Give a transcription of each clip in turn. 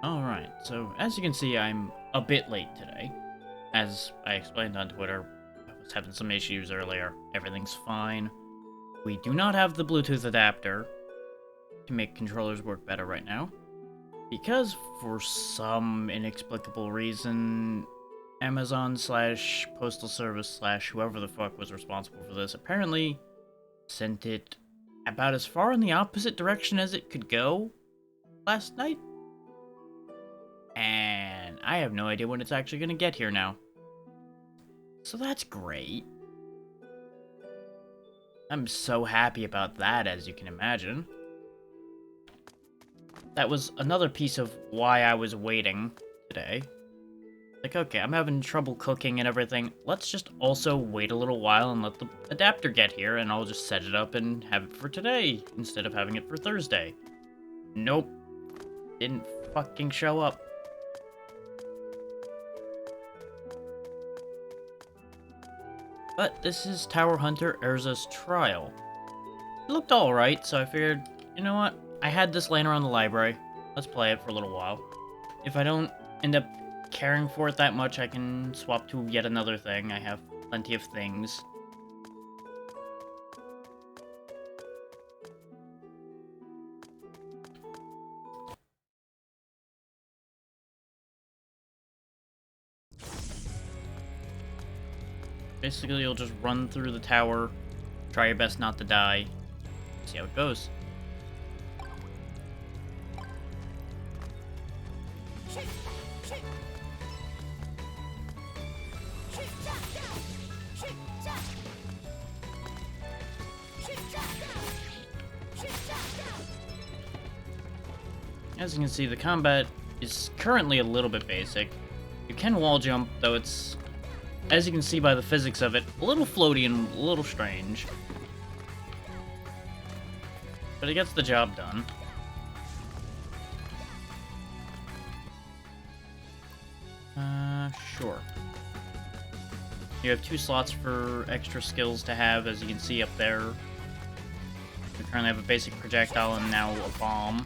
Alright, so as you can see, I'm a bit late today. As I explained on Twitter, I was having some issues earlier. Everything's fine. We do not have the Bluetooth adapter to make controllers work better right now. Because for some inexplicable reason, Amazon slash Postal Service slash whoever the fuck was responsible for this apparently sent it about as far in the opposite direction as it could go last night. And I have no idea when it's actually going to get here now. So that's great. I'm so happy about that, as you can imagine. That was another piece of why I was waiting today. Like, okay, I'm having trouble cooking and everything. Let's just also wait a little while and let the adapter get here, and I'll just set it up and have it for today, instead of having it for Thursday. Nope. Didn't fucking show up. But this is Tower Hunter Urza's Trial. It looked alright, so I figured, you know what? I had this laying around the library. Let's play it for a little while. If I don't end up caring for it that much, I can swap to yet another thing. I have plenty of things. Basically, you'll just run through the tower, try your best not to die, see how it goes. As you can see, the combat is currently a little bit basic. You can wall jump, though it's, as you can see by the physics of it, a little floaty and a little strange. But it gets the job done. Sure. You have 2 slots for extra skills to have, as you can see up there. We currently have a basic projectile and now a bomb.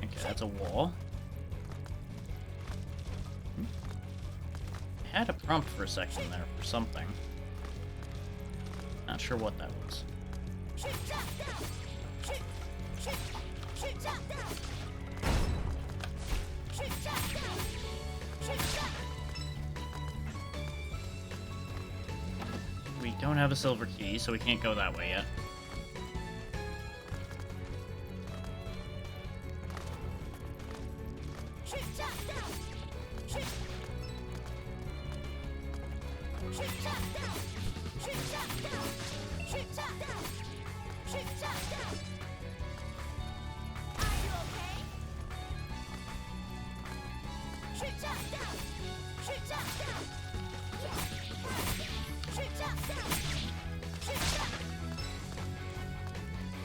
Okay, that's a wall. I had a prompt for a second there for something. Not sure what that was. We don't have a silver key, so we can't go that way yet.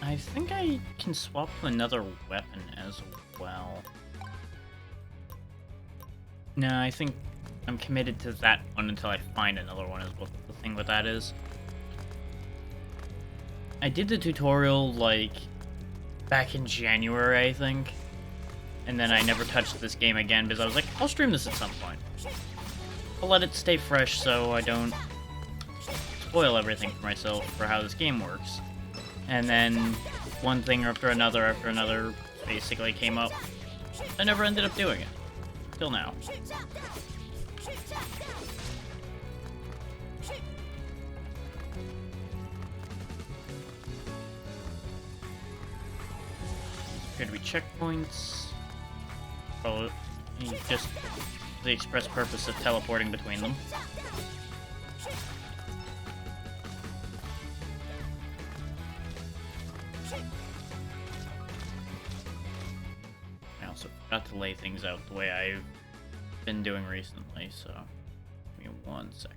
I think I can swap to another weapon as well. No, I think I'm committed to that one until I find another one is what the thing with that is. I did the tutorial, like, back in January, I think. And then I never touched this game again because I was like, I'll stream this at some point. I'll let it stay fresh so I don't spoil everything for myself for how this game works. And then one thing after another basically came up. I never ended up doing it. Till now. Appear to be checkpoints. Probably just the express purpose of teleporting between them. I also forgot to lay things out the way I've been doing recently, so give me 1 second.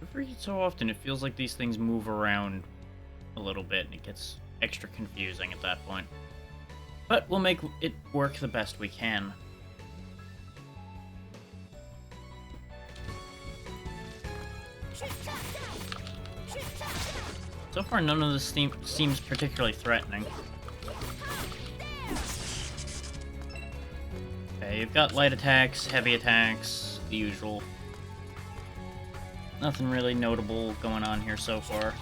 Every so often it feels like these things move around a little bit and it gets extra confusing at that point. But we'll make it work the best we can. So far, none of this seems particularly threatening. Okay, you've got light attacks, heavy attacks, the usual. Nothing really notable going on here so far.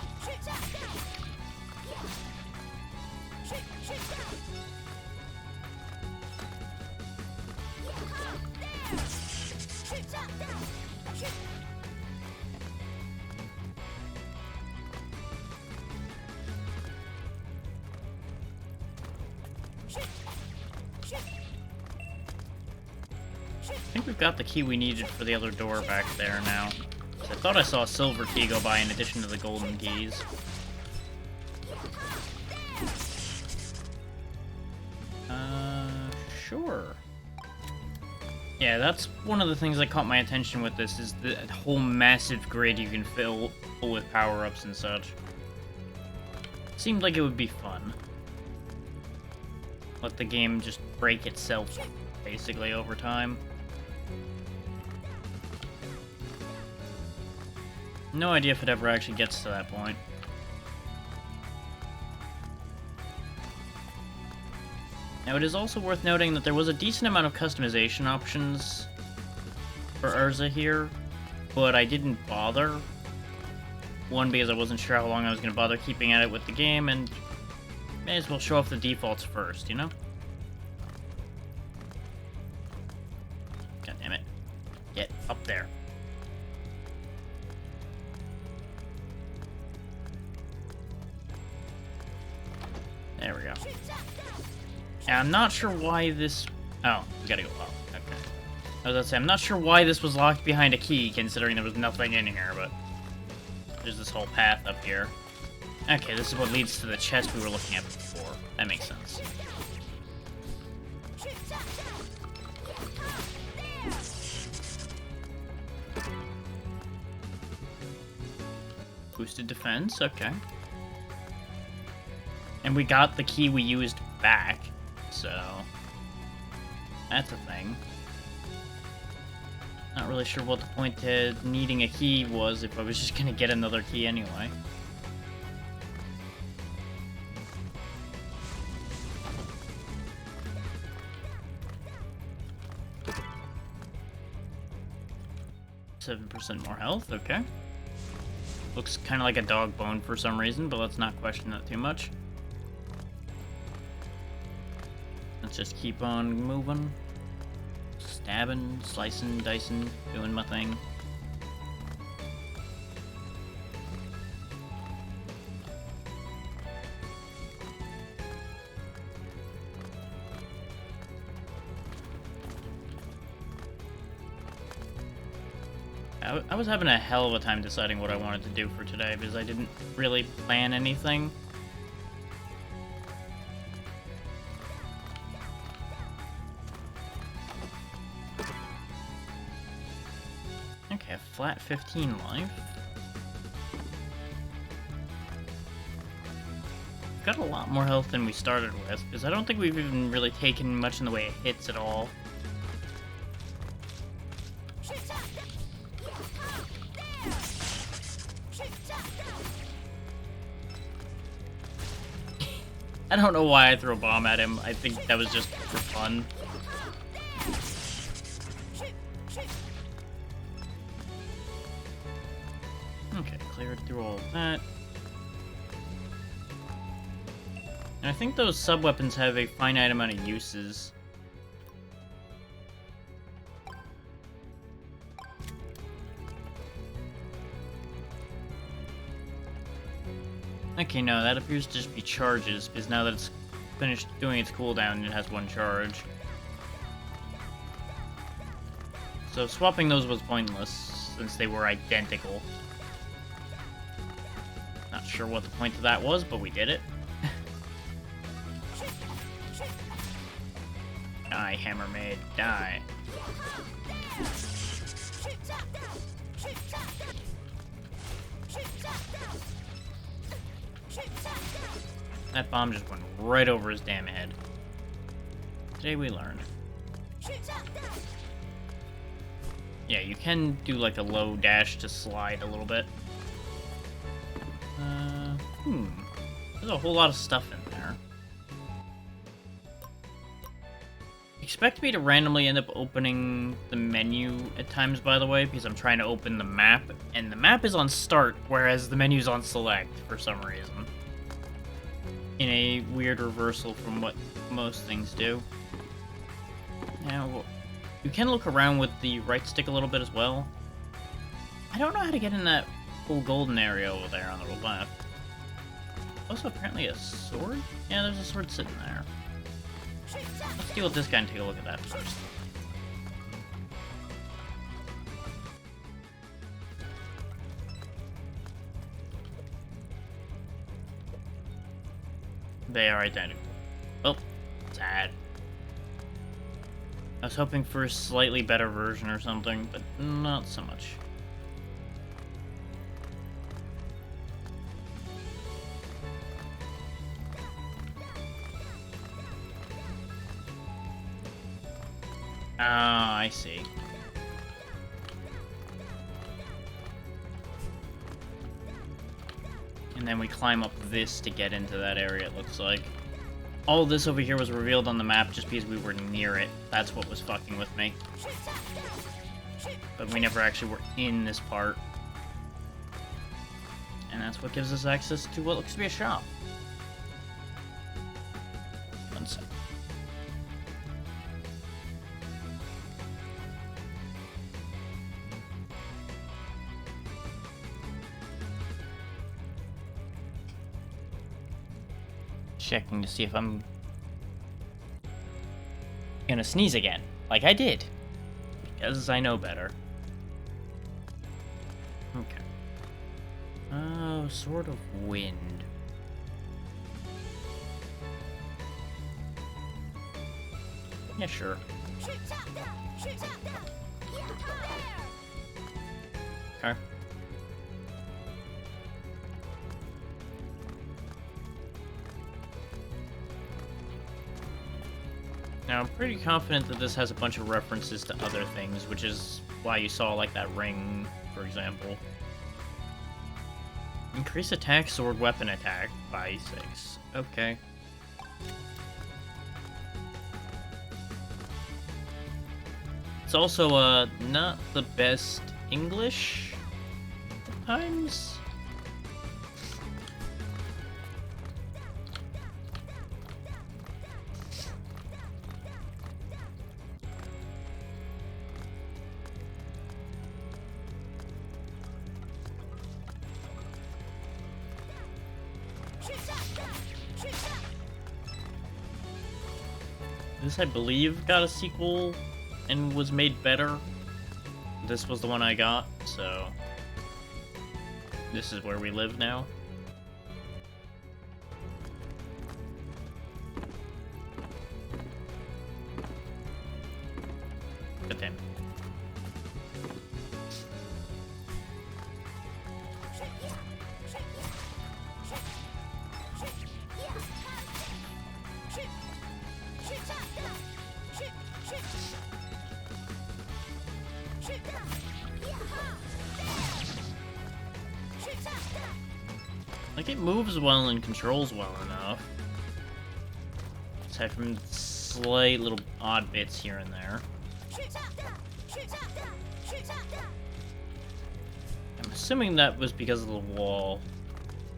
I think we've got the key we needed for the other door back there now. I thought I saw a silver key go by in addition to the golden keys. Sure. Yeah, that's one of the things that caught my attention with this, is the whole massive grid you can fill with power-ups and such. Seemed like it would be fun. Let the game just break itself, basically, over time. No idea if it ever actually gets to that point. Now, it is also worth noting that there was a decent amount of customization options for Urza here, but I didn't bother. One, because I wasn't sure how long I was going to bother keeping at it with the game, and may as well show off the defaults first, you know? God damn it. Get up there. There we go. Yeah, I'm not sure why this... Oh, we gotta go up. Okay. I was gonna say, I'm not sure why this was locked behind a key, considering there was nothing in here, but... There's this whole path up here. Okay, this is what leads to the chest we were looking at before. That makes sense. Boosted defense, okay. And we got the key we used back, so... That's a thing. Not really sure what the point to needing a key was if I was just gonna get another key anyway. %7 more health, okay. Looks kind of like a dog bone for some reason, but let's not question that too much. Let's just keep on moving. Stabbing, slicing, dicing, doing my thing. I was having a hell of a time deciding what I wanted to do for today because I didn't really plan anything. Okay, flat 15 life. Got a lot more health than we started with, because I don't think we've even really taken much in the way of hits at all. I don't know why I threw a bomb at him. I think that was just for fun. Okay, cleared through all of that. And I think those sub-weapons have a finite amount of uses. Okay, no, that appears to just be charges, because now that it's finished doing its cooldown, it has one charge. So swapping those was pointless, since they were identical. Not sure what the point of that was, but we did it. Die, Hammermaid, die. That bomb just went right over his damn head. Today we learned. Yeah, you can do like a low dash to slide a little bit. There's a whole lot of stuff in there. Expect me to randomly end up opening the menu at times, by the way, because I'm trying to open the map, and the map is on start, whereas the menu's on select for some reason. In a weird reversal from what most things do. Now, you can look around with the right stick a little bit as well. I don't know how to get in that full golden area over there on the left. Also, apparently a sword? Yeah, there's a sword sitting there. Let's deal with this guy and take a look at that first. They are identical. Oh, sad. I was hoping for a slightly better version or something, but not so much. Ah, I see. And then we climb up this to get into that area, it looks like. All this over here was revealed on the map just because we were near it. That's what was fucking with me. But we never actually were in this part. And that's what gives us access to what looks to be a shop. One sec. Checking to see if I'm gonna sneeze again, like I did, because I know better. Okay. Oh, sort of wind. Yeah, sure. Okay. Now, I'm pretty confident that this has a bunch of references to other things, which is why you saw, like, that ring, for example. Increase attack, sword, weapon attack by 6. Okay. It's also, not the best English at times. This, I believe, got a sequel and was made better. This was the one I got, so this is where we live now. God damn it. Like, it moves well and controls well enough. Aside from slight little odd bits here and there. I'm assuming that was because of the wall.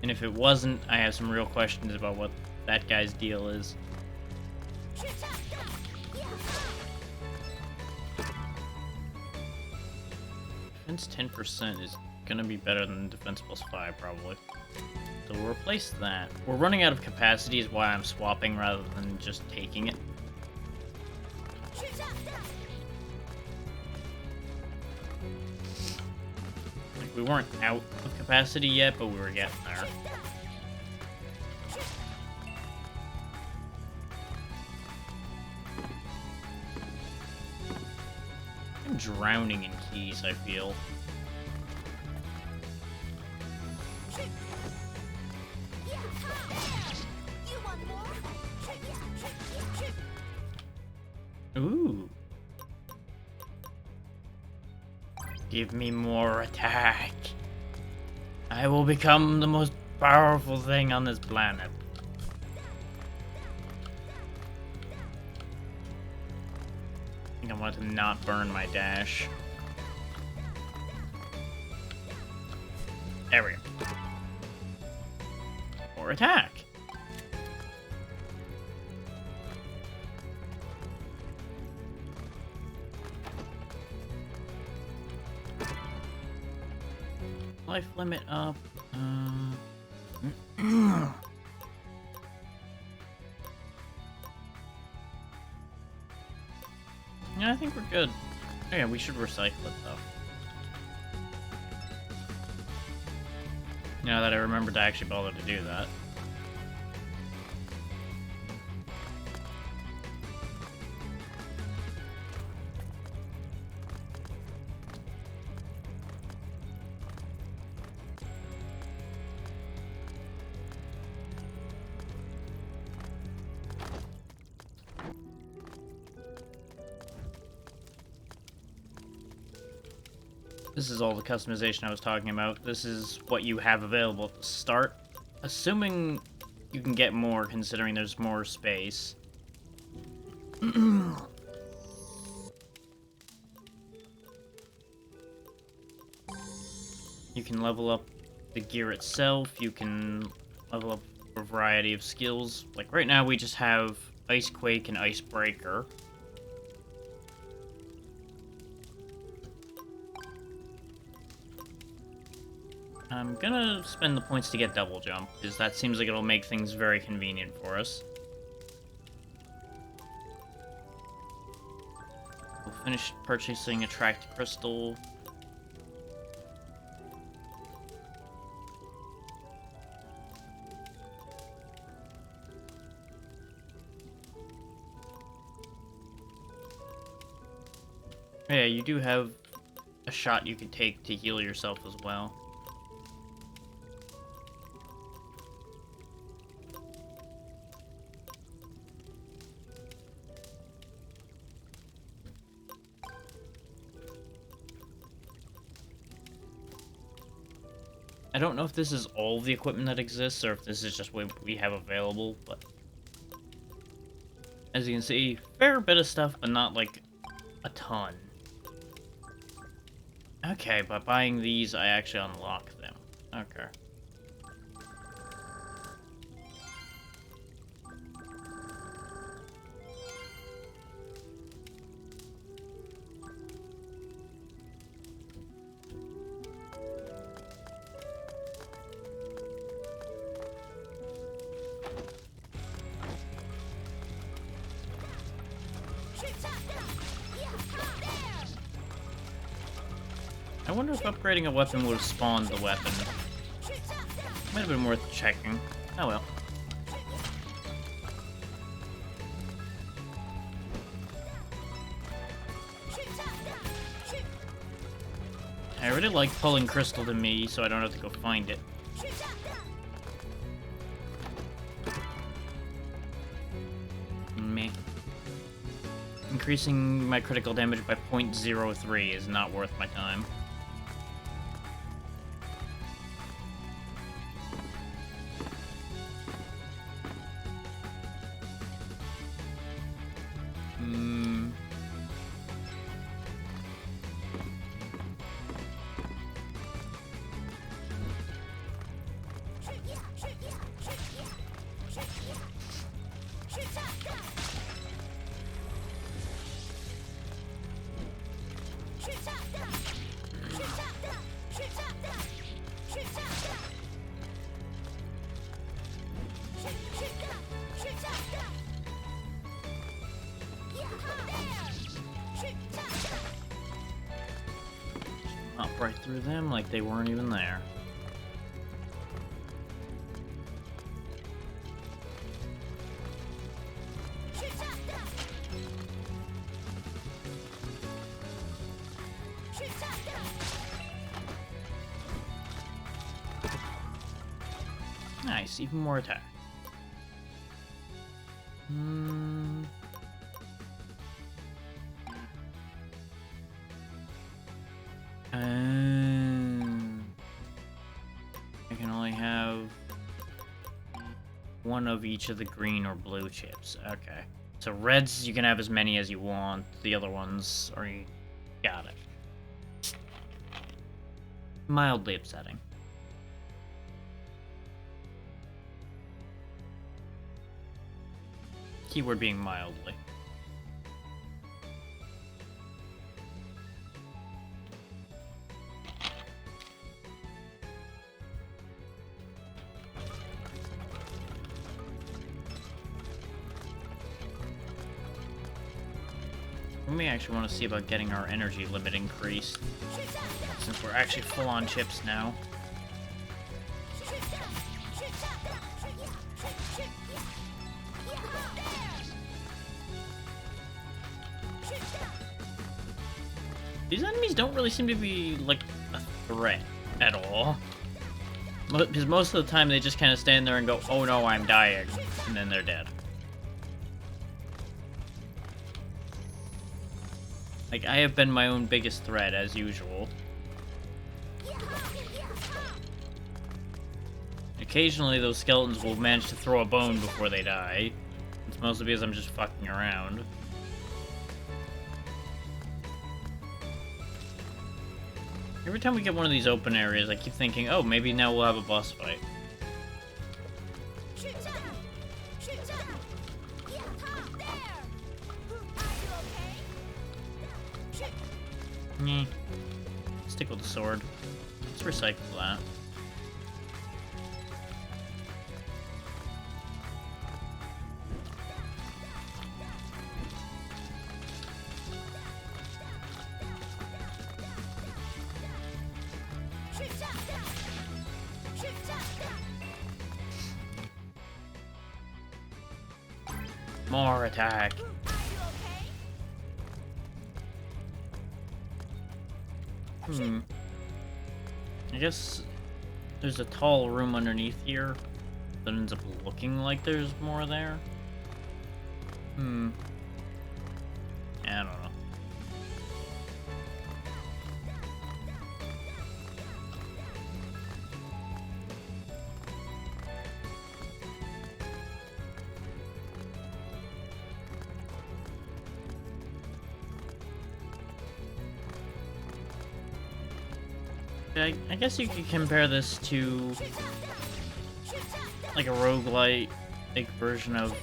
And if it wasn't, I have some real questions about what that guy's deal is. Defense 10% is gonna be better than defense plus 5, probably. So we'll replace that. We're running out of capacity is why I'm swapping rather than just taking it. Like, we weren't out of capacity yet, but we were getting there. I'm drowning in keys, I feel. Ooh. Give me more attack. I will become the most powerful thing on this planet. I think I want to not burn my dash. There we go. More attack. Life limit up. Yeah, I think we're good. Oh, yeah, we should recycle it though. Now that I remembered to actually bother to do that. This is all the customization I was talking about. This is what you have available at the start. Assuming you can get more, considering there's more space. You can level up the gear itself. You can level up a variety of skills. Like right now we just have Ice Quake and Ice Breaker. I'm gonna spend the points to get Double Jump, because that seems like it'll make things very convenient for us. We'll finish purchasing Attract Crystal. Yeah, you do have a shot you can take to heal yourself as well. I don't know if this is all the equipment that exists, or if this is just what we have available, but... As you can see, fair bit of stuff, but not, like, a ton. Okay, by buying these, I actually unlock them. Okay. I wonder if upgrading a weapon would have spawned the weapon. Might have been worth checking. Oh well. I really like pulling crystal to me, so I don't have to go find it. Meh. Increasing my critical damage by 0.03 is not worth my time. Hop right through them like they weren't even there. Nice, even more attack. I can only have one of each of the green or blue chips. Okay. So reds, you can have as many as you want. The other ones are... Got it. Mildly upsetting. Keyword being mildly. We may actually want to see about getting our energy limit increased, since we're actually full on chips now. These enemies don't really seem to be, like, a threat at all. Because most of the time they just kind of stand there and go, oh no, I'm dying, and then they're dead. Like, I have been my own biggest threat, as usual. Occasionally, those skeletons will manage to throw a bone before they die. It's mostly because I'm just fucking around. Every time we get one of these open areas, I keep thinking, oh, maybe now we'll have a boss fight. Nyeh. Stick with the sword. Let's recycle that. More attack. I guess there's a tall room underneath here that ends up looking like there's more there. I don't know. I guess you could compare this to like a roguelite like version of,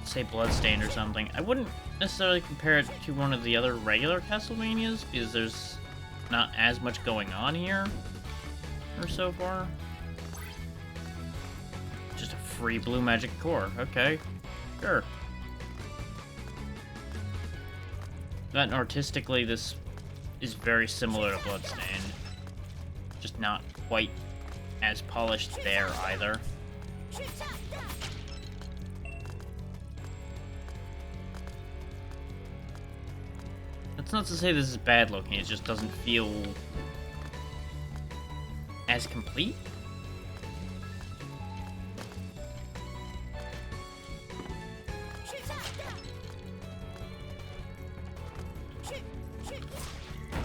say, Bloodstained or something. I wouldn't necessarily compare it to one of the other regular Castlevanias because there's not as much going on here or so far. Just a free blue magic core. Okay, sure. That artistically, this is very similar to Bloodstained. Just not quite as polished there either. That's not to say this is bad looking, it just doesn't feel as complete.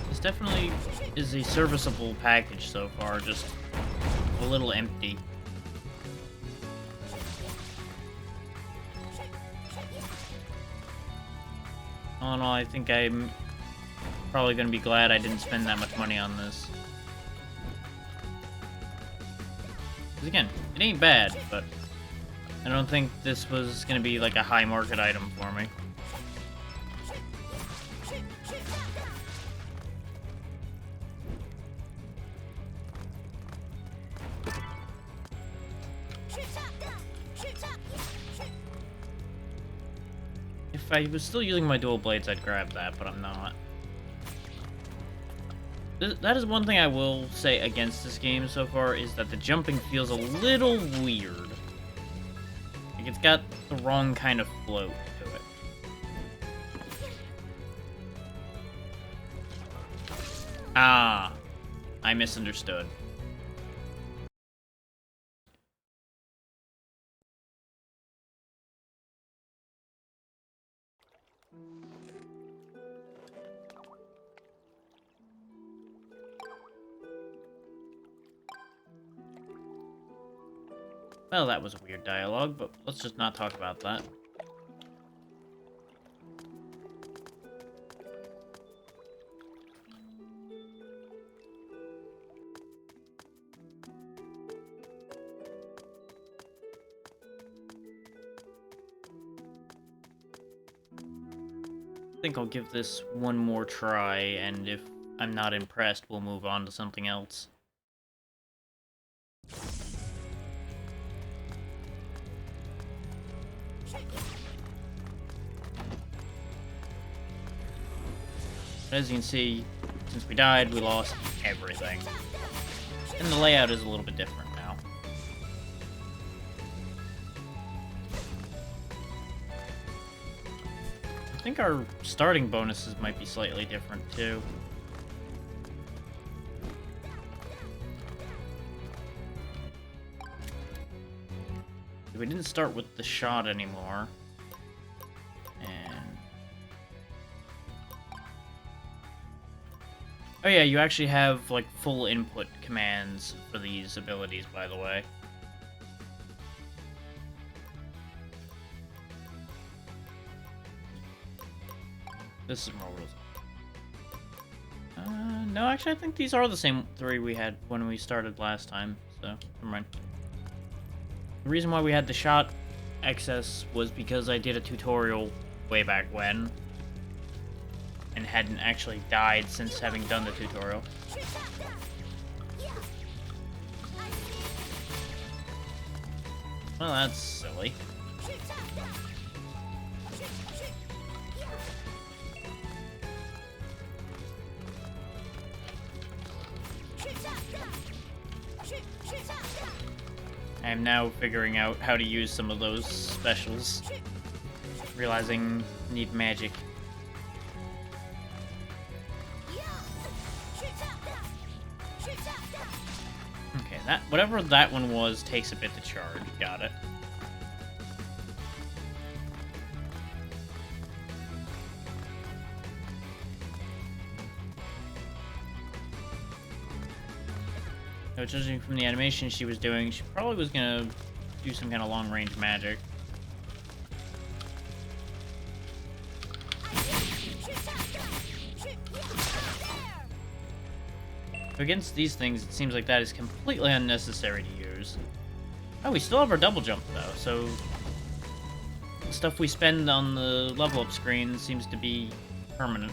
This definitely is a serviceable package so far, just a little empty. All in all, I think I'm probably going to be glad I didn't spend that much money on this. Because again, it ain't bad, but I don't think this was going to be like a high market item for me. If I was still using my dual blades, I'd grab that, but I'm not. That is one thing I will say against this game so far, is that the jumping feels a little weird. Like, it's got the wrong kind of float to it. Ah, I misunderstood. Well, that was a weird dialogue, but let's just not talk about that. I think I'll give this one more try, and if I'm not impressed, we'll move on to something else. As you can see, since we died, we lost everything. And the layout is a little bit different now. I think our starting bonuses might be slightly different, too. We didn't start with the shot anymore. And... oh yeah, you actually have, like, full input commands for these abilities, by the way. This is more rules. No, actually, I think these are the same three we had when we started last time, so never mind. The reason why we had the shot excess was because I did a tutorial way back when, and hadn't actually died since having done the tutorial. Well, that's silly. I am now figuring out how to use some of those specials. Realizing I need magic. Okay, that whatever that one was takes a bit to charge. Got it. So judging from the animation she was doing, she probably was gonna do some kind of long-range magic. Against these things, it seems like that is completely unnecessary to use. Oh, we still have our double jump, though, so... the stuff we spend on the level-up screen seems to be permanent.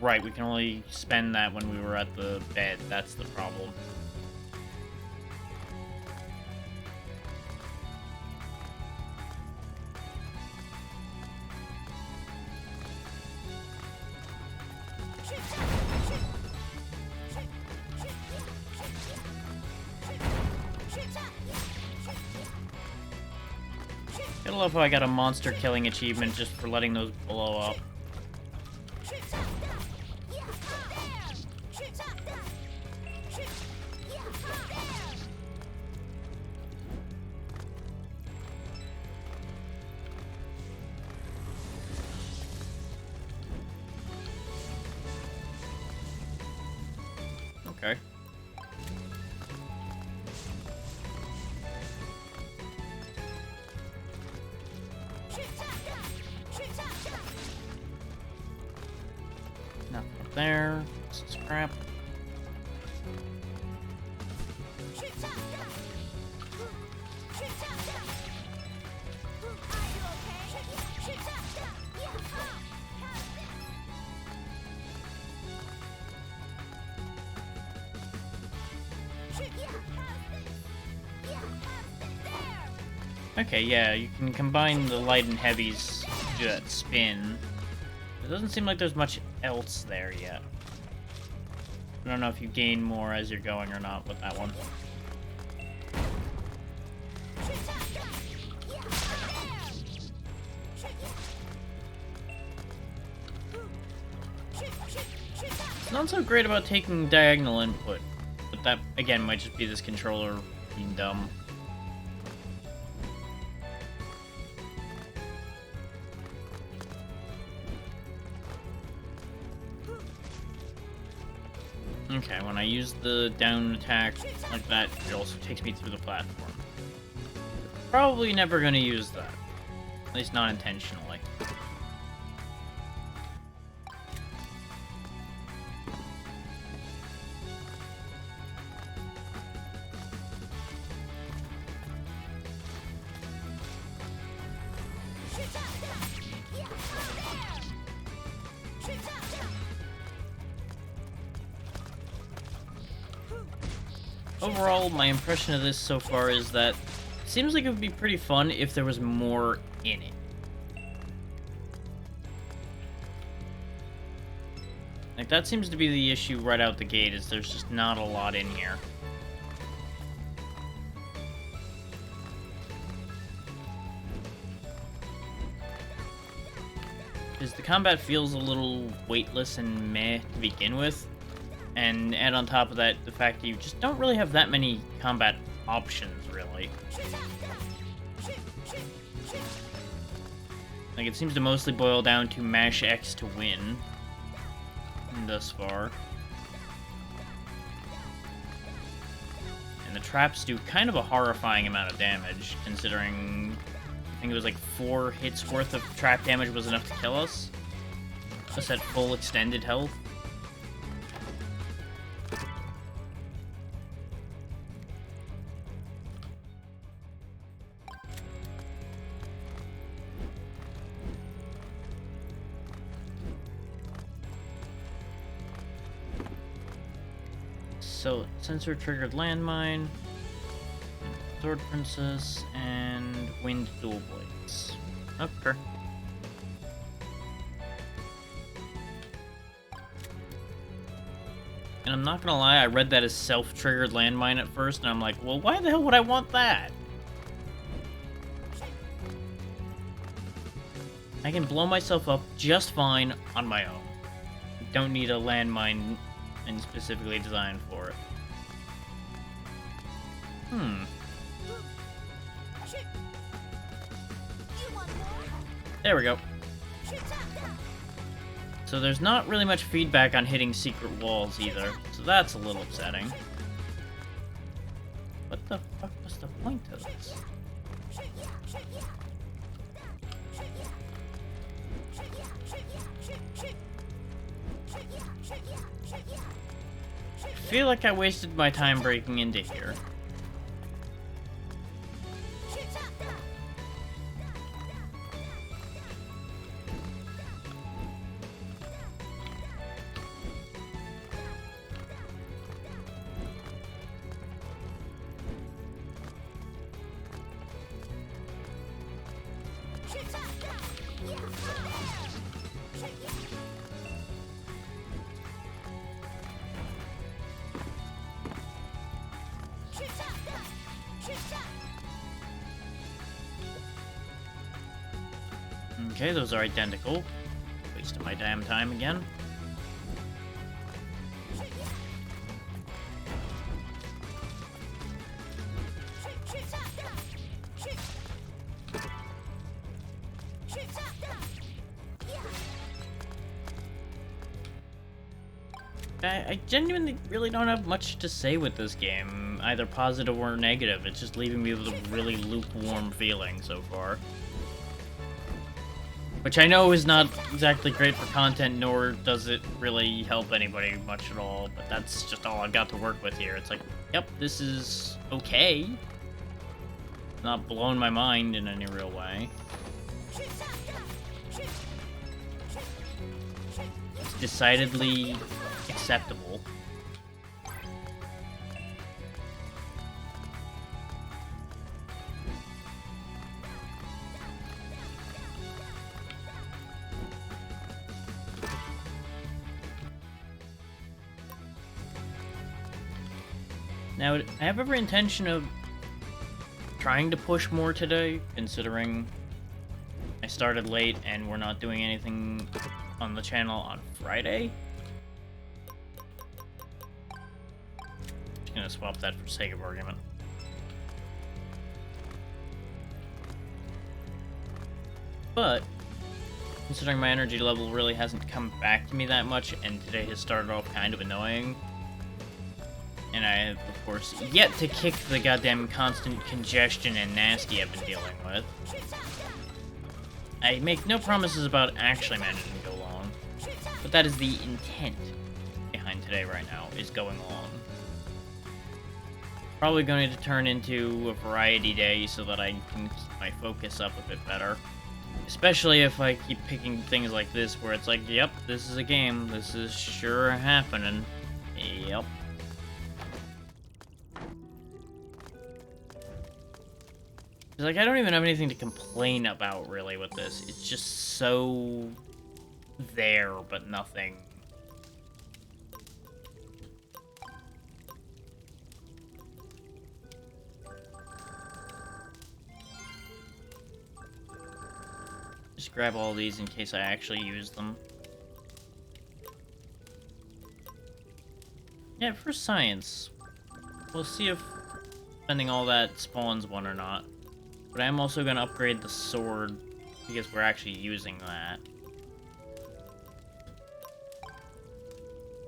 Right, we can only spend that when we were at the bed. That's the problem. Gotta love how I got a monster killing achievement just for letting those blow up. Okay. Nothing up there. This is crap. Okay, yeah, you can combine the light and heavies to do that spin. It doesn't seem like there's much else there yet. I don't know if you gain more as you're going or not with that one. It's not so great about taking diagonal input, but that, again, might just be this controller being dumb. Okay, when I use the down attack like that, it also takes me through the platform. Probably never gonna use that. At least not intentionally. Overall, my impression of this so far is that it seems like it would be pretty fun if there was more in it. Like, that seems to be the issue right out the gate, is there's just not a lot in here. Because the combat feels a little weightless and meh to begin with. And add on top of that the fact that you just don't really have that many combat options, really. Like, it seems to mostly boil down to mash X to win. Thus far. And the traps do kind of a horrifying amount of damage, considering I think it was like 4 hits worth of trap damage was enough to kill us. Just at full extended health. So, sensor-triggered landmine, Sword Princess, and Wind Dual Blades. Okay. And I'm not gonna lie, I read that as self-triggered landmine at first, and I'm like, well, why the hell would I want that? I can blow myself up just fine on my own. Don't need a landmine and specifically designed for it. There we go. So there's not really much feedback on hitting secret walls either, so that's a little upsetting. What the fuck was the point of this? I feel like I wasted my time breaking into here. Okay, those are identical. Wasting my damn time again. I genuinely really don't have much to say with this game, either positive or negative. It's just leaving me with a really lukewarm feeling so far. Which I know is not exactly great for content, nor does it really help anybody much at all, but that's just all I've got to work with here. It's like, yep, this is okay. Not blowing my mind in any real way. It's decidedly acceptable. Now, I have every intention of trying to push more today, considering I started late and we're not doing anything on the channel on Friday. Just gonna swap that for sake of argument. But, considering my energy level really hasn't come back to me that much, and today has started off kind of annoying, And I have, of course, yet to kick the goddamn constant congestion and nasty I've been dealing with. I make no promises about actually managing to go long, but that is the intent behind today right now, is going long. Probably going to turn into a variety day so that I can keep my focus up a bit better. Especially if I keep picking things like this where it's like, yep, this is a game, this is sure happening. Yep. Like, I don't even have anything to complain about, really, with this. It's just so there, but nothing. Just grab all these in case I actually use them. Yeah, for science. We'll see if spending all that spawns one or not. But I'm also going to upgrade the sword, because we're actually using that.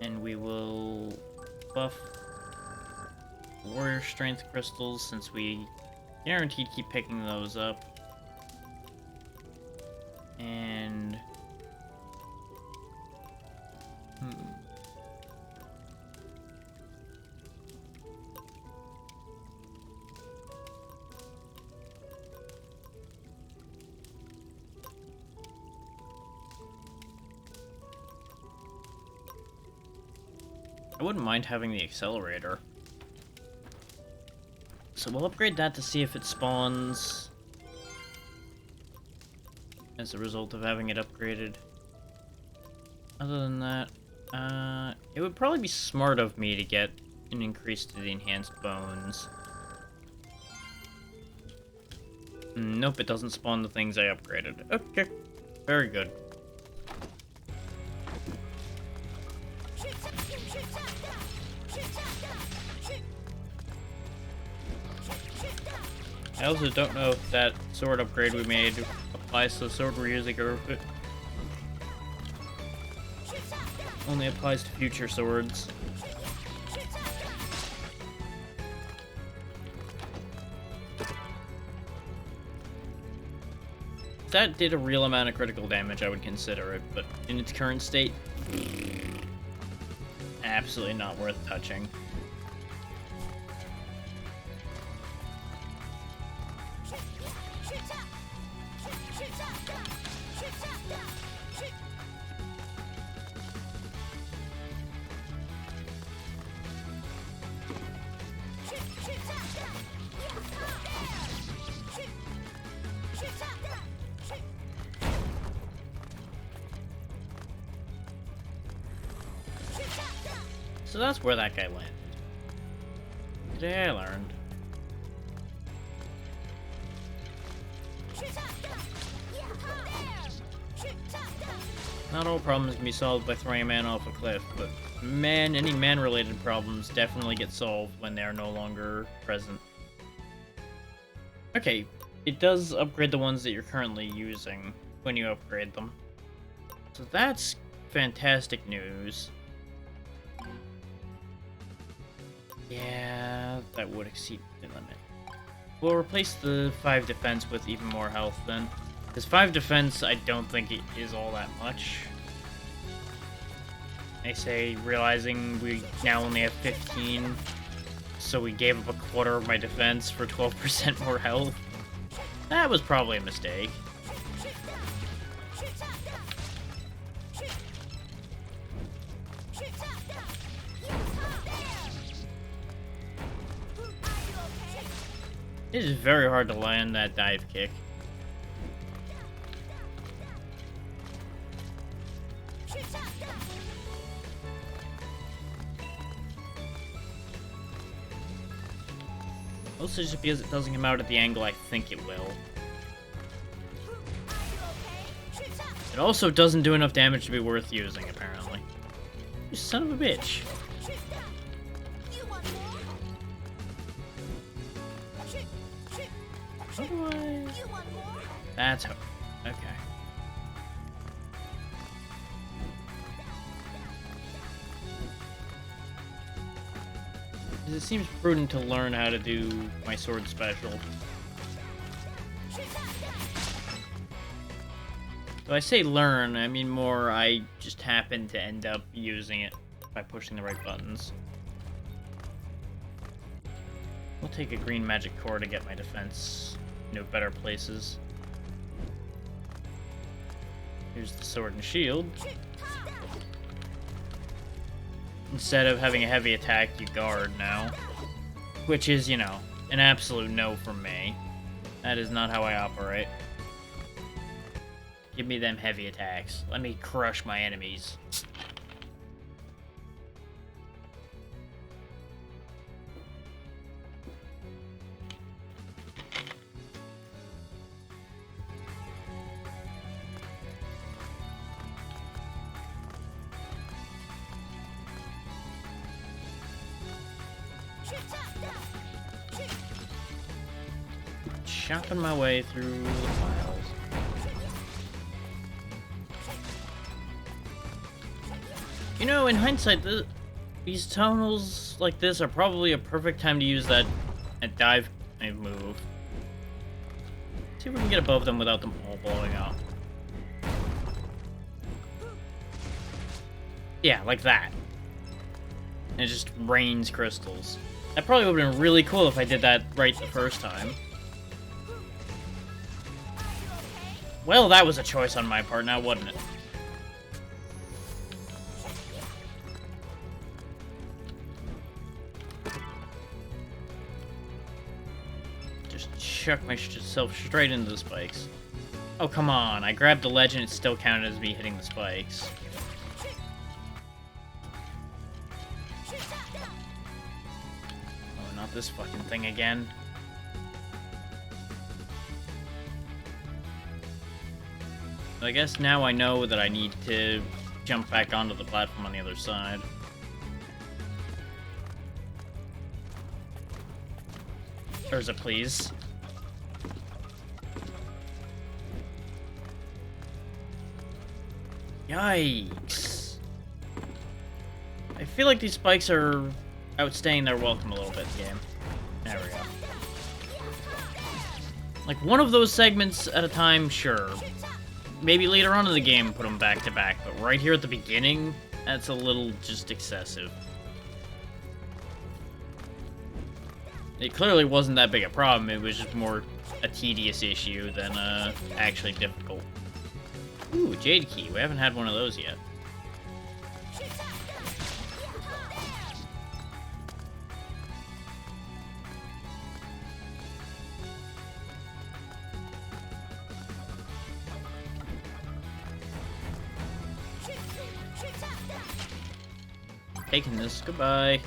And we will buff warrior strength crystals, since we guaranteed keep picking those up. And... I wouldn't mind having the accelerator. So we'll upgrade that to see if it spawns as a result of having it upgraded. Other than that, it would probably be smart of me to get an increase to the enhanced bones. Nope, it doesn't spawn the things I upgraded. Okay, very good. I also don't know if that sword upgrade we made applies to the sword we're using, or if it only applies to future swords. If that did a real amount of critical damage, I would consider it, but in its current state, absolutely not worth touching. So that's where that guy landed. Today I learned. Not all problems can be solved by throwing a man off a cliff, but any man-related problems definitely get solved when they are no longer present. Okay, it does upgrade the ones that you're currently using when you upgrade them. So that's fantastic news. Yeah, that would exceed the limit. We'll replace the 5 defense with even more health then. Because 5 defense, I don't think it is all that much. I say, realizing we now only have 15, so we gave up a quarter of my defense for 12% more health. That was probably a mistake. It is very hard to land that dive kick. Mostly just because it doesn't come out at the angle I think it will. It also doesn't do enough damage to be worth using, apparently. You son of a bitch. How do I... That's how... Okay. it seems prudent to learn how to do my sword special. So I say learn, I mean more I just happen to end up using it by pushing the right buttons. We'll take a green magic core to get my defense into better places. Here's the sword and shield. Instead of having a heavy attack, you guard now. Which is, you know, an absolute no from me. That is not how I operate. Give me them heavy attacks. Let me crush my enemies. Chopping my way through the files. You know, in hindsight, these tunnels like this are probably a perfect time to use that dive move. See if we can get above them without them all blowing up. Yeah, like that. And it just rains crystals. That probably would have been really cool if I did that right the first time. Well, that was a choice on my part now, wasn't it? Just chuck myself straight into the spikes. Oh, come on. I grabbed the ledge and it still counted as me hitting the spikes. Oh, not this fucking thing again. I guess now I know that I need to jump back onto the platform on the other side. Urza, please. Yikes. I feel like these spikes are outstaying their welcome a little bit, game. There we go. Like, one of those segments at a time, sure. Maybe later on in the game put them back to back, but right here at the beginning, that's a little just excessive. It clearly wasn't that big a problem, it was just more a tedious issue than actually difficult. Ooh, Jade Key, we haven't had one of those yet. Taking this, goodbye.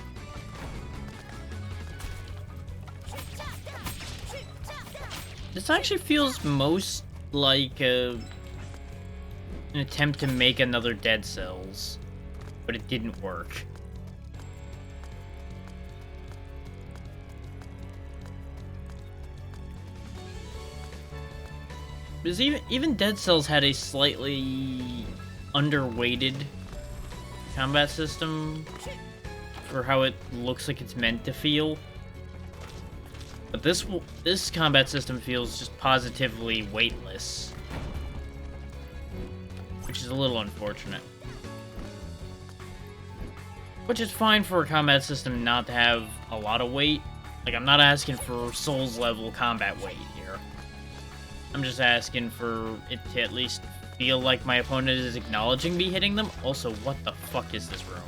This actually feels most like an attempt to make another Dead Cells, but it didn't work. Because even Dead Cells had a slightly underweighted combat system for how it looks like it's meant to feel. But this combat system feels just positively weightless, which is a little unfortunate. Which is fine for a combat system not to have a lot of weight. Like, I'm not asking for Souls level combat weight here. I'm just asking for it to at least feel like my opponent is acknowledging me hitting them. Also, what the fuck is this room?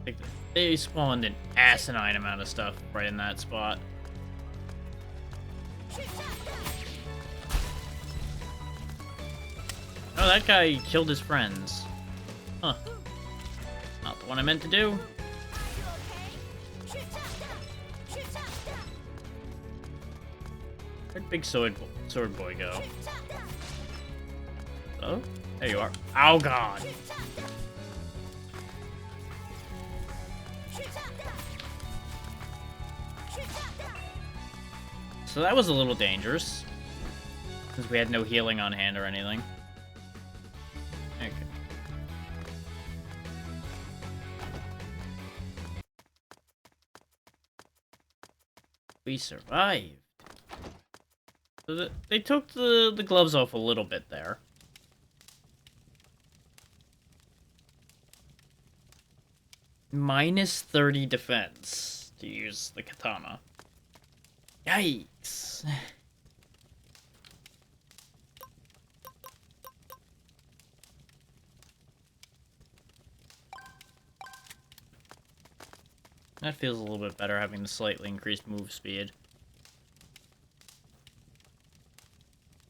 Like, they spawned an asinine amount of stuff right in that spot. Oh, that guy killed his friends. Huh. Not the one I meant to do. Where'd Big Sword Boy go? Oh, there you are. Oh, God. so that was a little dangerous. Since we had no healing on hand or anything. Okay. We survived. So they took the gloves off a little bit there. Minus 30 defense to use the katana. Yikes. That feels a little bit better, having the slightly increased move speed.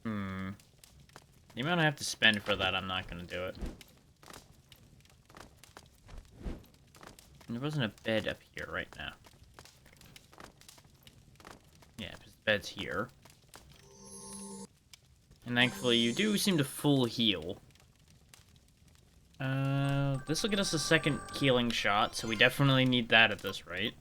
The amount I have to spend for that, I'm not gonna do it. And there wasn't a bed up here right now. Yeah, because the bed's here. And thankfully, you do seem to full heal. This will get us a second healing shot, so we definitely need that at this rate.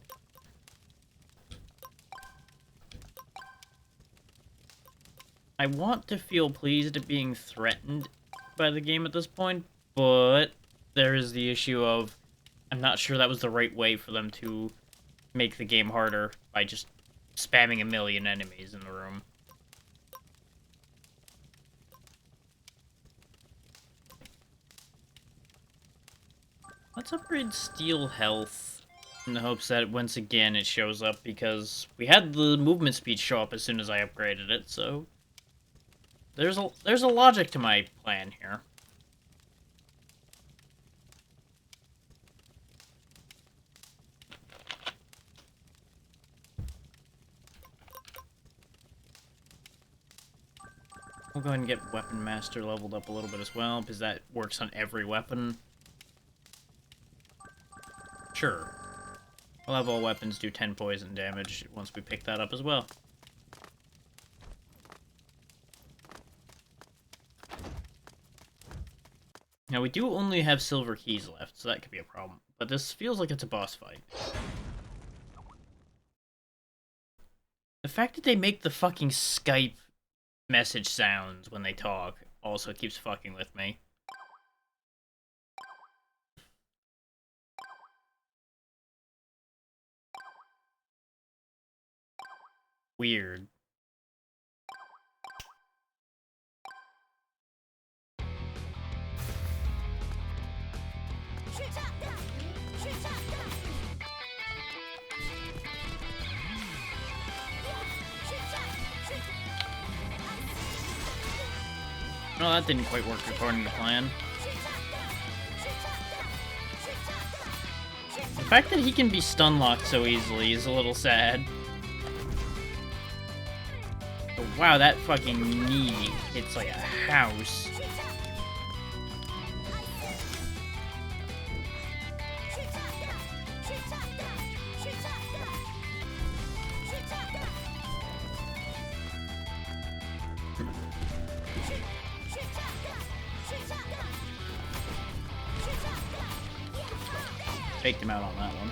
I want to feel pleased at being threatened by the game at this point, but there is the issue of I'm not sure that was the right way for them to make the game harder by just spamming a million enemies in the room. Let's upgrade Steel Health in the hopes that once again it shows up, because we had the movement speed show up as soon as I upgraded it, so there's a logic to my plan here. We'll go ahead and get Weapon Master leveled up a little bit as well, because that works on every weapon. Sure. We'll have all weapons do 10 poison damage once we pick that up as well. Now, we do only have silver keys left, so that could be a problem. But this feels like it's a boss fight. The fact that they make the fucking Skype message sounds when they talk also keeps fucking with me. Weird. No, that didn't quite work according to plan. The fact that he can be stun locked so easily is a little sad. But wow, that fucking knee hits like a house. Faked him out on that one.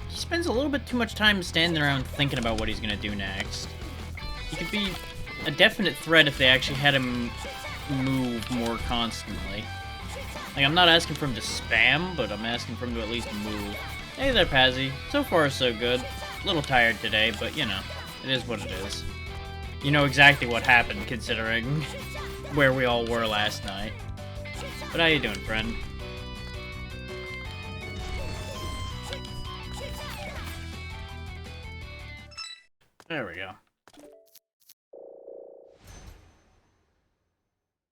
He spends a little bit too much time standing around thinking about what he's gonna do next. He could be a definite threat if they actually had him move more constantly. Like, I'm not asking for him to spam, but I'm asking for him to at least move. Hey there, Pazzy. So far, so good. A little tired today, but, you know, it is what it is. You know exactly what happened, considering where we all were last night. But how you doing, friend? There we go.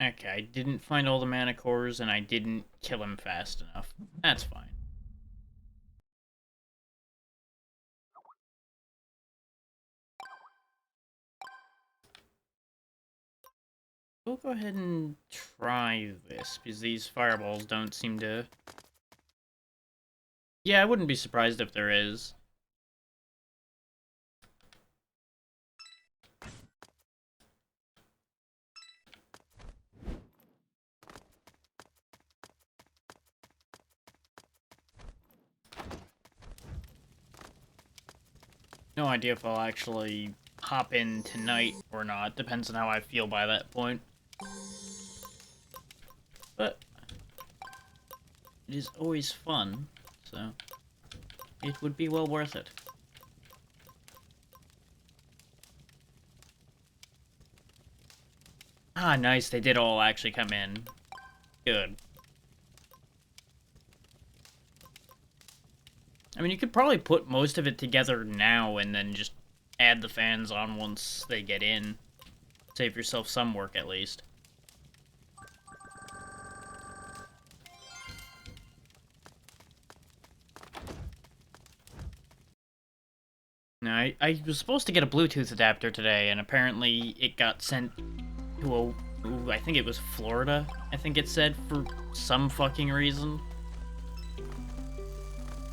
Okay, I didn't find all the mana cores, and I didn't kill him fast enough. That's fine. We'll go ahead and try this, because these fireballs don't seem to... Yeah, I wouldn't be surprised if there is. No idea if I'll actually hop in tonight or not. Depends on how I feel by that point. But it is always fun, so it would be well worth it. Ah, nice. They did all actually come in. Good. I mean, you could probably put most of it together now and then just add the fans on once they get in. Save yourself some work, at least. Now, I was supposed to get a Bluetooth adapter today, and apparently it got sent to I think it was Florida, I think it said, for some fucking reason.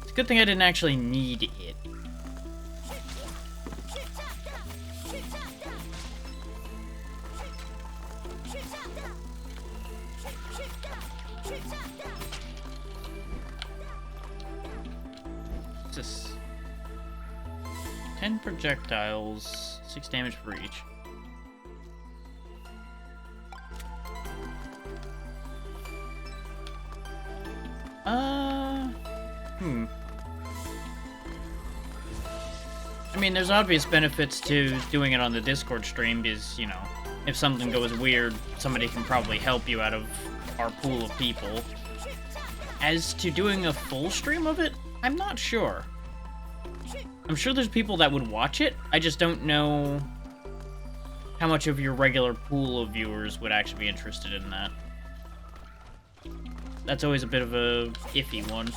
It's a good thing I didn't actually need it. What's this? 10 projectiles, 6 damage for each. I mean, there's obvious benefits to doing it on the Discord stream because, you know, if something goes weird, somebody can probably help you out of our pool of people. As to doing a full stream of it, I'm not sure. I'm sure there's people that would watch it, I just don't know how much of your regular pool of viewers would actually be interested in that. That's always a bit of a iffy one.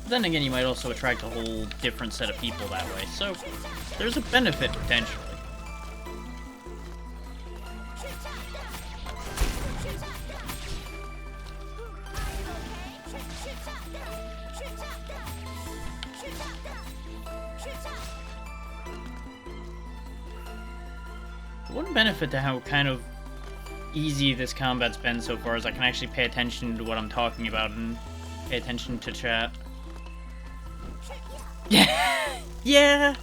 Then again, you might also attract a whole different set of people that way, so there's a benefit potentially. One benefit to how kind of easy this combat's been so far is I can actually pay attention to what I'm talking about and pay attention to chat. Yeah.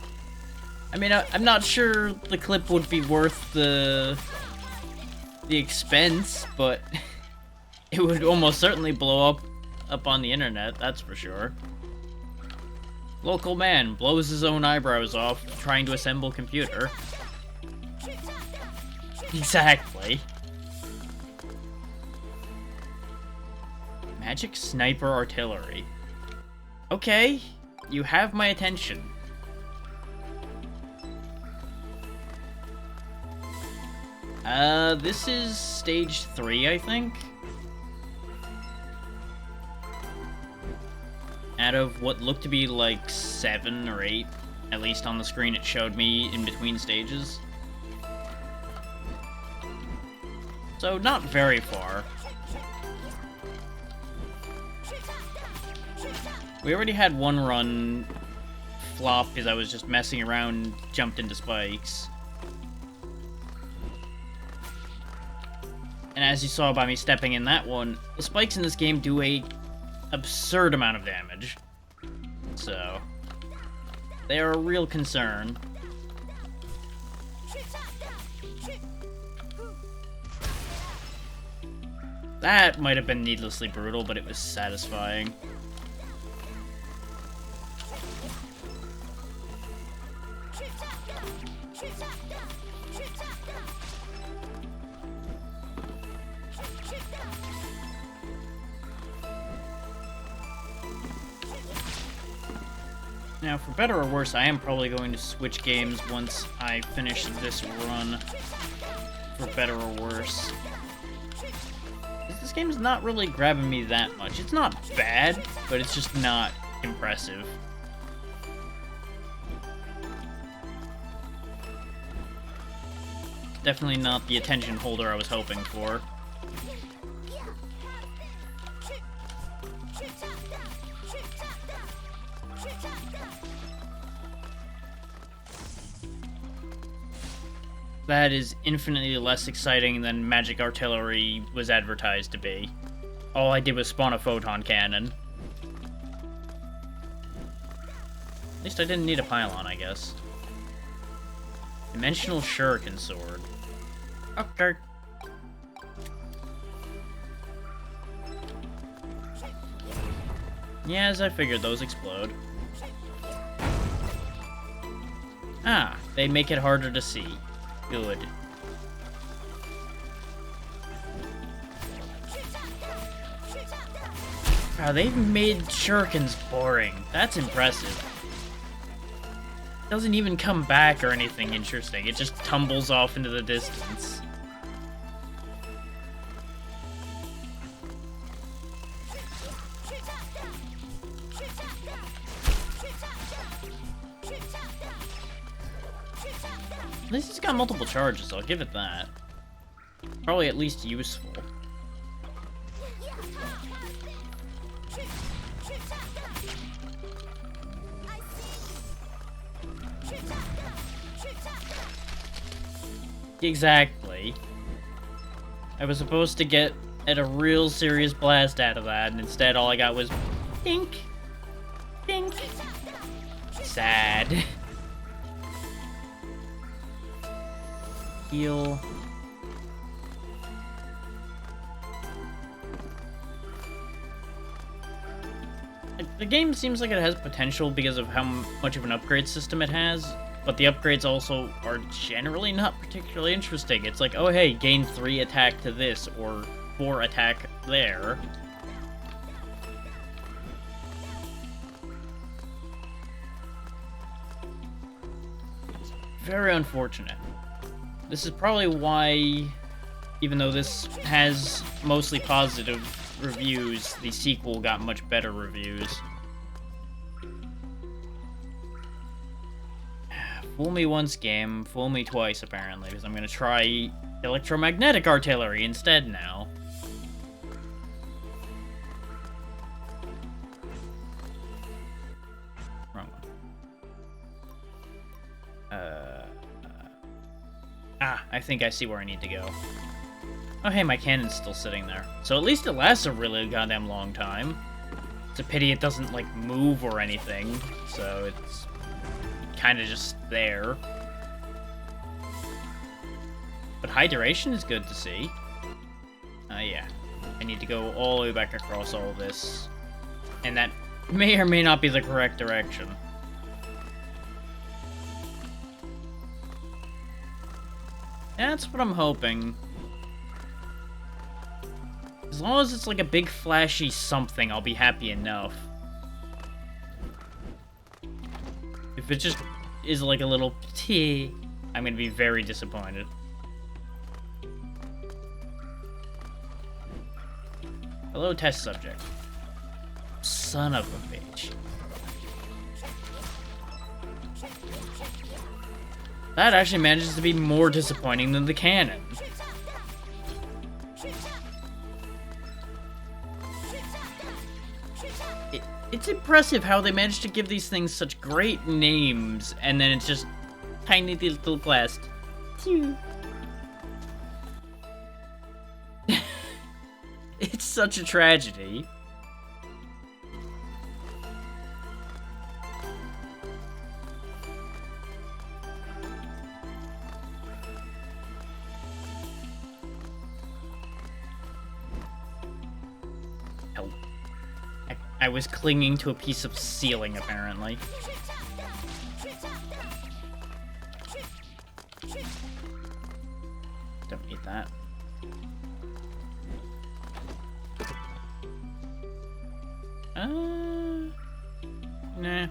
I mean, I'm not sure the clip would be worth the expense, but it would almost certainly blow up on the internet, that's for sure. Local man blows his own eyebrows off trying to assemble computer. Exactly. Magic sniper artillery. Okay, you have my attention. This is stage 3, I think. Out of what looked to be like 7 or 8, at least on the screen it showed me in between stages. So, not very far. We already had one run flop because I was just messing around, jumped into spikes. And as you saw by me stepping in that one, the spikes in this game do a absurd amount of damage. So, they are a real concern. That might have been needlessly brutal, but it was satisfying. Now, for better or worse, I am probably going to switch games once I finish this run. For better or worse. This game is not really grabbing me that much. It's not bad, but it's just not impressive. Definitely not the attention holder I was hoping for. that is infinitely less exciting than Magic Artillery was advertised to be. All I did was spawn a photon cannon. At least I didn't need a pylon, I guess. Dimensional Shuriken Sword. Okay. Yeah, as I figured, those explode. Ah, they make it harder to see. Good. Wow, they've made shurikens boring. That's impressive. Doesn't even come back or anything interesting. It just tumbles off into the distance. At least it's got multiple charges, I'll give it that. Probably at least useful. Exactly. I was supposed to get at a real serious blast out of that, and instead all I got was dink, dink. Sad. Heal. The game seems like it has potential because of how much of an upgrade system it has, but the upgrades also are generally not particularly interesting. It's like, oh hey, gain 3 attack to this, or 4 attack there. Very unfortunate. This is probably why, even though this has mostly positive reviews, the sequel got much better reviews. Fool me once, game. Fool me twice, apparently, because I'm gonna try electromagnetic artillery instead now. Wrong one. I think I see where I need to go. Oh, hey, my cannon's still sitting there. So at least it lasts a really goddamn long time. It's a pity it doesn't, like, move or anything, so it's kind of just there. But high duration is good to see. Yeah. I need to go all the way back across all this. And that may or may not be the correct direction. That's what I'm hoping. As long as it's like a big flashy something, I'll be happy enough. If it just is like a little T, I'm gonna be very disappointed. Hello, test subject. Son of a bitch. That actually manages to be more disappointing than the cannon. It's impressive how they managed to give these things such great names, and then it's just tiny little blast. It's such a tragedy. Help. I was clinging to a piece of ceiling, apparently. Don't need that. Nah.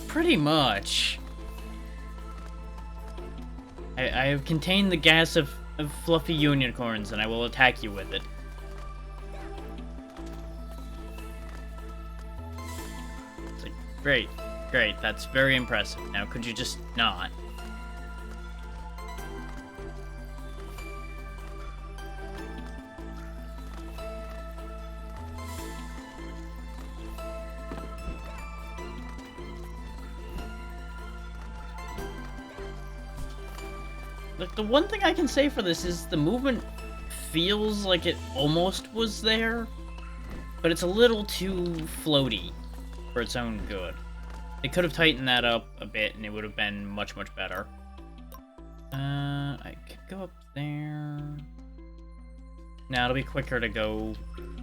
Pretty much. I have contained the gas of fluffy unicorns, and I will attack you with it. It's like, great, great, that's very impressive. Now, could you just not? Like, the one thing I can say for this is the movement feels like it almost was there, but it's a little too floaty for its own good. They could have tightened that up a bit, and it would have been much, much better. I could go up there. Now it'll be quicker to go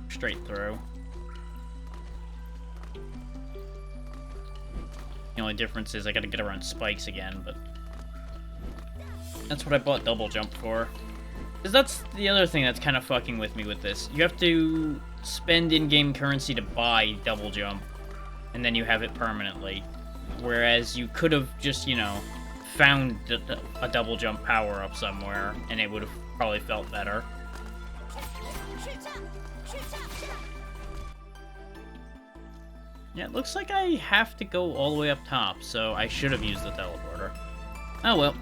straight through. The only difference is I gotta get around spikes again, but that's what I bought double jump for. Because that's the other thing that's kind of fucking with me with this. You have to spend in-game currency to buy double jump, and then you have it permanently. Whereas you could have just, you know, found a double jump power-up somewhere, and it would have probably felt better. Yeah, it looks like I have to go all the way up top, so I should have used the teleporter. Oh well.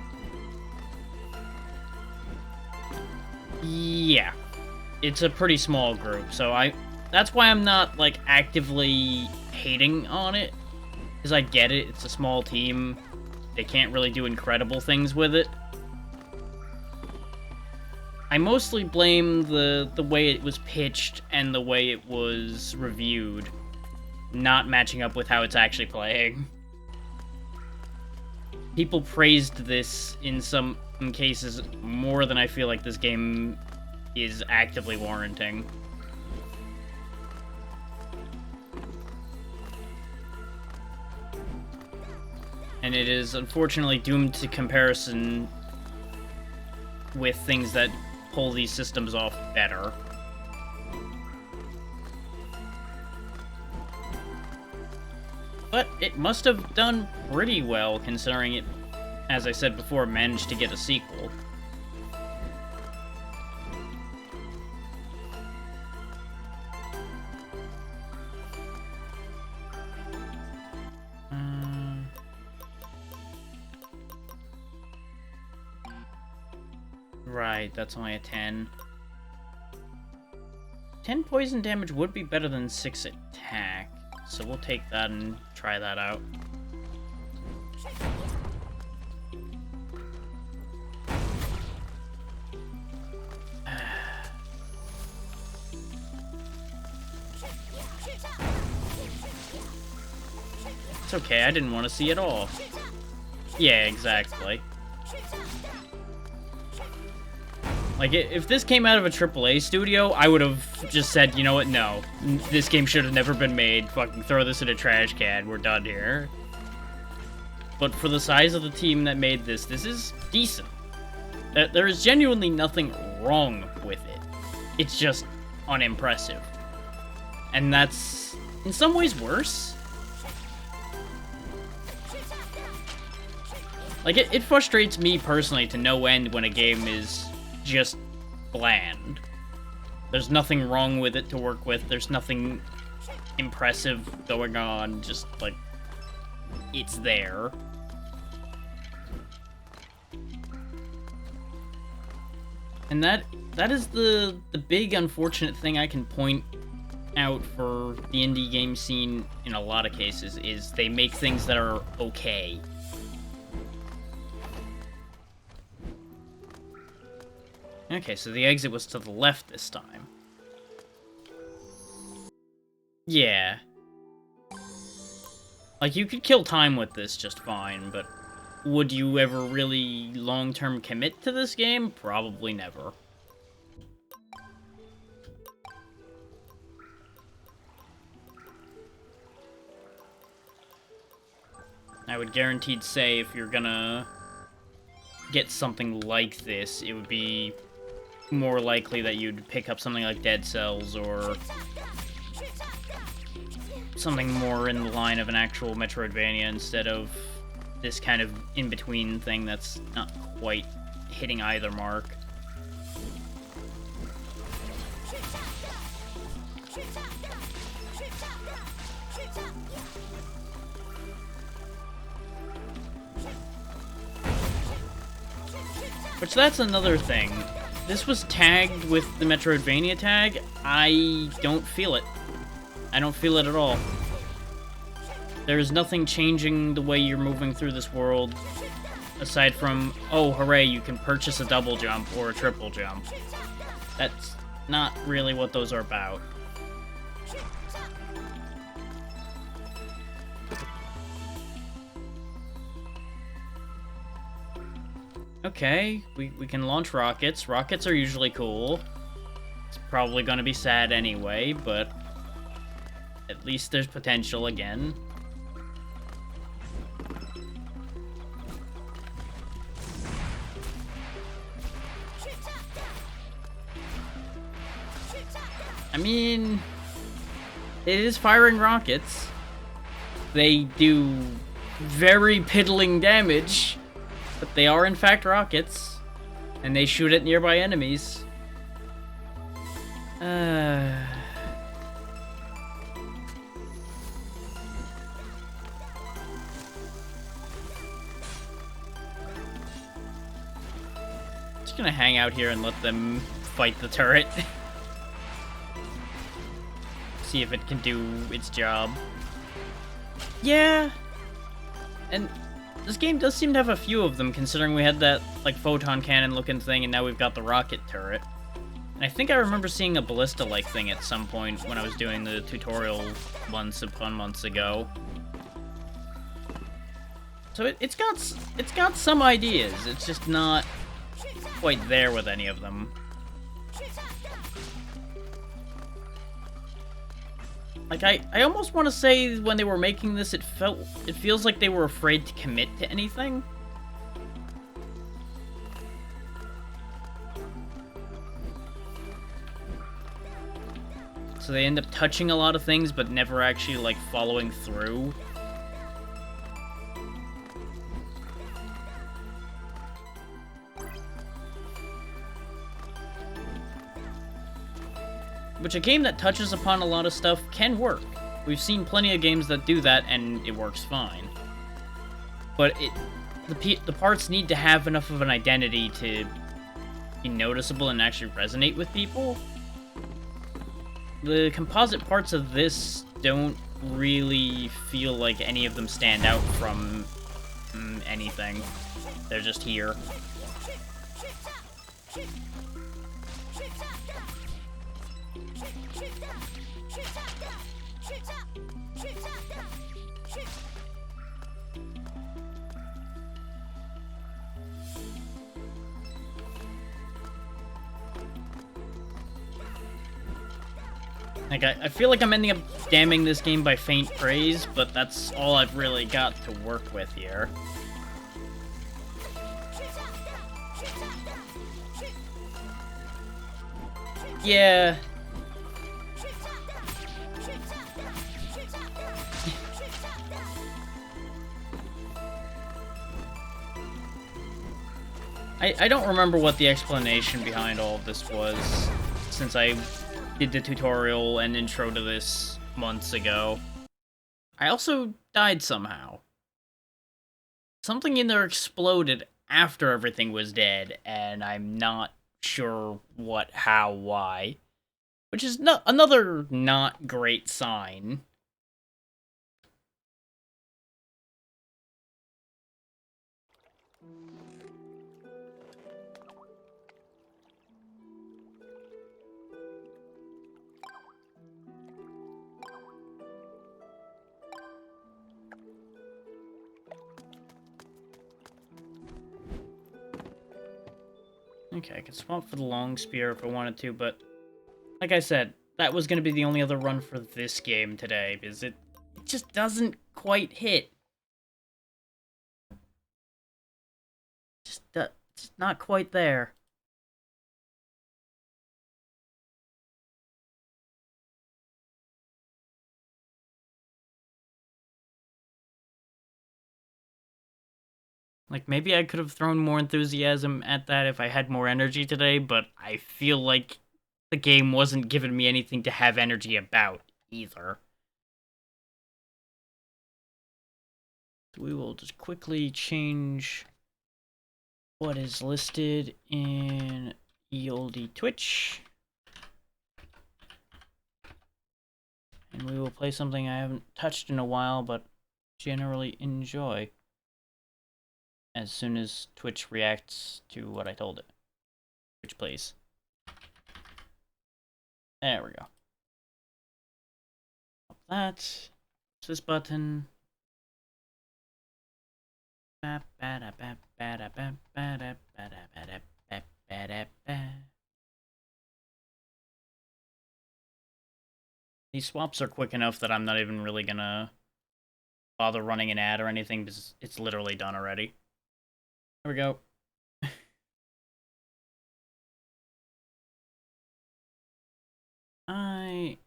Yeah. It's a pretty small group, so that's why I'm not, like, actively hating on it. Because I get it, it's a small team. They can't really do incredible things with it. I mostly blame the way it was pitched and the way it was reviewed, not matching up with how it's actually playing. People praised this in some cases more than I feel like this game is actively warranting. And it is unfortunately doomed to comparison with things that pull these systems off better. But it must have done pretty well, considering it, as I said before, managed to get a sequel. Right, that's only a 10. 10 poison damage would be better than 6 attack, so we'll take that and try that out. It's okay, I didn't want to see it all. Yeah, exactly. Like, if this came out of a AAA studio, I would have just said, you know what, no. This game should have never been made. Fucking throw this in a trash can. We're done here. But for the size of the team that made this, this is decent. There is genuinely nothing wrong with it. It's just unimpressive. And that's, in some ways, worse. Like, it frustrates me personally to no end when a game is just bland. There's nothing wrong with it to work with. There's nothing impressive going on. Just, like, it's there. And that is the big unfortunate thing I can point out for the indie game scene in a lot of cases, is they make things that are okay. Okay, so the exit was to the left this time. Yeah. Like, you could kill time with this just fine, but would you ever really long-term commit to this game? Probably never. I would guaranteed say if you're gonna get something like this, it would be more likely that you'd pick up something like Dead Cells or something more in the line of an actual Metroidvania instead of this kind of in-between thing that's not quite hitting either mark. Which, that's another thing. This was tagged with the Metroidvania tag. I don't feel it. I don't feel it at all. There's nothing changing the way you're moving through this world. aside from, oh, hooray, you can purchase a double jump or a triple jump. That's not really what those are about. Okay, we can launch rockets. Rockets are usually cool. It's probably gonna be sad anyway, but at least there's potential again. I mean, it is firing rockets. They do very piddling damage, but they are in fact rockets, and they shoot at nearby enemies. Just gonna hang out here and let them fight the turret. See if it can do its job. Yeah. And this game does seem to have a few of them, considering we had that, like, photon cannon looking thing, and now we've got the rocket turret. And I think I remember seeing a ballista-like thing at some point when I was doing the tutorial months upon months ago. So it's got some ideas. It's just not quite there with any of them. Like, I almost want to say when they were making this, it feels like they were afraid to commit to anything. So they end up touching a lot of things, but never actually, like, following through. Which a game that touches upon a lot of stuff can work. We've seen plenty of games that do that, and it works fine. But the parts need to have enough of an identity to be noticeable and actually resonate with people. The composite parts of this don't really feel like any of them stand out from anything. They're just here. Like, I feel like I'm ending up damning this game by faint praise, but that's all I've really got to work with here. Yeah. I don't remember what the explanation behind all of this was, since I did the tutorial and intro to this months ago. I also died somehow. Something in there exploded after everything was dead, and I'm not sure what, how, why. Which is another not great sign. Okay, I could swap for the long spear if I wanted to, but like I said, that was going to be the only other run for this game today, because it just doesn't quite hit. Just not quite there. Like, maybe I could have thrown more enthusiasm at that if I had more energy today, but I feel like the game wasn't giving me anything to have energy about, either. So we will just quickly change what is listed in EOLD Twitch. And we will play something I haven't touched in a while, but generally enjoy. as soon as Twitch reacts to what I told it. Twitch, please. There we go. That. This button. These swaps are quick enough that I'm not even really gonna bother running an ad or anything because it's literally done already. There we go. I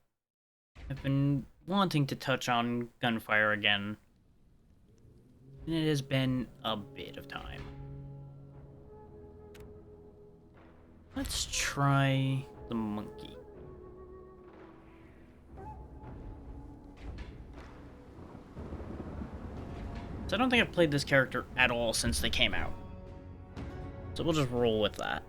have been wanting to touch on Gunfire again, and it has been a bit of time. Let's try the monkey. So I don't think I've played this character at all since they came out. So we'll just roll with that.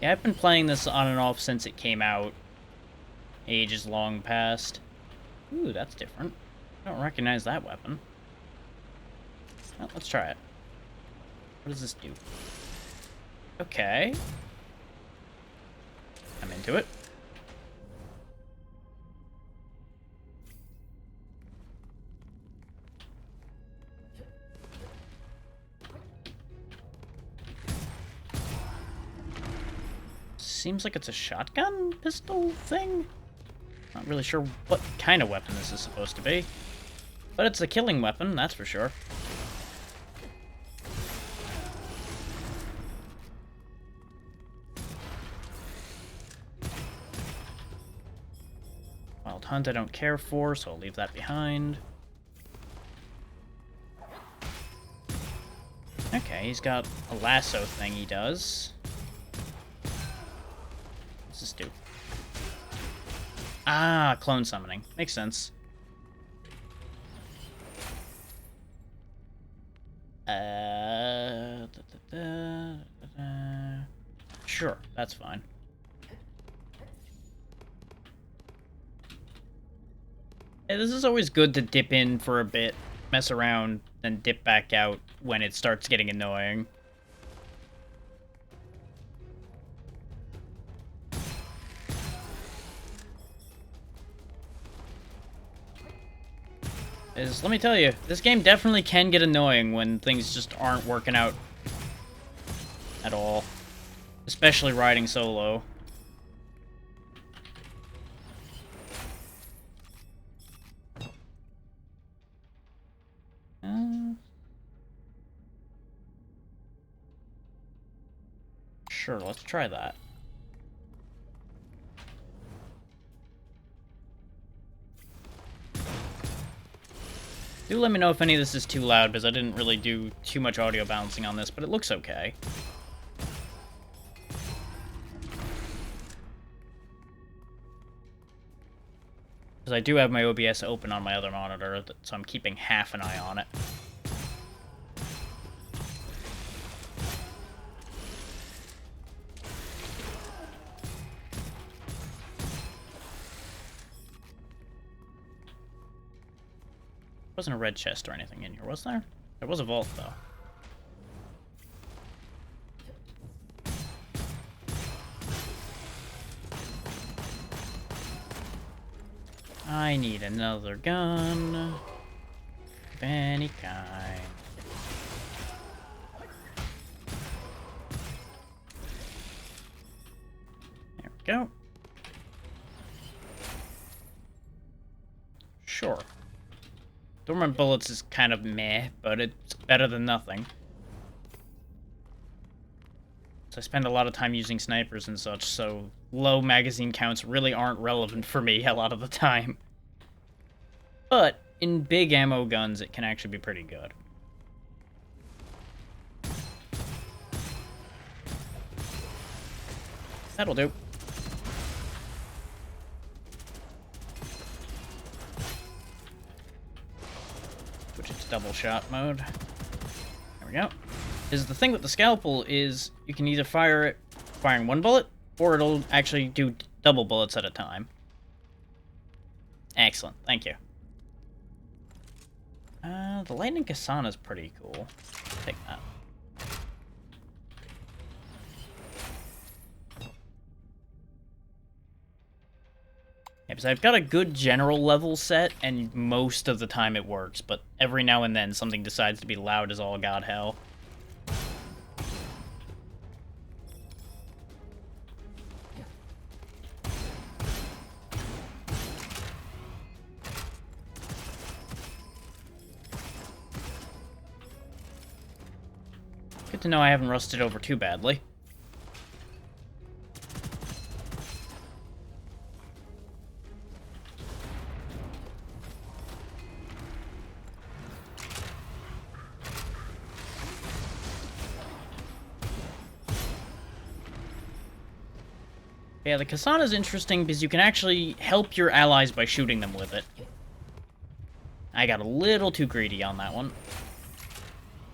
Yeah, I've been playing this on and off since it came out. Ages long past. Ooh, that's different. I don't recognize that weapon. Well, let's try it. What does this do? Okay. I'm into it. Seems like it's a shotgun pistol thing? Not really sure what kind of weapon this is supposed to be. But it's a killing weapon, that's for sure. Wild Hunt I don't care for, so I'll leave that behind. Okay, he's got a lasso thing he does. What's this do? Ah, clone summoning. Makes sense. Sure, that's fine. Yeah, this is always good to dip in for a bit, mess around, and dip back out when it starts getting annoying. Let me tell you, this game definitely can get annoying when things just aren't working out at all. Especially riding solo. Sure, let's try that. Do let me know if any of this is too loud, because I didn't really do too much audio balancing on this, but it looks okay. Because I do have my OBS open on my other monitor, so I'm keeping half an eye on it. There wasn't a red chest or anything in here, was there? There was a vault, though. I need another gun of any kind. There we go. Sure. Dormant bullets is kind of meh, but it's better than nothing. So I spend a lot of time using snipers and such, so low magazine counts really aren't relevant for me a lot of the time. But in big ammo guns, it can actually be pretty good. That'll do. Switch it to double shot mode. There we go. Is the thing with the scalpel is you can either fire it firing one bullet, or it'll actually do double bullets at a time. Excellent. Excellent, thank you. The Lightning Kasana is pretty cool. Take that. Yeah, because I've got a good general level set, and most of the time it works, but every now and then something decides to be loud as all god hell. Good to know I haven't rusted over too badly. Yeah, the Kasana is interesting because you can actually help your allies by shooting them with it. I got a little too greedy on that one.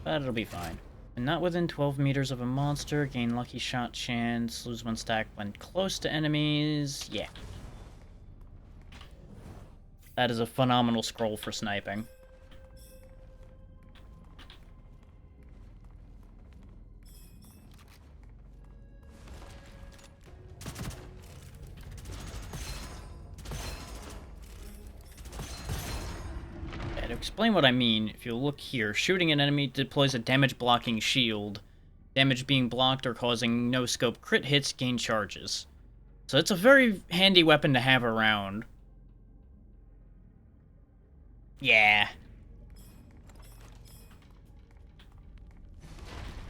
But it'll be fine. And not within 12 meters of a monster, gain lucky shot chance, lose 1 stack when close to enemies. Yeah. That is a phenomenal scroll for sniping. To explain what I mean, if you look here, shooting an enemy deploys a damage-blocking shield. Damage being blocked or causing no-scope crit hits gain charges. So it's a very handy weapon to have around. Yeah.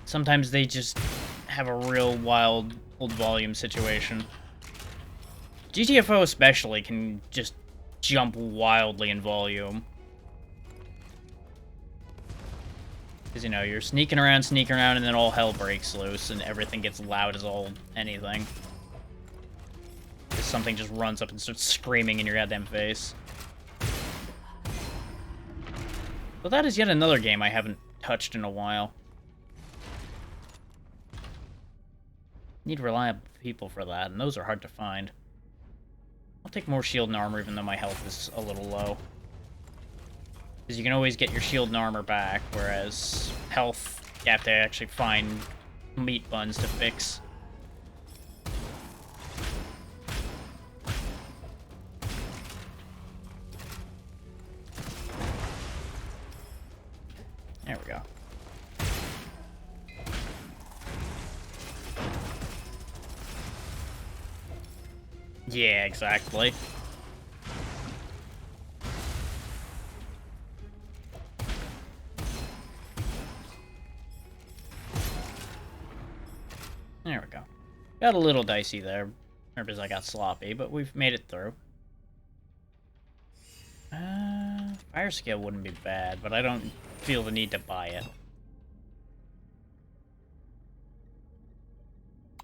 Sometimes they just have a real wild old volume situation. GTFO especially can just jump wildly in volume. Because, you know, you're sneaking around, and then all hell breaks loose, and everything gets loud as all anything. Because something just runs up and starts screaming in your goddamn face. But that is yet another game I haven't touched in a while. Need reliable people for that, and those are hard to find. I'll take more shield and armor, even though my health is a little low. Because you can always get your shield and armor back, whereas health, you have to actually find meat buns to fix. There we go. Yeah, exactly. There we go. Got a little dicey there, or because I got sloppy, but we've made it through. Fire scale wouldn't be bad, but I don't feel the need to buy it.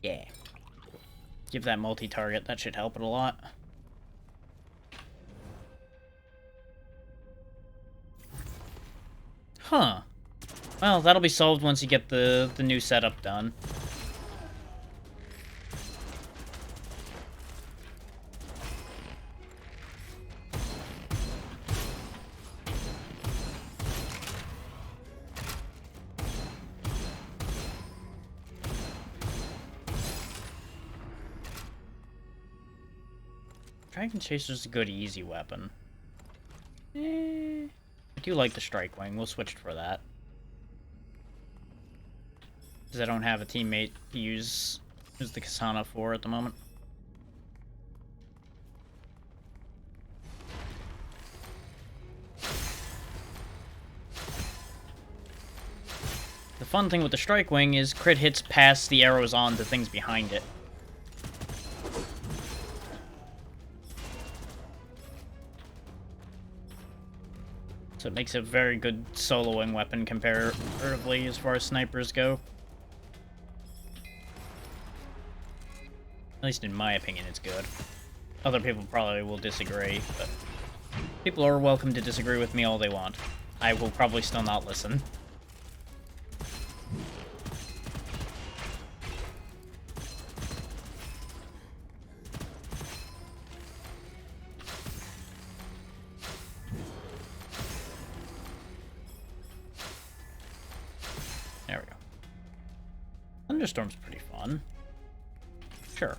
Yeah. Give that multi-target, that should help it a lot. Huh. Well, that'll be solved once you get the new setup done. Dragon Chaser's a good easy weapon. I do like the Strike Wing. We'll switch for that. Because I don't have a teammate to use the Kasana for at the moment. The fun thing with the Strike Wing is crit hits pass the arrows on to things behind it. So it makes it a very good soloing weapon comparatively as far as snipers go. At least in my opinion, it's good. Other people probably will disagree, but people are welcome to disagree with me all they want. I will probably still not listen. Thunderstorm's pretty fun. Sure.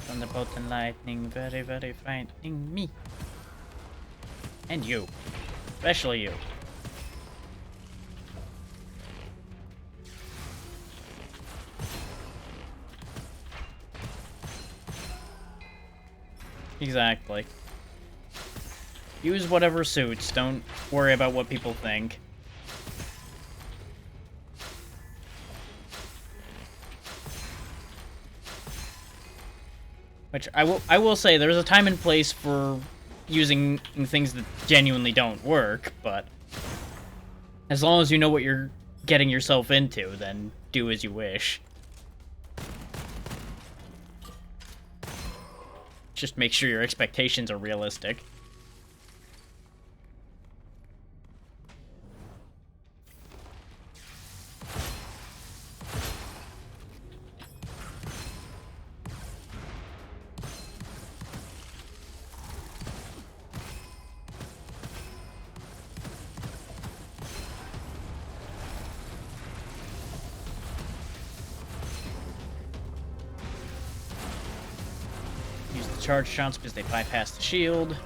Thunderbolt and lightning, very, very frightening me. And you. Especially you. Exactly. Use whatever suits. Don't worry about what people think. Which I will say there's a time and place for using things that genuinely don't work, but as long as you know what you're getting yourself into, then do as you wish. Just make sure your expectations are realistic. Charge shots because they bypass the shield.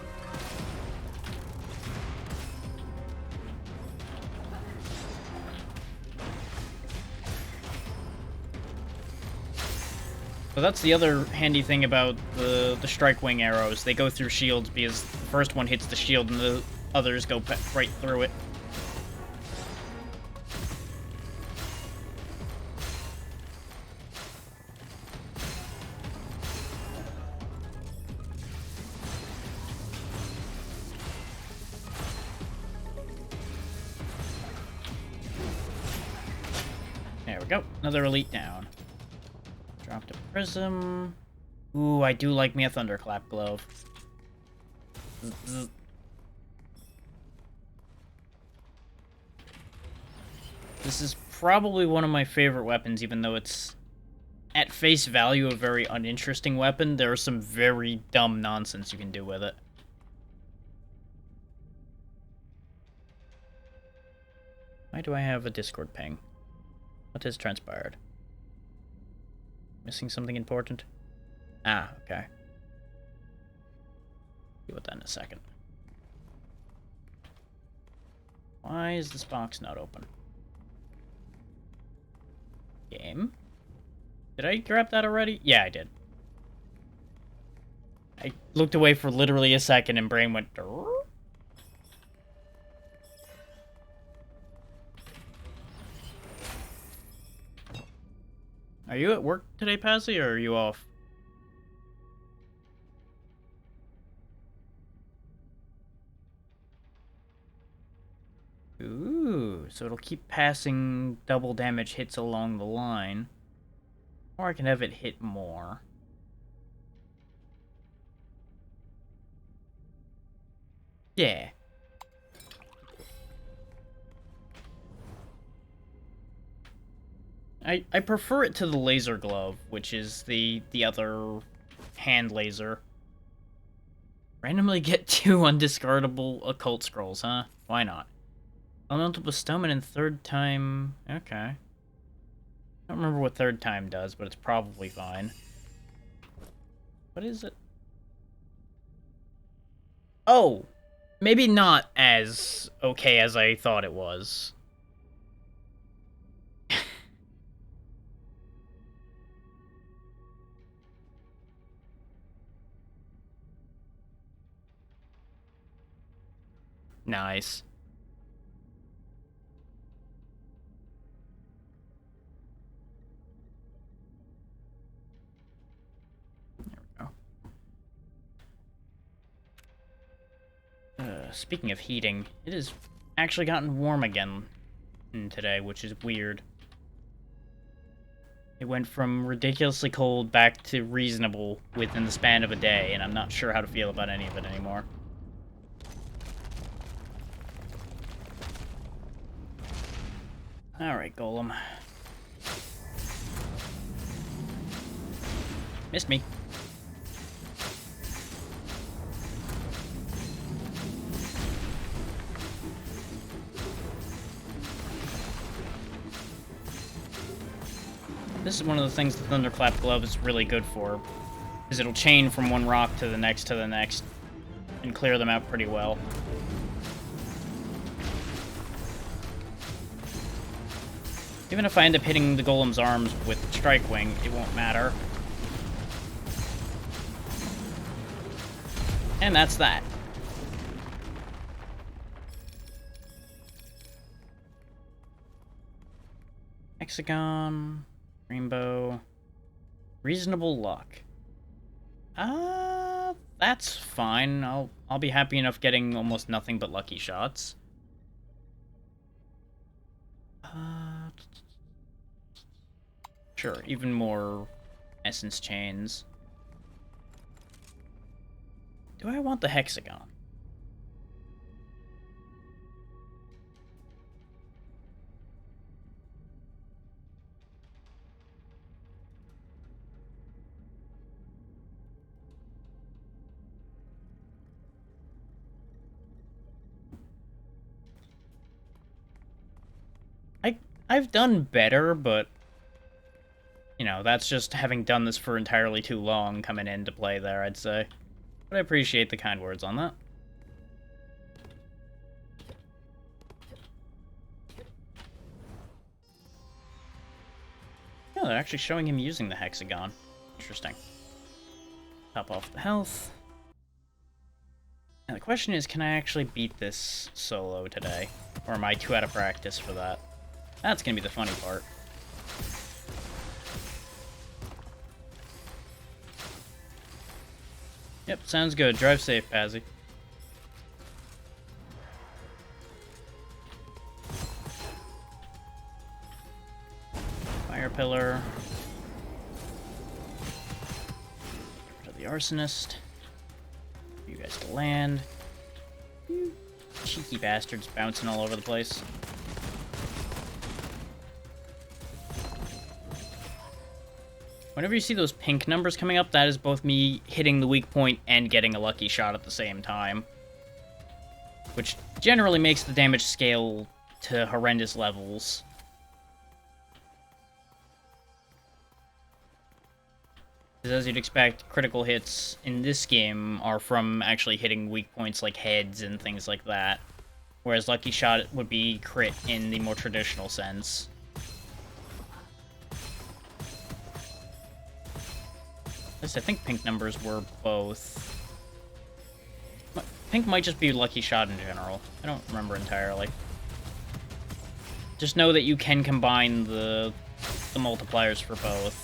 So that's the other handy thing about the strike wing arrows. They go through shields because the first one hits the shield and the others go right through it. There we go. Another elite down. Dropped a prism. Ooh, I do like me a thunderclap glove. This is probably one of my favorite weapons, even though it's at face value a very uninteresting weapon. There is some very dumb nonsense you can do with it. Why do I have a Discord ping? What has transpired? Missing something important? Ah, okay. Deal with that in a second. Why is this box not open? Game? Did I grab that already? Yeah, I did. I looked away for literally a second and brain went... Durr? Are you at work today, Pazzy, or are you off? Ooh, so it'll keep passing double damage hits along the line. Or I can have it hit more. Yeah. I prefer it to the laser glove, which is the other hand laser. Randomly get 2 undiscardable occult scrolls, huh? Why not? Elemental bestowment and third time... Okay. I don't remember what third time does, but it's probably fine. What is it? Oh! Maybe not as okay as I thought it was. Nice. There we go. Speaking of heating, it has actually gotten warm again today, which is weird. It went from ridiculously cold back to reasonable within the span of a day, and I'm not sure how to feel about any of it anymore. Alright, Golem. Missed me. This is one of the things the Thunderclap Glove is really good for, is it'll chain from one rock to the next, and clear them out pretty well. Even if I end up hitting the Golem's arms with Strike Wing, it won't matter. And that's that. Hexagon, Rainbow, Reasonable Luck. That's fine. I'll be happy enough getting almost nothing but lucky shots. Sure, even more essence chains. Do I want the hexagon? I've done better, but you know, that's just having done this for entirely too long coming into play there, I'd say. But I appreciate the kind words on that. Yeah, they're actually showing him using the hexagon. Interesting. Top off the health. Now the question is, can I actually beat this solo today? Or am I too out of practice for that? That's gonna be the funny part. Yep, sounds good. Drive safe, Pazzy. Fire pillar. To the arsonist. You guys to land. You cheeky bastards bouncing all over the place. Whenever you see those pink numbers coming up, that is both me hitting the weak point and getting a lucky shot at the same time. Which generally makes the damage scale to horrendous levels. Because as you'd expect, critical hits in this game are from actually hitting weak points like heads and things like that. Whereas lucky shot would be crit in the more traditional sense. At least I think pink numbers were both. Pink might just be lucky shot in general. I don't remember entirely. Just know that you can combine the multipliers for both.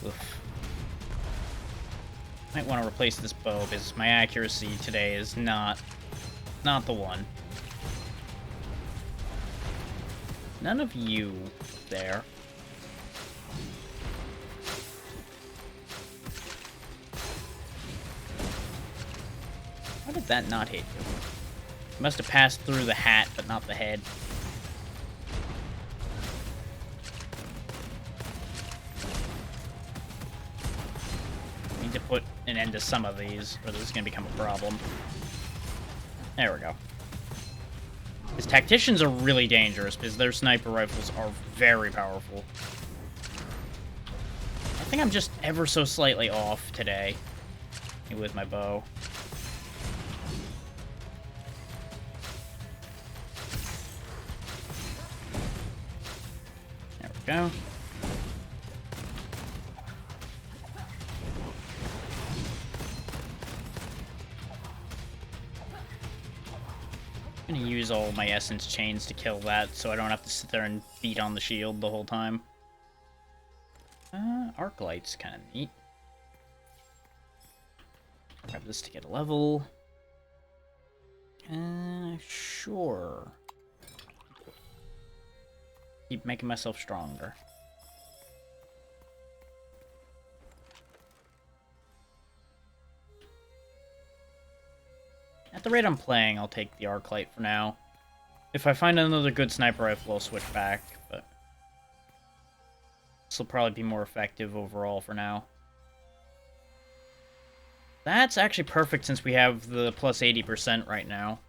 Oof. Might want to replace this bow because my accuracy today is not the one. None of you there. How did that not hit you? It must have passed through the hat, but not the head. Need to put an end to some of these, or this is going to become a problem. There we go. His tacticians are really dangerous, because their sniper rifles are very powerful. I think I'm just ever so slightly off today with my bow. There we go. I'm gonna use all my essence chains to kill that, so I don't have to sit there and beat on the shield the whole time. Arc light's kind of neat. Grab this to get a level. Sure. Keep making myself stronger. At the rate I'm playing, I'll take the arc light for now. If I find another good sniper rifle, I'll switch back, but this will probably be more effective overall for now. That's actually perfect since we have the plus 80% right now.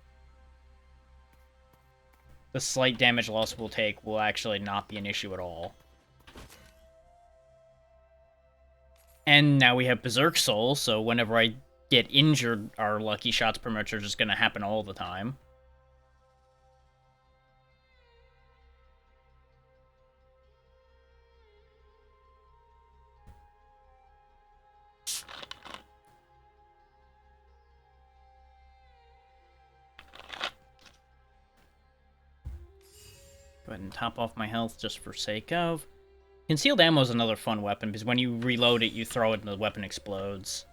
The slight damage loss we'll take will actually not be an issue at all. And now we have Berserk Soul, so whenever I get injured, our lucky shots per much are just going to happen all the time. Go ahead and top off my health just for sake of. Concealed ammo is another fun weapon, because when you reload it, you throw it and the weapon explodes.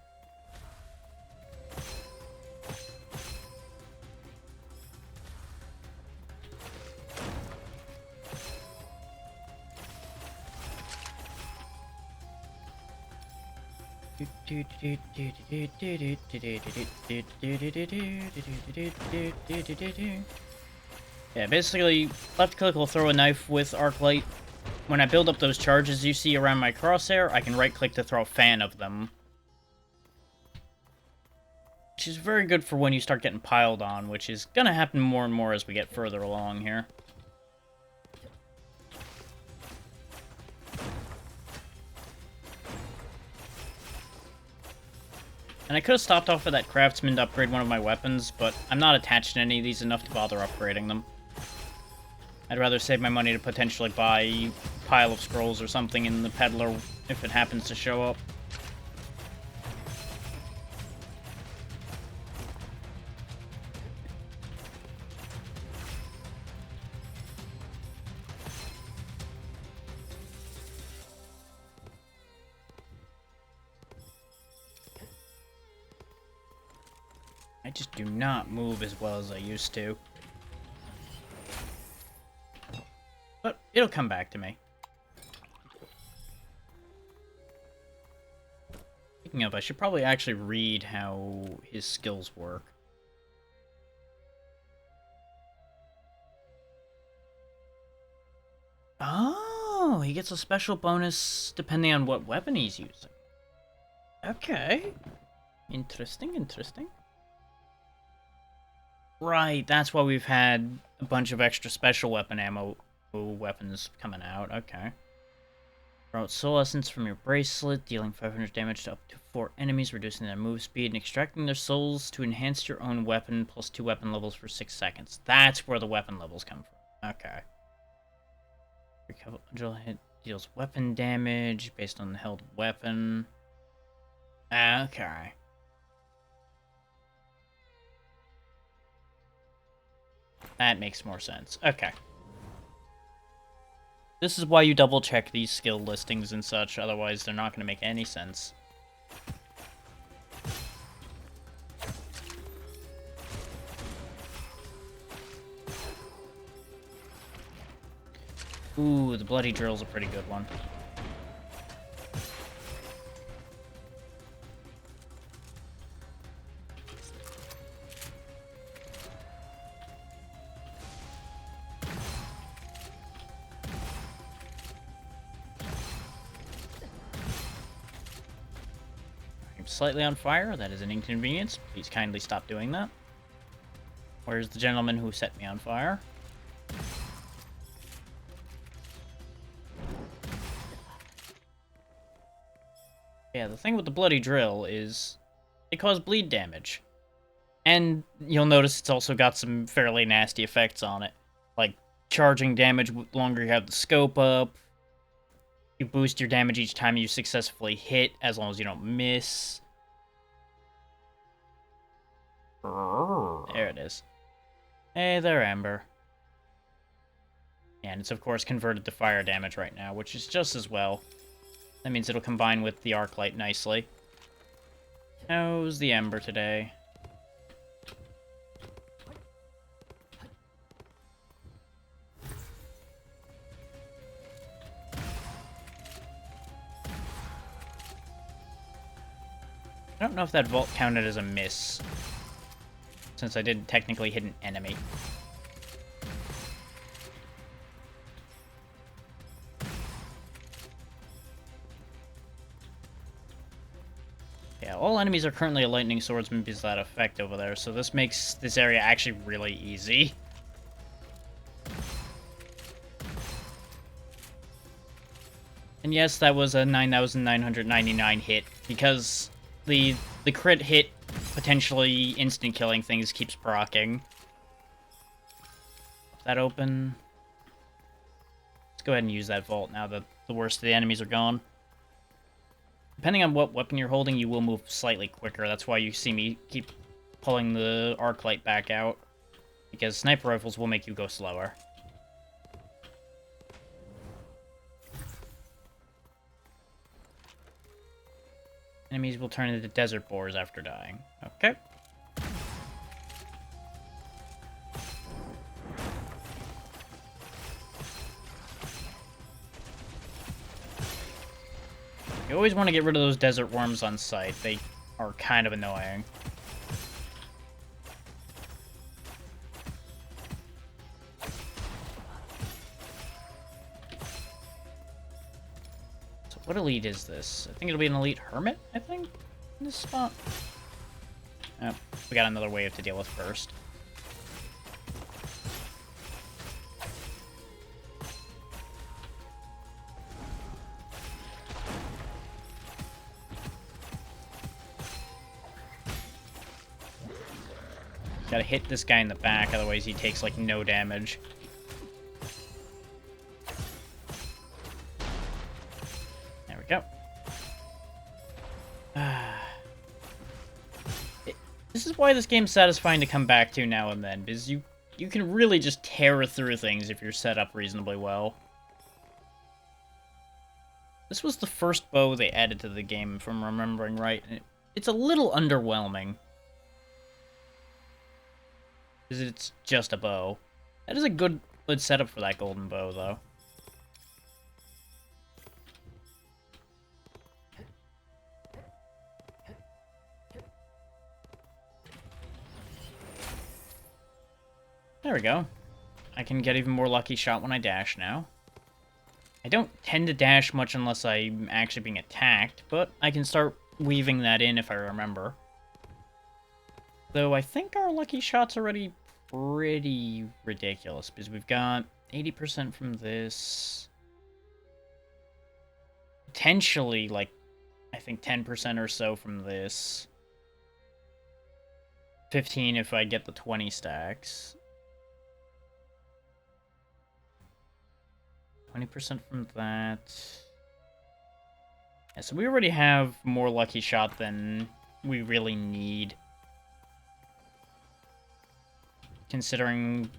Yeah, basically, left click will throw a knife with arc light. When I build up those charges you see around my crosshair, I can right click to throw a fan of them. Which is very good for when you start getting piled on, which is gonna happen more and more as we get further along here. And I could have stopped off at that craftsman to upgrade one of my weapons, but I'm not attached to any of these enough to bother upgrading them. I'd rather save my money to potentially buy a pile of scrolls or something in the peddler if it happens to show up. I just do not move as well as I used to. But it'll come back to me. Speaking of, I should probably actually read how his skills work. Oh, he gets a special bonus depending on what weapon he's using. Okay. Interesting, interesting. Right, that's why we've had a bunch of extra special weapon ammo weapons coming out. Okay. Draw out soul essence from your bracelet, dealing 500 damage to up to 4 enemies, reducing their move speed, and extracting their souls to enhance your own weapon, plus 2 weapon levels for 6 seconds. That's where the weapon levels come from. Okay. Recover hit deals weapon damage based on the held weapon. Okay. That makes more sense. Okay. This is why you double check these skill listings and such, otherwise they're not going to make any sense. Ooh, the bloody drill's a pretty good one. Slightly on fire. That is an inconvenience. Please kindly stop doing that. Where's the gentleman who set me on fire? Yeah, the thing with the bloody drill is they cause bleed damage. And you'll notice it's also got some fairly nasty effects on it. Like charging damage the longer you have the scope up. You boost your damage each time you successfully hit, as long as you don't miss. There it is. Hey there, Ember. And it's, of course, converted to fire damage right now, which is just as well. That means it'll combine with the arc light nicely. How's the Ember today? I don't know if that vault counted as a miss, since I didn't technically hit an enemy. Yeah, all enemies are currently a lightning swordsman because of that effect over there, so this makes this area actually really easy. And yes, that was a 9,999 hit, because the crit hit potentially instant killing things keeps proccing. That open. Let's go ahead and use that vault now that the worst of the enemies are gone. Depending on what weapon you're holding, you will move slightly quicker. That's why you see me keep pulling the arc light back out, because sniper rifles will make you go slower. Enemies will turn into desert boars after dying. Okay. You always want to get rid of those desert worms on sight. They are kind of annoying. So what elite is this? I think it'll be an elite hermit, I think, in this spot. Oh, we got another wave to deal with first. Gotta hit this guy in the back, otherwise he takes, like, no damage. There we go. This is why this game's satisfying to come back to now and then, because you can really just tear through things if you're set up reasonably well. This was the first bow they added to the game, if I'm remembering right, and it's a little underwhelming. Because it's just a bow. That is a good setup for that golden bow, though. There we go. I can get even more lucky shot when I dash now. I don't tend to dash much unless I'm actually being attacked, but I can start weaving that in if I remember. Though I think our lucky shot's already pretty ridiculous, because we've got 80% from this. Potentially, like, I think 10% or so from this. 15 if I get the 20 stacks. 20% from that. Yeah, so we already have more lucky shot than we really need. Considering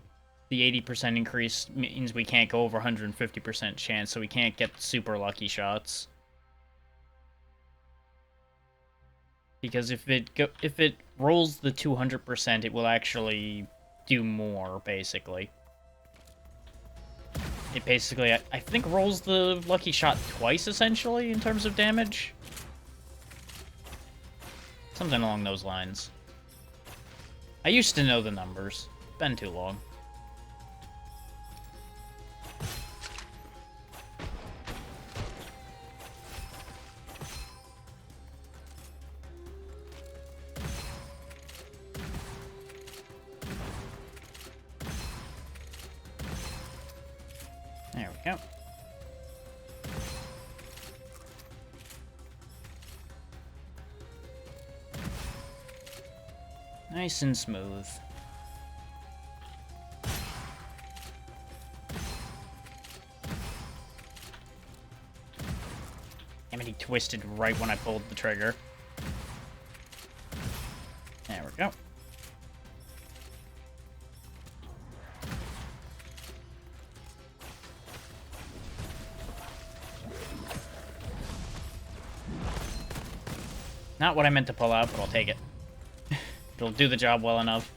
the 80% increase means we can't go over 150% chance, so we can't get super lucky shots. Because if it rolls the 200%, it will actually do more, basically. It basically, I think, rolls the lucky shot twice, essentially, in terms of damage. Something along those lines. I used to know the numbers. Been too long. There we go. Nice and smooth. Damn it, he twisted right when I pulled the trigger. There we go. Not what I meant to pull out, but I'll take it. It'll do the job well enough.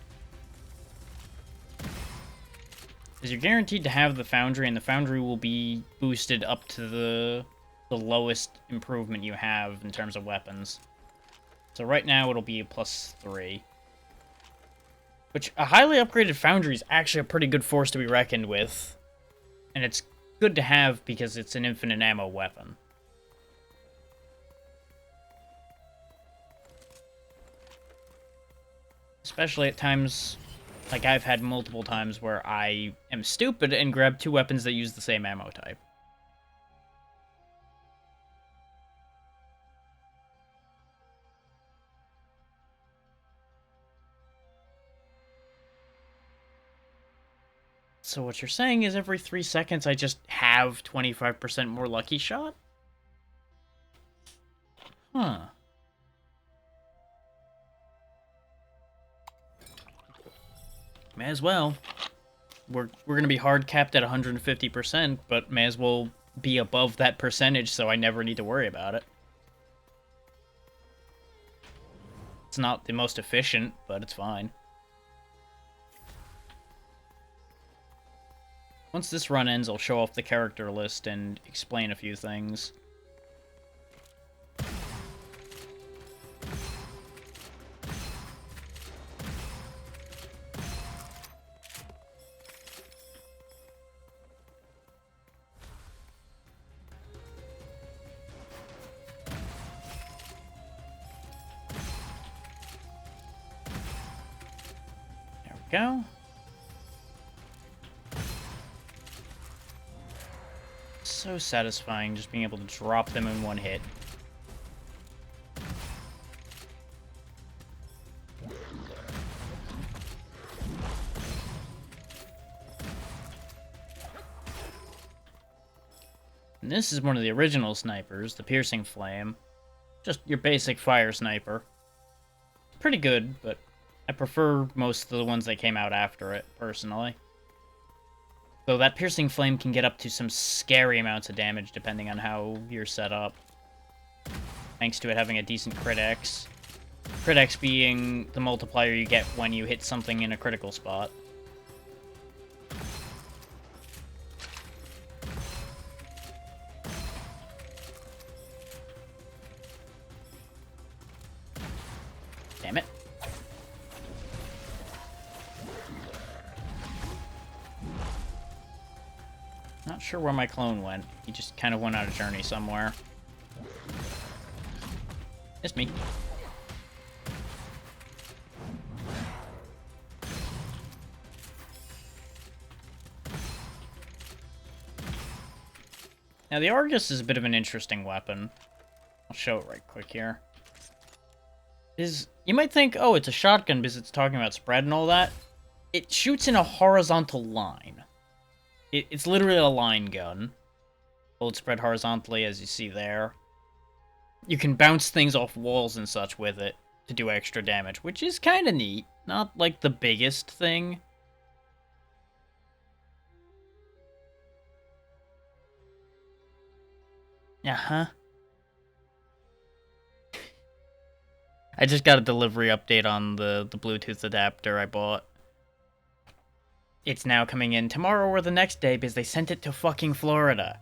Because you're guaranteed to have the Foundry, and the Foundry will be boosted up to the lowest improvement you have in terms of weapons. So right now it'll be a +3. Which, a highly upgraded Foundry is actually a pretty good force to be reckoned with. And it's good to have because it's an infinite ammo weapon. Especially at times, like I've had multiple times where I am stupid and grab two weapons that use the same ammo type. So what you're saying is every 3 seconds I just have 25% more lucky shot? Huh. May as well. We're gonna be hard capped at 150%, but may as well be above that percentage so I never need to worry about it. It's not the most efficient, but it's fine. Once this run ends, I'll show off the character list and explain a few things. There we go. So satisfying just being able to drop them in one hit. And this is one of the original snipers, the Piercing Flame. Just your basic fire sniper. Pretty good, but I prefer most of the ones that came out after it, personally. Though that Piercing Flame can get up to some scary amounts of damage depending on how you're set up. Thanks to it having a decent crit X. Crit X being the multiplier you get when you hit something in a critical spot. Damn it. Not sure where my clone went. He just kind of went on a journey somewhere. It's me. Now, the Argus is a bit of an interesting weapon. I'll show it right quick here. You might think, oh, it's a shotgun because it's talking about spread and all that. It shoots in a horizontal line. It's literally a line gun. Bullets spread horizontally, as you see there. You can bounce things off walls and such with it to do extra damage, which is kind of neat. Not, like, the biggest thing. Uh-huh. I just got a delivery update on the Bluetooth adapter I bought. It's now coming in tomorrow or the next day because they sent it to fucking Florida.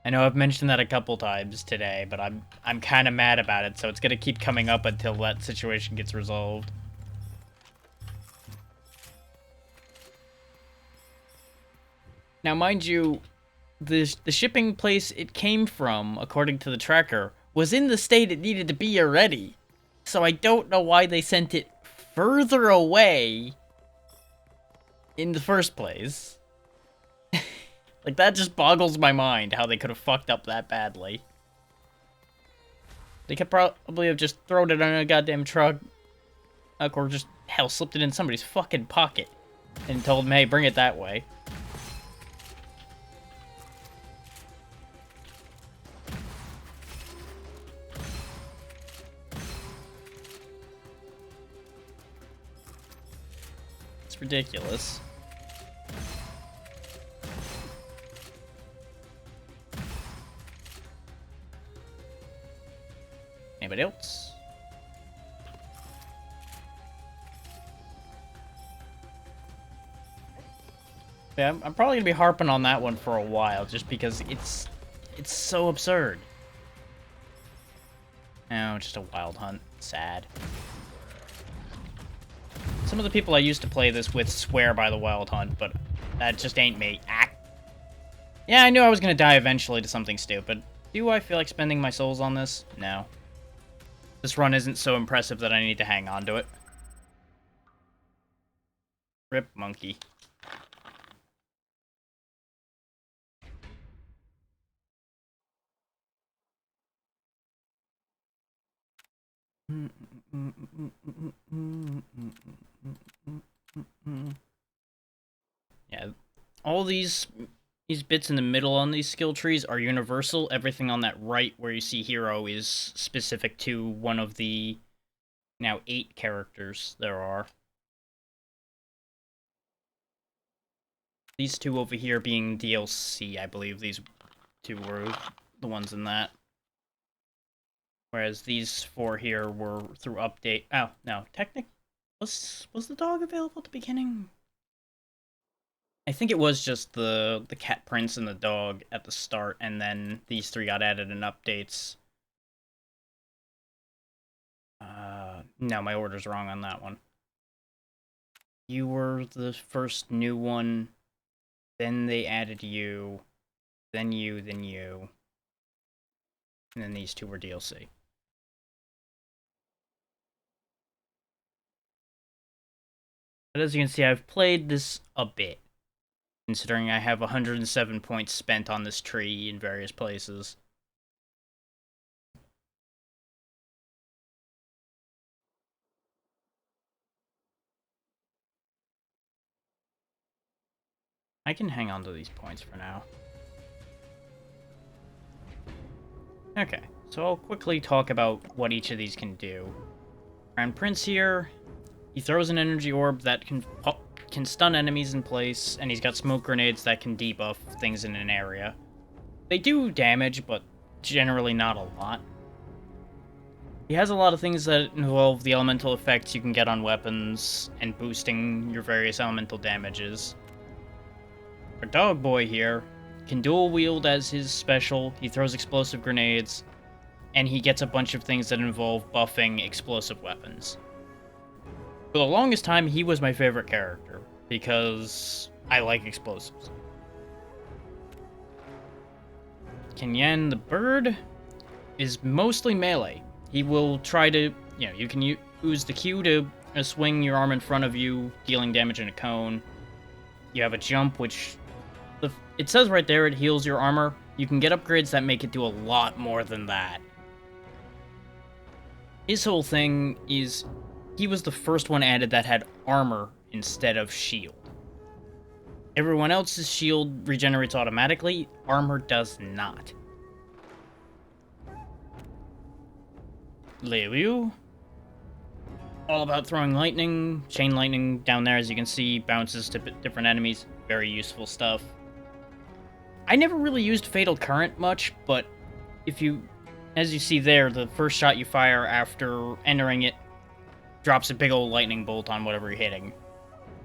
I know I've mentioned that a couple times today, but I'm kind of mad about it, so it's gonna keep coming up until that situation gets resolved. Now, mind you, the shipping place it came from, according to the tracker, was in the state it needed to be already. So I don't know why they sent it further away in the first place. Like, that just boggles my mind, how they could have fucked up that badly. They could probably have just thrown it on a goddamn truck, or just, hell, slipped it in somebody's fucking pocket, and told them, hey, bring it that way. It's ridiculous. Anybody else? Yeah, I'm probably gonna be harping on that one for a while, just because it's so absurd. Oh, just a wild hunt. Sad. Some of the people I used to play this with swear by the wild hunt, but that just ain't me. Ah. Yeah, I knew I was gonna die eventually to something stupid. Do I feel like spending my souls on this? No. This run isn't so impressive that I need to hang on to it. Rip Monkey. Yeah, all these bits in the middle on these skill trees are universal. Everything on that right where you see hero is specific to one of the now 8 characters there are. These two over here being DLC, I believe these two were the ones in that. Whereas these 4 here were through update. Oh, no, was the dog available at the beginning? I think it was just the cat prince and the dog at the start, and then these 3 got added in updates. No, my order's wrong on that one. You were the first new one, then they added you, then you, and then these 2 were DLC. But as you can see, I've played this a bit, considering I have 107 points spent on this tree in various places. I can hang on to these points for now. Okay, so I'll quickly talk about what each of these can do. Crown Prince here, he throws an energy orb that can stun enemies in place, and he's got smoke grenades that can debuff things in an area. They do damage, but generally not a lot. He has a lot of things that involve the elemental effects you can get on weapons, and boosting your various elemental damages. Our dog boy here can dual wield as his special, he throws explosive grenades, and he gets a bunch of things that involve buffing explosive weapons. For the longest time, he was my favorite character, because I like explosives. Kenyan the bird is mostly melee. He will try to, you can use the Q to swing your arm in front of you, dealing damage in a cone. You have a jump, which it says right there it heals your armor. You can get upgrades that make it do a lot more than that. His whole thing is, he was the first one added that had armor instead of shield. Everyone else's shield regenerates automatically, armor does not. Liu, all about throwing lightning. Chain lightning down there, as you can see, bounces to different enemies. Very useful stuff. I never really used Fatal Current much, but as you see there, the first shot you fire after entering it drops a big old lightning bolt on whatever you're hitting.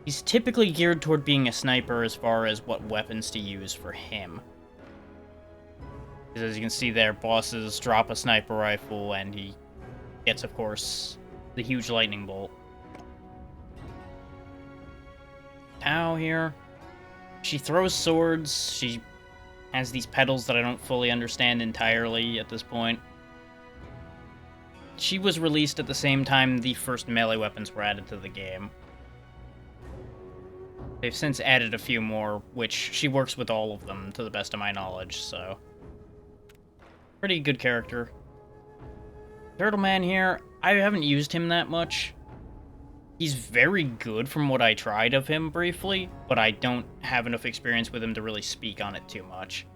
He's typically geared toward being a sniper as far as what weapons to use for him. Because as you can see there, bosses drop a sniper rifle, and he gets, of course, the huge lightning bolt. Tao here. She throws swords. She has these pedals that I don't fully understand entirely at this point. She was released at the same time the first melee weapons were added to the game. They've since added a few more, which she works with all of them, to the best of my knowledge, so... Pretty good character. Turtle Man here, I haven't used him that much. He's very good from what I tried of him briefly, but I don't have enough experience with him to really speak on it too much.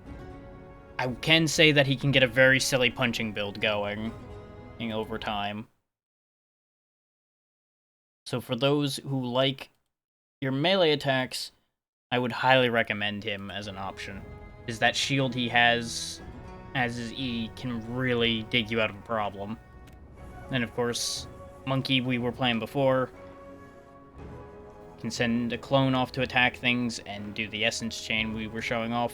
I can say that he can get a very silly punching build going over time. So for those who like your melee attacks, I would highly recommend him as an option. Is that shield he has as his E can really dig you out of a problem. And of course, Monkey we were playing before can send a clone off to attack things and do the essence chain we were showing off.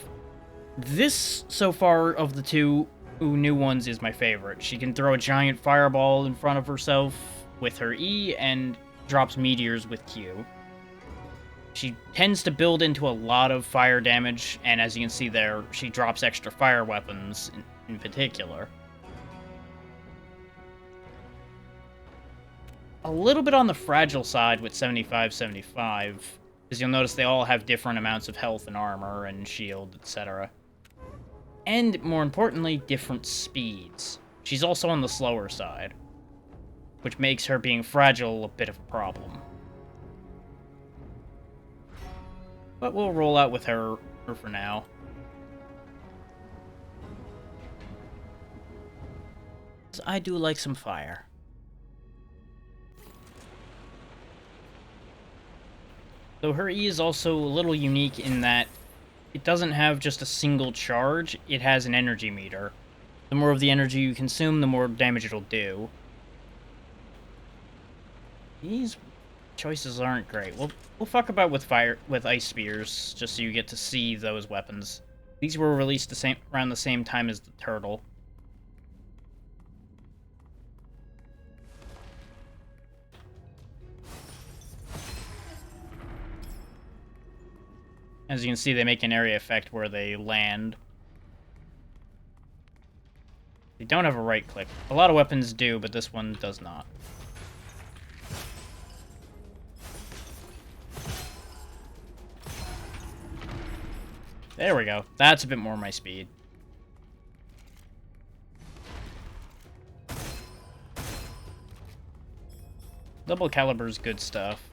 This, so far, of the two new ones is my favorite. She can throw a giant fireball in front of herself with her E and drops meteors with Q. She tends to build into a lot of fire damage, and as you can see there, she drops extra fire weapons in particular. A little bit on the fragile side with 75-75. Because you'll notice they all have different amounts of health and armor and shield, etc. And, more importantly, different speeds. She's also on the slower side, which makes her being fragile a bit of a problem. But we'll roll out with her for now. I do like some fire. Though her E is also a little unique in that it doesn't have just a single charge, it has an energy meter. The more of the energy you consume, the more damage it'll do. These choices aren't great. We'll fuck about with ice spears, just so you get to see those weapons. These were released around the same time as the turtle. As you can see, they make an area effect where they land. They don't have a right click. A lot of weapons do, but this one does not. There we go. That's a bit more my speed. Double caliber's good stuff.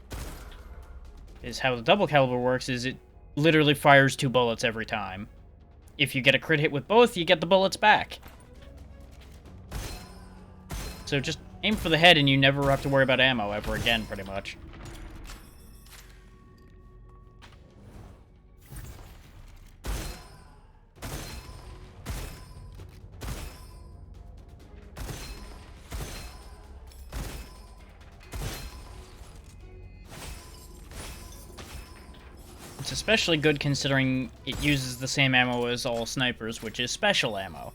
How the double caliber works is it literally fires 2 bullets every time. If you get a crit hit with both, you get the bullets back. So just aim for the head and you never have to worry about ammo ever again, pretty much. It's especially good considering it uses the same ammo as all snipers, which is special ammo.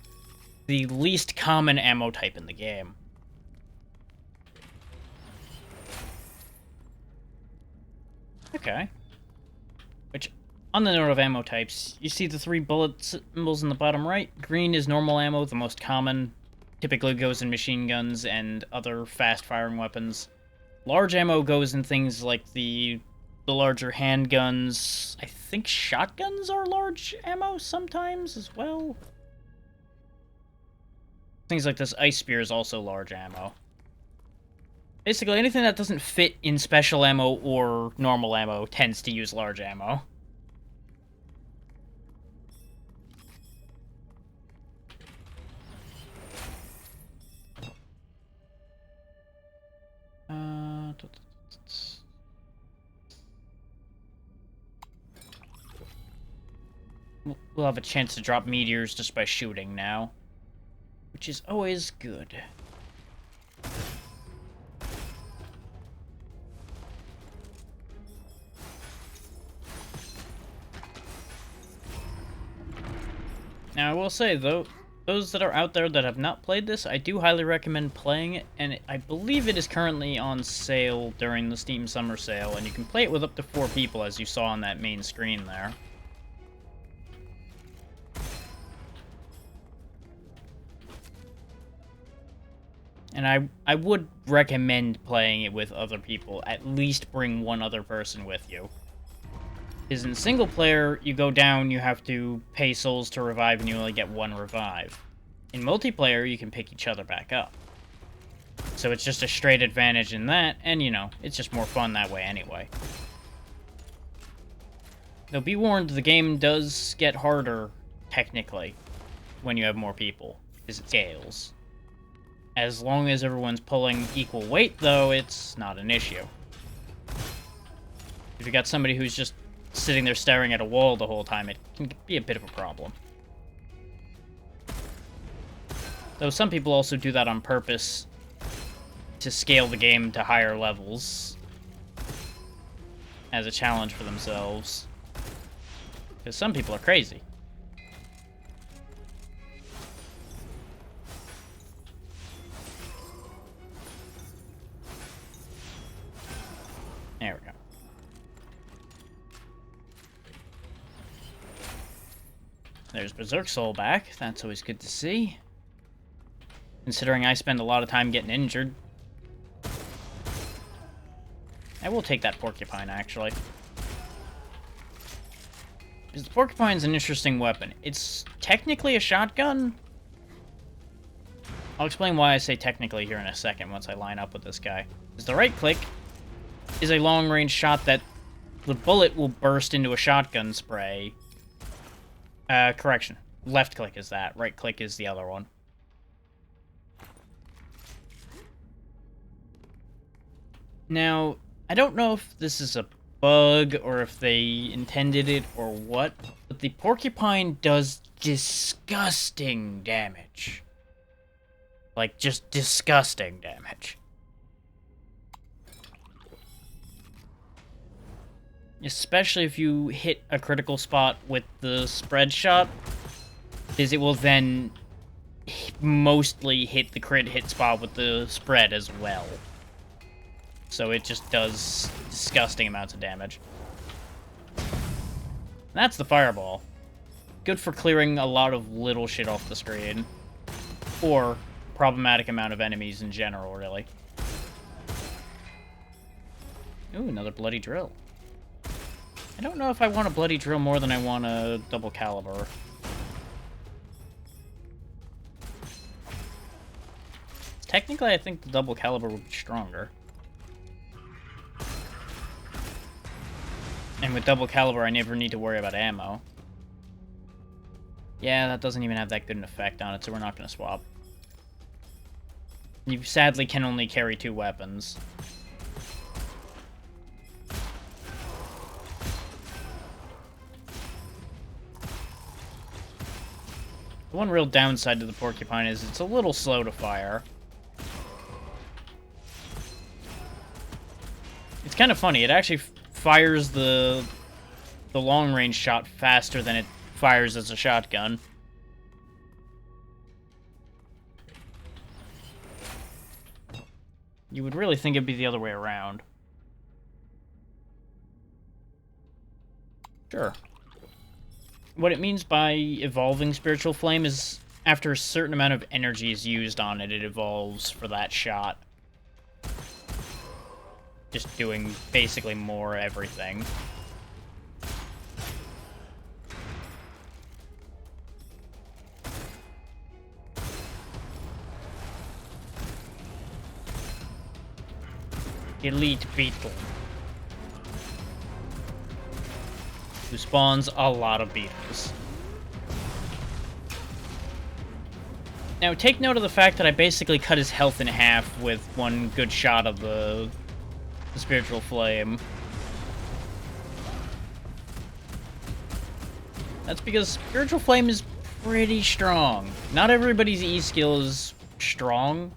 The least common ammo type in the game. Okay. Which, on the note of ammo types, you see the 3 bullet symbols in the bottom right? Green is normal ammo, the most common. Typically goes in machine guns and other fast-firing weapons. Large ammo goes in things like the larger handguns. I think shotguns are large ammo sometimes as well. Things like this ice spear is also large ammo. Basically, anything that doesn't fit in special ammo or normal ammo tends to use large ammo. We'll have a chance to drop meteors just by shooting now, which is always good. Now, I will say, though, those that are out there that have not played this, I do highly recommend playing it, and I believe it is currently on sale during the Steam Summer Sale, and you can play it with up to 4 people, as you saw on that main screen there. And I would recommend playing it with other people. At least bring one other person with you. Because in single player, you go down, you have to pay souls to revive, and you only get 1 revive. In multiplayer, you can pick each other back up. So it's just a straight advantage in that, and you know, it's just more fun that way anyway. Though be warned, the game does get harder, technically, when you have more people, because it scales. As long as everyone's pulling equal weight, though, it's not an issue. If you got somebody who's just sitting there staring at a wall the whole time, it can be a bit of a problem. Though some people also do that on purpose to scale the game to higher levels as a challenge for themselves. Because some people are crazy. There we go. There's Berserk Soul back. That's always good to see. Considering I spend a lot of time getting injured. I will take that porcupine, actually. Because the Porcupine's an interesting weapon. It's technically a shotgun. I'll explain why I say technically here in a second once I line up with this guy. Because the right click is a long-range shot that the bullet will burst into a shotgun spray. Correction. Left click is that. Right click is the other one. Now, I don't know if this is a bug or if they intended it or what, but the Porcupine does disgusting damage. Like, just disgusting damage. Especially if you hit a critical spot with the spread shot, because it will then mostly hit the crit hit spot with the spread as well. So it just does disgusting amounts of damage. That's the fireball. Good for clearing a lot of little shit off the screen. Or problematic amount of enemies in general, really. Ooh, another bloody drill. I don't know if I want a bloody drill more than I want a double caliber. Technically, I think the double caliber would be stronger. And with double caliber, I never need to worry about ammo. Yeah, that doesn't even have that good an effect on it, so we're not going to swap. You sadly can only carry 2 weapons. The one real downside to the Porcupine is it's a little slow to fire. It's kind of funny, it actually fires the long-range shot faster than it fires as a shotgun. You would really think it'd be the other way around. Sure. What it means by evolving Spiritual Flame is after a certain amount of energy is used on it, it evolves for that shot. Just doing basically more everything. Elite Beetle. Who spawns a lot of beetles. Now, take note of the fact that I basically cut his health in half with one good shot of the Spiritual Flame. That's because Spiritual Flame is pretty strong. Not everybody's E skill is strong.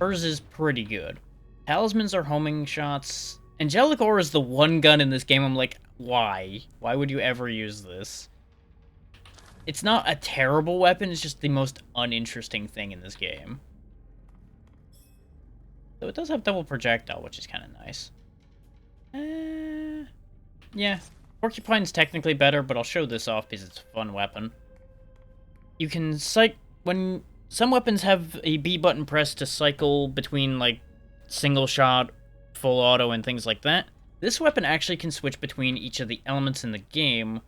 Hers is pretty good. Talismans are homing shots. Angelic Ore is the one gun in this game I'm like, why? Why would you ever use this? It's not a terrible weapon, it's just the most uninteresting thing in this game. Though it does have double projectile, which is kind of nice. Yeah. Porcupine's technically better, but I'll show this off because it's a fun weapon. You can when some weapons have a B button pressed to cycle between, like, single shot, full auto, and things like that. This weapon actually can switch between each of the elements in the game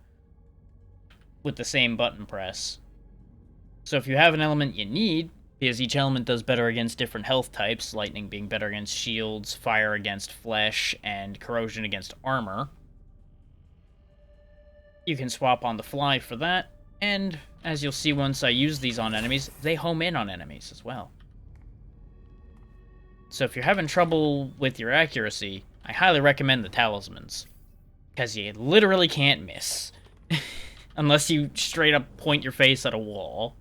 with the same button press. So if you have an element you need, because each element does better against different health types, lightning being better against shields, fire against flesh, and corrosion against armor, you can swap on the fly for that, and as you'll see once I use these on enemies, they home in on enemies as well. So if you're having trouble with your accuracy, I highly recommend the talismans, because you literally can't miss. Unless you straight up point your face at a wall.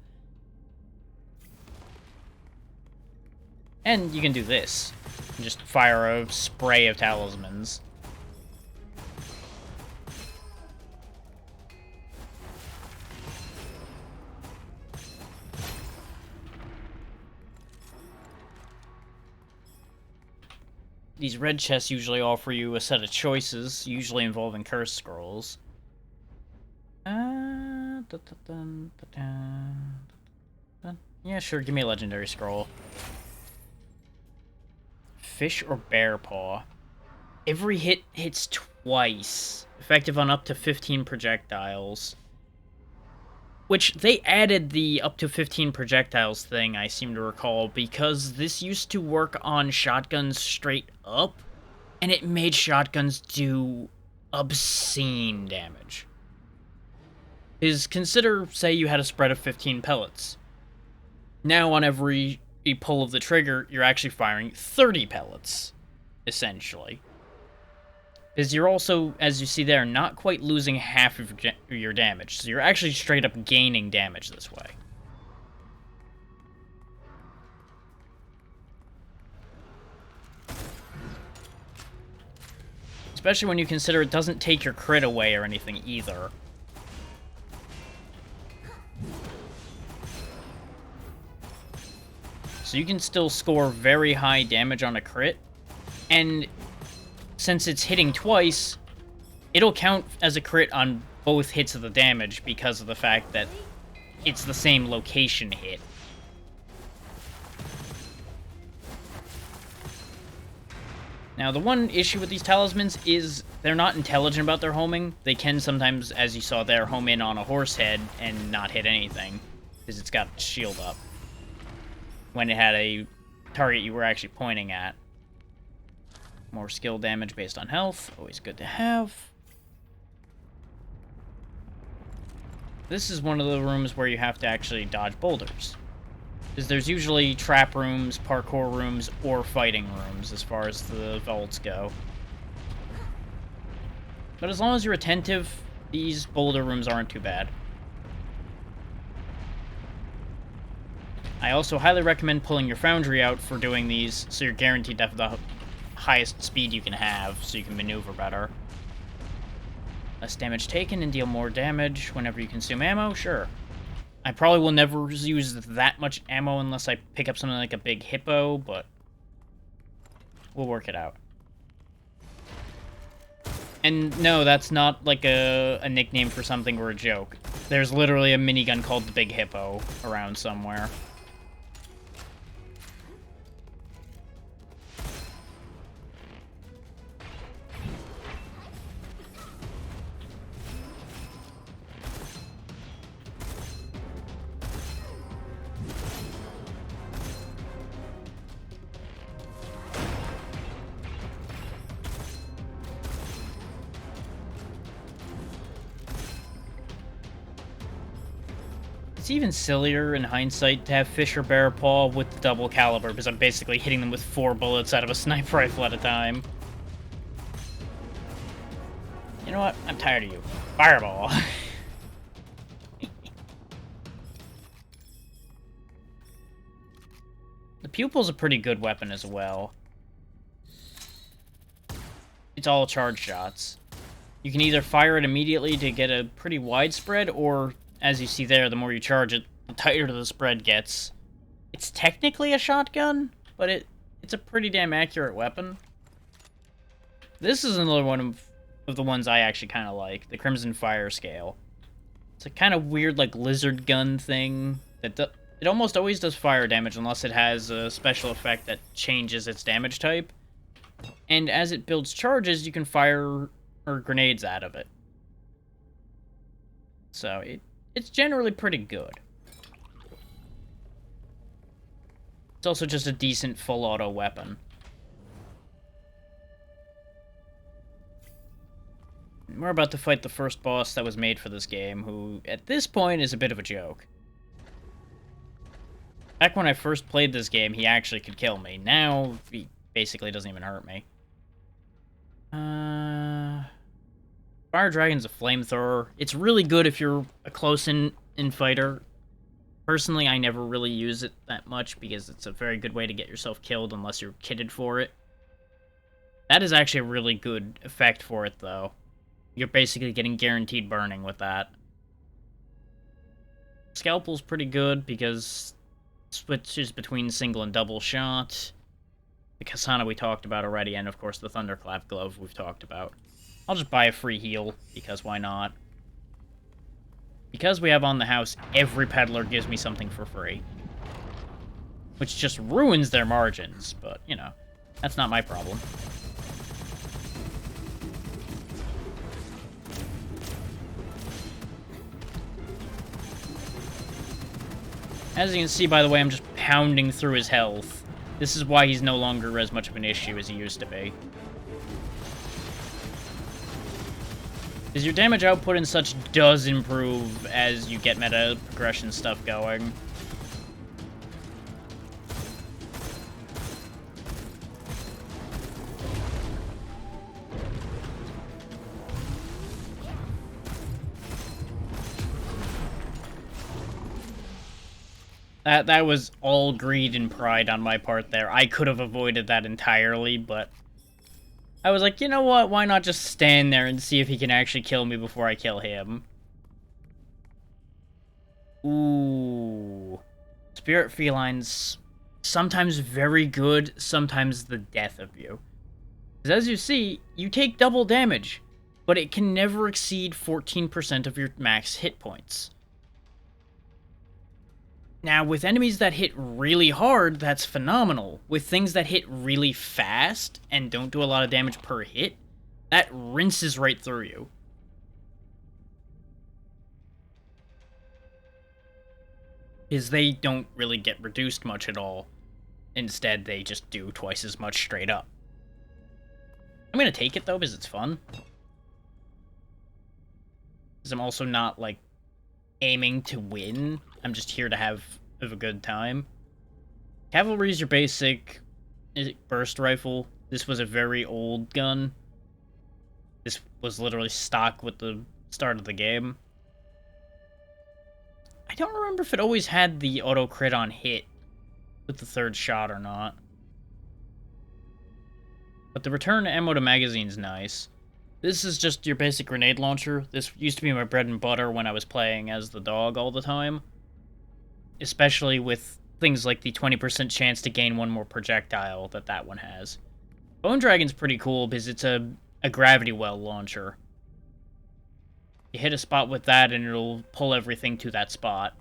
And you can do this. Just fire a spray of talismans. These red chests usually offer you a set of choices, usually involving curse scrolls. Yeah, sure, give me a legendary scroll. Fish or bear paw? every hit hits twice, effective on up to 15 projectiles. Which, they added the up to 15 projectiles thing, I seem to recall, because this used to work on shotguns straight up, and it made shotguns do obscene damage. Consider, say you had a spread of 15 pellets. Now on every pull of the trigger, you're actually firing 30 pellets, essentially. Because you're also, as you see there, not quite losing half of your damage. So you're actually straight up gaining damage this way. Especially when you consider it doesn't take your crit away or anything either. So you can still score very high damage on a crit. And since it's hitting twice, it'll count as a crit on both hits of the damage because of the fact that it's the same location hit. Now, the one issue with these talismans is they're not intelligent about their homing. They can sometimes, as you saw there, home in on a horse head and not hit anything because it's got shield up when it had a target you were actually pointing at. More skill damage based on health, always good to have. This is one of the rooms where you have to actually dodge boulders. Because there's usually trap rooms, parkour rooms, or fighting rooms as far as the vaults go. But as long as you're attentive, these boulder rooms aren't too bad. I also highly recommend pulling your foundry out for doing these, so you're guaranteed to have the highest speed you can have, so you can maneuver better. Less damage taken and deal more damage whenever you consume ammo? Sure. I probably will never use that much ammo unless I pick up something like a big hippo, but we'll work it out. And no, that's not like a nickname for something or a joke. There's literally a minigun called the Big Hippo around somewhere. It's even sillier in hindsight to have Fisher Bear Paw with the double caliber, because I'm basically hitting them with 4 bullets out of a sniper rifle at a time. You know what? I'm tired of you. Fireball! The Pupil's a pretty good weapon as well. It's all charge shots. You can either fire it immediately to get a pretty wide spread, or as you see there, the more you charge it, the tighter the spread gets. It's technically a shotgun, but it's a pretty damn accurate weapon. This is another one of the ones I actually kind of like, the Crimson Fire Scale. It's a kind of weird, like, lizard gun thing. It almost always does fire damage unless it has a special effect that changes its damage type. And as it builds charges, you can fire grenades out of it. So, it's generally pretty good. It's also just a decent full auto weapon. We're about to fight the first boss that was made for this game, who, at this point, is a bit of a joke. Back when I first played this game, he actually could kill me. Now, he basically doesn't even hurt me. Fire Dragon's a flamethrower. It's really good if you're a close-in fighter. Personally, I never really use it that much because it's a very good way to get yourself killed unless you're kitted for it. That is actually a really good effect for it, though. You're basically getting guaranteed burning with that. Scalpel's pretty good because it switches between single and double shot. The Kasana we talked about already, and of course the Thunderclap Glove we've talked about. I'll just buy a free heal, because why not? Because we have on the house, every peddler gives me something for free. Which just ruins their margins, but, you know, that's not my problem. As you can see, by the way, I'm just pounding through his health. This is why he's no longer as much of an issue as he used to be. Because your damage output and such does improve as you get meta progression stuff going. That was all greed and pride on my part there. I could have avoided that entirely, but I was like, you know what? Why not just stand there and see if he can actually kill me before I kill him? Ooh. Spirit Felines, sometimes very good, sometimes the death of you. Because as you see, you take double damage, but it can never exceed 14% of your max hit points. Now, with enemies that hit really hard, that's phenomenal. With things that hit really fast and don't do a lot of damage per hit, that rinses right through you. Because they don't really get reduced much at all. Instead, they just do twice as much straight up. I'm gonna take it, though, because it's fun. Because I'm also not, like, aiming to win. I'm just here to have a good time. Cavalry is your basic burst rifle. This was a very old gun. This was literally stock with the start of the game. I don't remember if it always had the auto crit on hit with the third shot or not. But the return ammo to magazine's nice. This is just your basic grenade launcher. This used to be my bread and butter when I was playing as the dog all the time. Especially with things like the 20% chance to gain one more projectile that one has. Bone Dragon's pretty cool because it's a gravity well launcher. You hit a spot with that and it'll pull everything to that spot.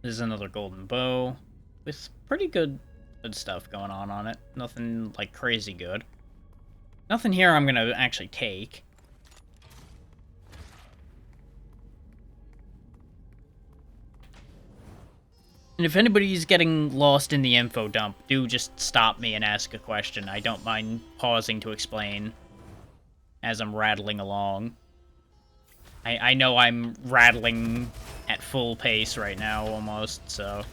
This is another golden bow with pretty good stuff going on it. Nothing like crazy good. Nothing here I'm gonna actually take. And if anybody's getting lost in the info dump, do just stop me and ask a question. I don't mind pausing to explain as I'm rattling along. I know I'm rattling at full pace right now, almost, so...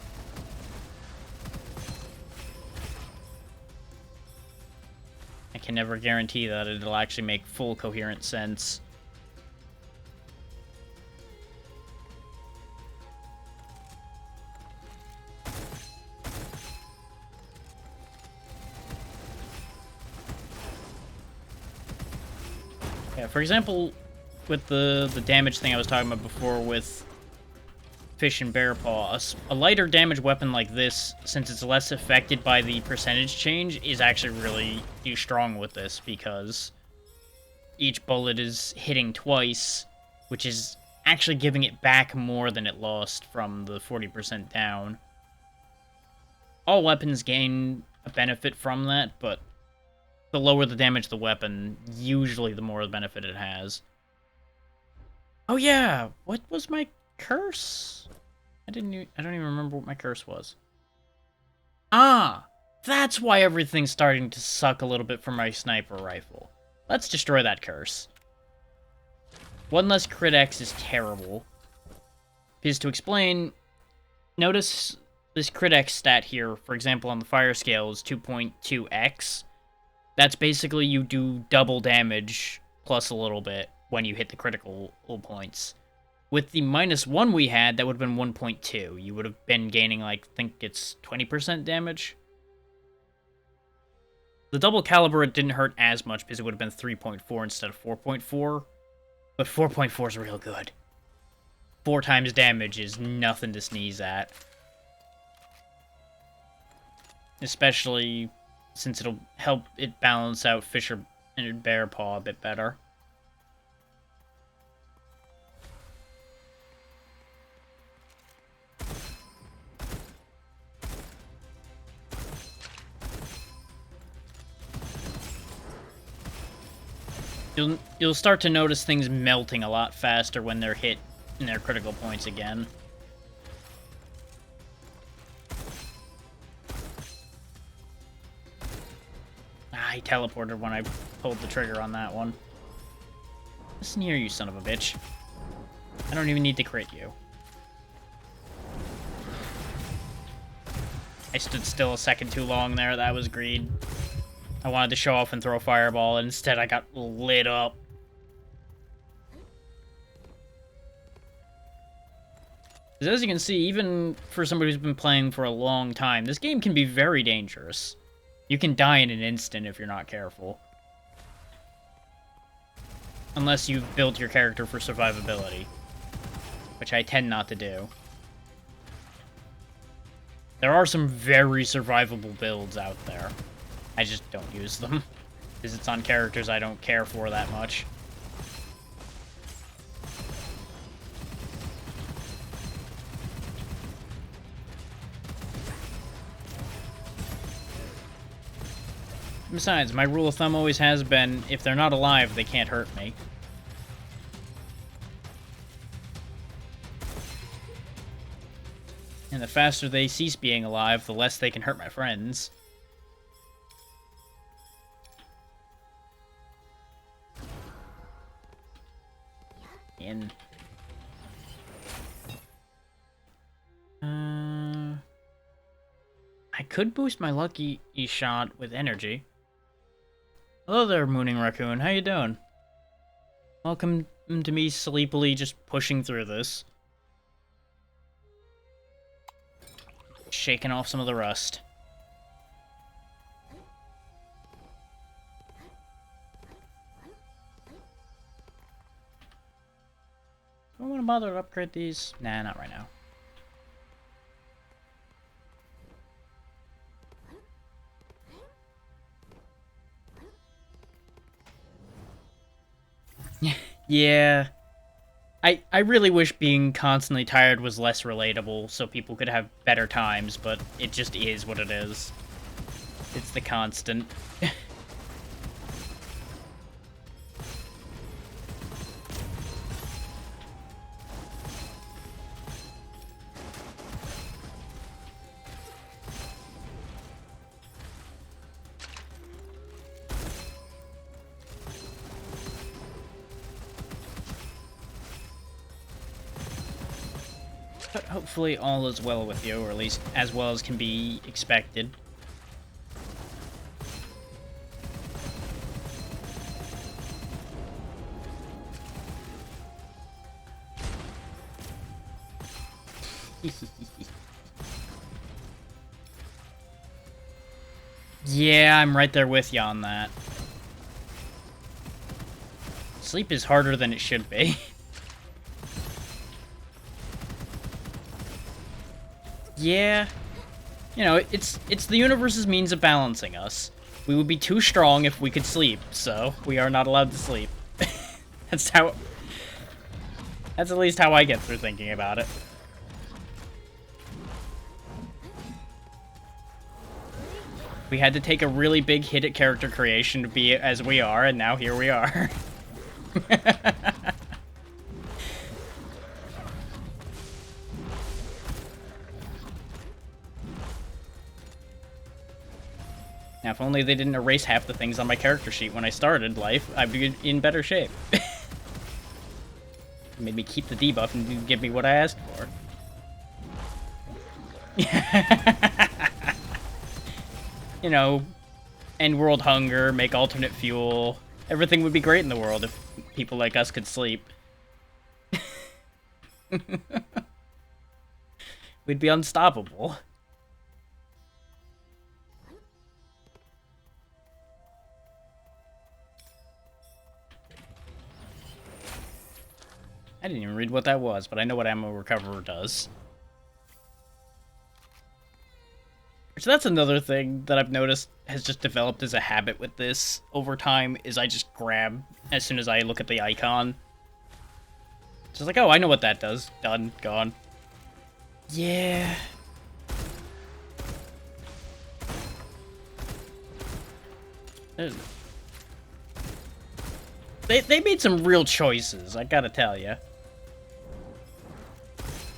I can never guarantee that it'll actually make full coherent sense. Yeah, for example, with the damage thing I was talking about before with Fish and Bear Paw, a lighter damage weapon like this, since it's less affected by the percentage change, is actually really strong with this, because each bullet is hitting twice, which is actually giving it back more than it lost from the 40% down. All weapons gain a benefit from that, but the lower the damage of the weapon, usually the more benefit it has. Oh yeah, what was my curse? I don't even remember what my curse was. Ah, that's why everything's starting to suck a little bit for my sniper rifle. Let's destroy that curse. One less crit X is terrible. Because to explain, notice this crit X stat here, for example, on the fire scale is 2.2x. That's basically you do double damage plus a little bit when you hit the critical points. With the -1 we had, that would have been 1.2. You would have been gaining, like, I think it's 20% damage. The double caliber, it didn't hurt as much because it would have been 3.4 instead of 4.4. But 4.4 is real good. 4 times damage is nothing to sneeze at. Especially since it'll help it balance out Fish and Bear Paw a bit better. You'll start to notice things melting a lot faster when they're hit in their critical points again. he teleported when I pulled the trigger on that one. Listen here, you son of a bitch. I don't even need to crit you. I stood still a second too long there. That was greed. I wanted to show off and throw a fireball, and instead I got lit up. Because as you can see, even for somebody who's been playing for a long time, this game can be very dangerous. You can die in an instant if you're not careful. Unless you've built your character for survivability. Which I tend not to do. There are some very survivable builds out there. I just don't use them. Because it's on characters I don't care for that much. Besides, my rule of thumb always has been, if they're not alive, they can't hurt me. And the faster they cease being alive, the less they can hurt my friends. In. I could boost my lucky shot with energy. Hello there, Mooning Raccoon. How you doing? Welcome to me sleepily just pushing through this. Shaking off some of the rust. Do I want to bother to upgrade these? Nah, not right now. Yeah. I really wish being constantly tired was less relatable so people could have better times, but it just is what it is. It's the constant. But hopefully all is well with you, or at least as well as can be expected. Yeah, I'm right there with you on that. Sleep is harder than it should be. Yeah, you know, it's the universe's means of balancing us. We would be too strong if we could sleep, so we are not allowed to sleep. That's at least how I get through thinking about it. We had to take a really big hit at character creation to be as we are, and now here we are. Now, if only they didn't erase half the things on my character sheet when I started life, I'd be in better shape. Made me keep the debuff and give me what I asked for. You know, end world hunger, make alternate fuel. Everything would be great in the world if people like us could sleep. We'd be unstoppable. I didn't even read what that was, but I know what Ammo Recoverer does. So that's another thing that I've noticed has just developed as a habit with this over time, is I just grab as soon as I look at the icon. Just like, oh, I know what that does. Done. Gone. Yeah. They made some real choices, I gotta tell ya.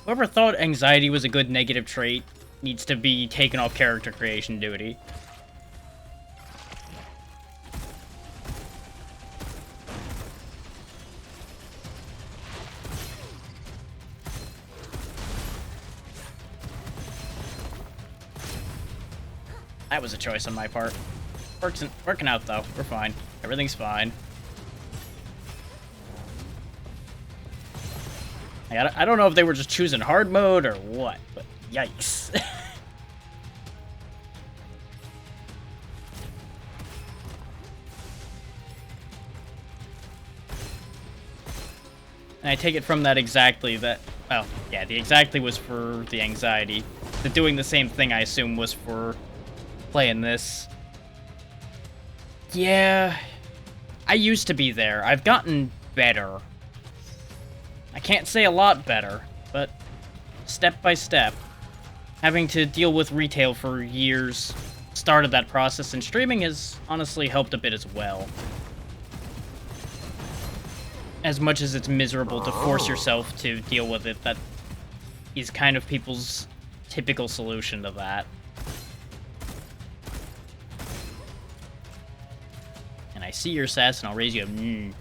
Whoever thought anxiety was a good negative trait needs to be taken off character creation duty. That was a choice on my part. Working out, though. We're fine. Everything's fine. I don't know if they were just choosing hard mode or what, but yikes. And I take it from that exactly that... Oh, yeah, the exactly was for the anxiety. The doing the same thing, I assume, was for playing this. Yeah, I used to be there. I've gotten better. I can't say a lot better, but step by step. Having to deal with retail for years started that process, and streaming has honestly helped a bit as well. As much as it's miserable to force yourself to deal with it, that is kind of people's typical solution to that. And I see your sass, and I'll raise you a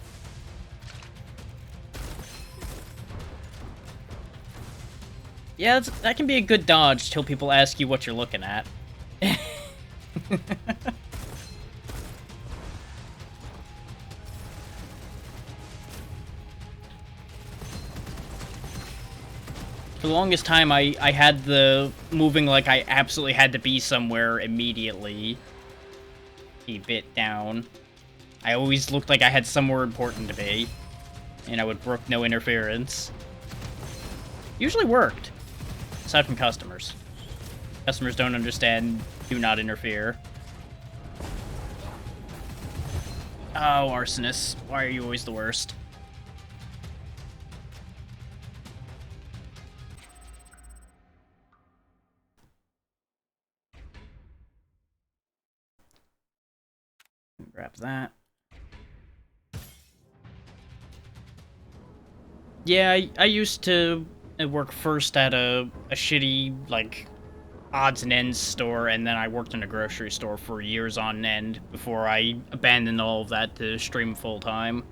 Yeah, that can be a good dodge till people ask you what you're looking at. For the longest time, I had the moving like I absolutely had to be somewhere immediately. A bit down. I always looked like I had somewhere important to be. And I would brook no interference. Usually worked. Aside from customers. Customers don't understand, do not interfere. Oh, Arsonist, why are you always the worst? Grab that. Yeah, I used to work first at a shitty, like, odds and ends store, and then I worked in a grocery store for years on end before I abandoned all of that to stream full-time.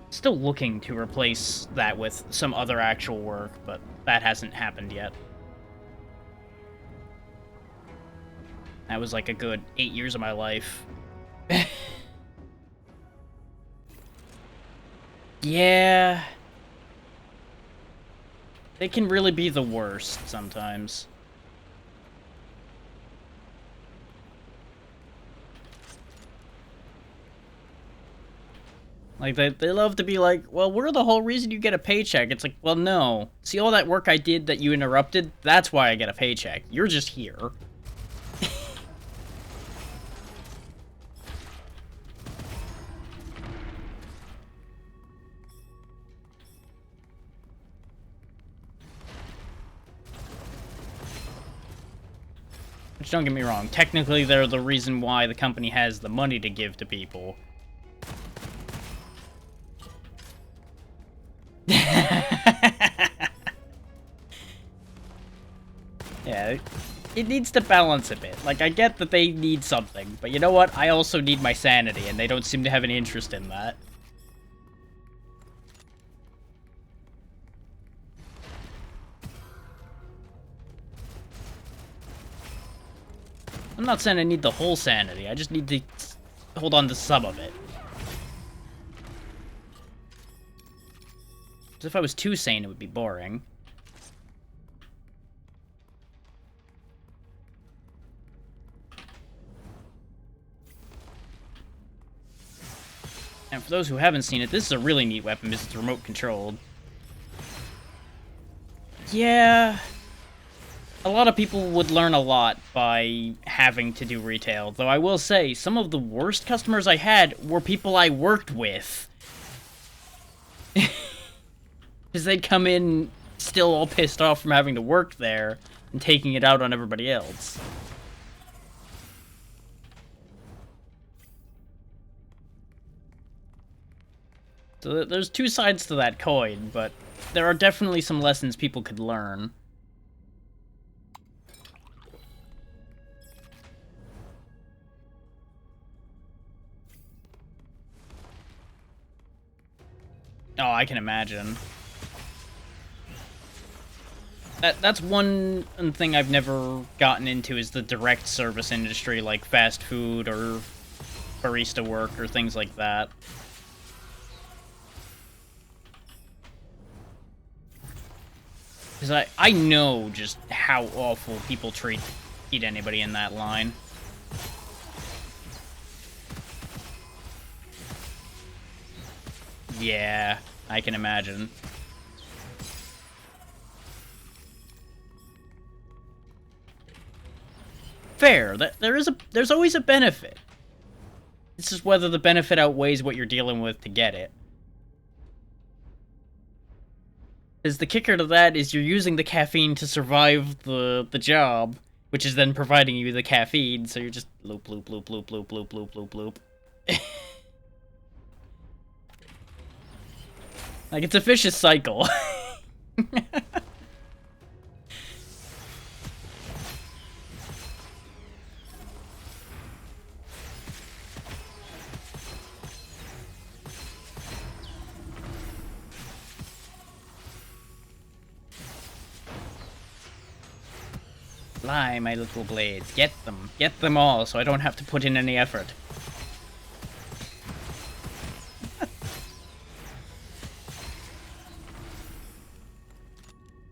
Still looking to replace that with some other actual work, but that hasn't happened yet. That was like a good 8 years of my life. Yeah. They can really be the worst sometimes. Like, they love to be like, well, we're the whole reason you get a paycheck. It's like, well, no. See all that work I did that you interrupted? That's why I get a paycheck. You're just here. Which, don't get me wrong, technically they're the reason why the company has the money to give to people. Yeah, it needs to balance a bit. Like, I get that they need something, but you know what? I also need my sanity, and they don't seem to have any interest in that. I'm not saying I need the whole sanity, I just need to hold on to some of it. Because if I was too sane, it would be boring. And for those who haven't seen it, this is a really neat weapon because it's remote controlled. Yeah. A lot of people would learn a lot by having to do retail, though I will say, some of the worst customers I had were people I worked with. Because they'd come in still all pissed off from having to work there and taking it out on everybody else. So there's two sides to that coin, but there are definitely some lessons people could learn. Oh, I can imagine. That's one thing I've never gotten into is the direct service industry, like fast food or barista work or things like that. Because I know just how awful people treat anybody in that line. Yeah, I can imagine. Fair. There's always a benefit. It's just whether the benefit outweighs what you're dealing with to get it. Because the kicker to that is you're using the caffeine to survive the job, which is then providing you the caffeine, so you're just loop, loop, loop, loop, loop, loop, loop, loop, loop. Like, it's a vicious cycle. Fly, my little blades. Get them. Get them all, so I don't have to put in any effort.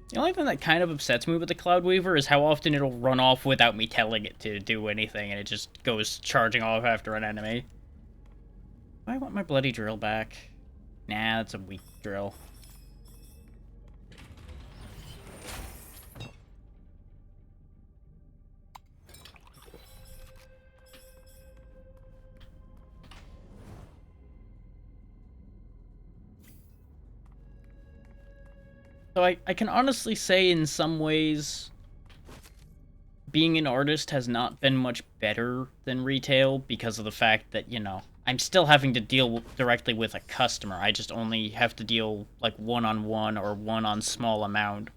The only thing that kind of upsets me with the Cloud Weaver is how often it'll run off without me telling it to do anything, and it just goes charging off after an enemy. Do I want my bloody drill back? Nah, that's a weak drill. So I can honestly say in some ways, being an artist has not been much better than retail because of the fact that, you know, I'm still having to deal directly with a customer. I just only have to deal, like, one-on-one or one-on small amount.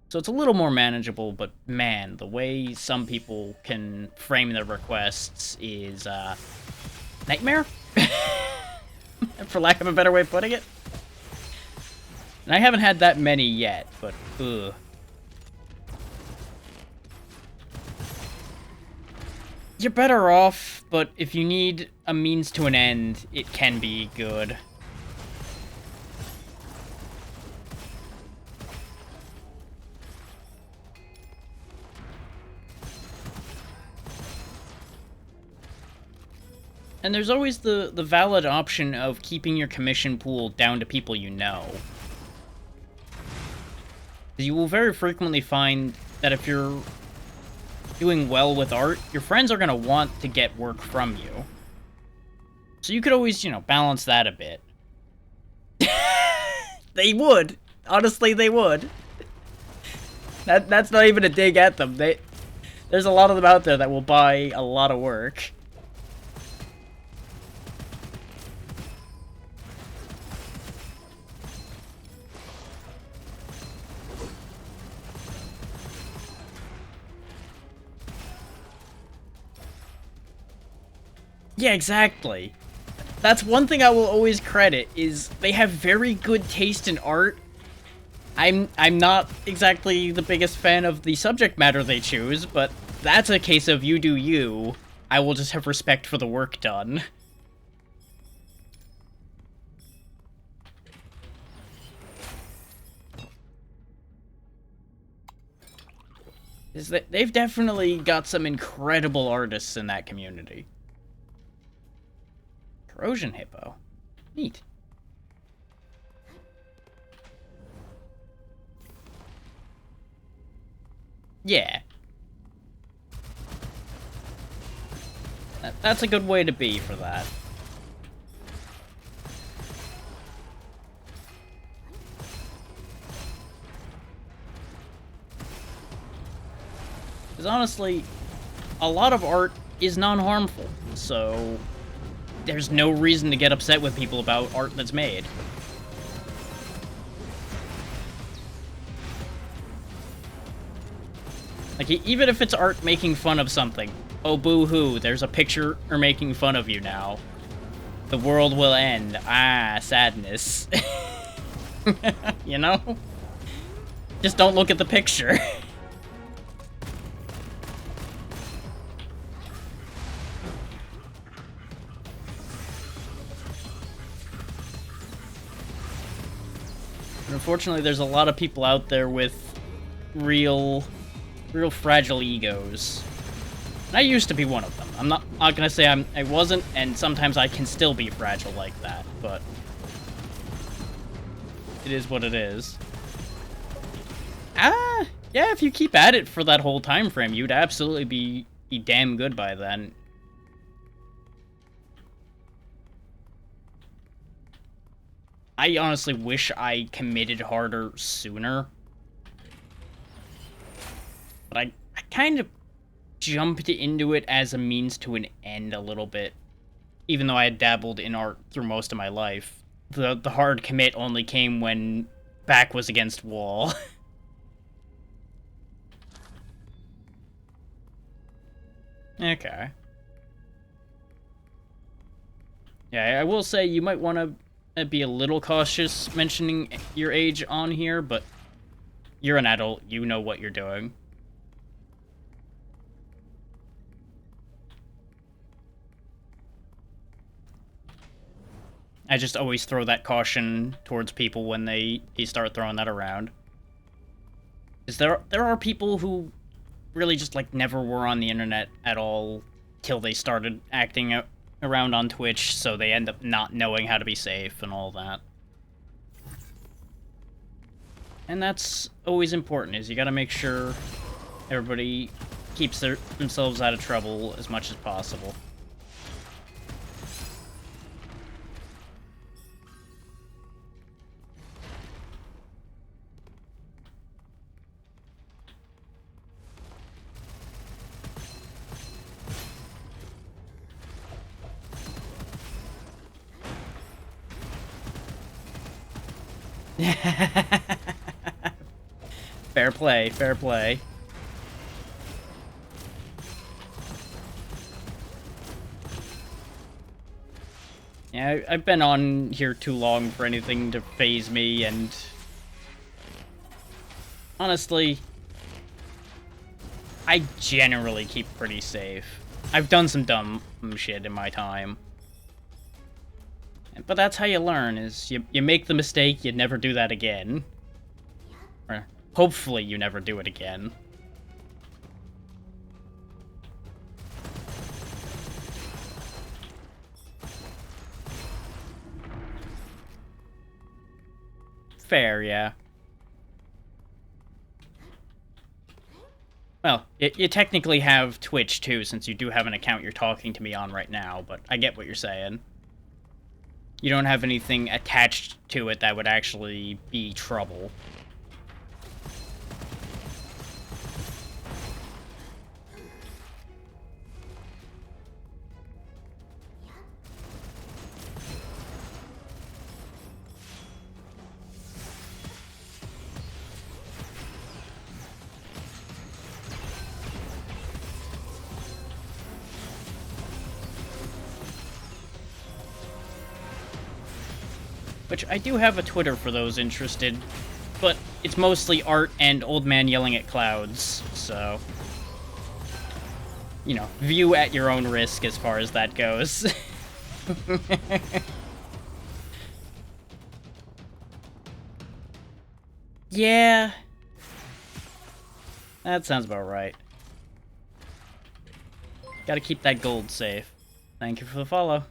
So it's a little more manageable, but man, the way some people can frame their requests is, nightmare? For lack of a better way of putting it. And I haven't had that many yet, but ugh. You're better off, but if you need a means to an end, it can be good. And there's always the valid option of keeping your commission pool down to people you know. You will very frequently find that if you're doing well with art, your friends are going to want to get work from you. So you could always, you know, balance that a bit. They would. Honestly, they would. That's not even a dig at them. There's a lot of them out there that will buy a lot of work. Yeah, exactly. That's one thing I will always credit, is they have very good taste in art. I'm not exactly the biggest fan of the subject matter they choose, but that's a case of you do you. I will just have respect for the work done. They've definitely got some incredible artists in that community. Corrosion Hippo. Neat. Yeah. That's a good way to be for that. Because honestly, a lot of art is non-harmful, so there's no reason to get upset with people about art that's made. Like, even if it's art making fun of something, oh boo-hoo, there's a picture or making fun of you now. The world will end. Ah, sadness. You know? Just don't look at the picture. Unfortunately, there's a lot of people out there with real fragile egos. And I used to be one of them. I'm not gonna say I wasn't, and sometimes I can still be fragile like that, but it is what it is. Yeah, if you keep at it for that whole time frame, you'd absolutely be damn good by then. I honestly wish I committed harder sooner. But I kind of jumped into it as a means to an end a little bit. Even though I had dabbled in art through most of my life. The hard commit only came when back was against wall. Okay. Yeah, I will say you might want to be a little cautious mentioning your age on here, but you're an adult, you know what you're doing. I just always throw that caution towards people when they start throwing that around. Because there are people who really just, like, never were on the internet at all till they started acting around on Twitch, so they end up not knowing how to be safe and all that. And that's always important, is you gotta make sure everybody keeps themselves out of trouble as much as possible. Fair play, fair play. Yeah, I've been on here too long for anything to faze me, and honestly, I generally keep pretty safe. I've done some dumb shit in my time. But that's how you learn, is you make the mistake, you never do that again. Or hopefully you never do it again. Fair, yeah. Well, you technically have Twitch too, since you do have an account you're talking to me on right now, but I get what you're saying. You don't have anything attached to it that would actually be trouble. Which, I do have a Twitter for those interested, but it's mostly art and old man yelling at clouds, so... You know, view at your own risk as far as that goes. Yeah. That sounds about right. Gotta keep that gold safe. Thank you for the follow.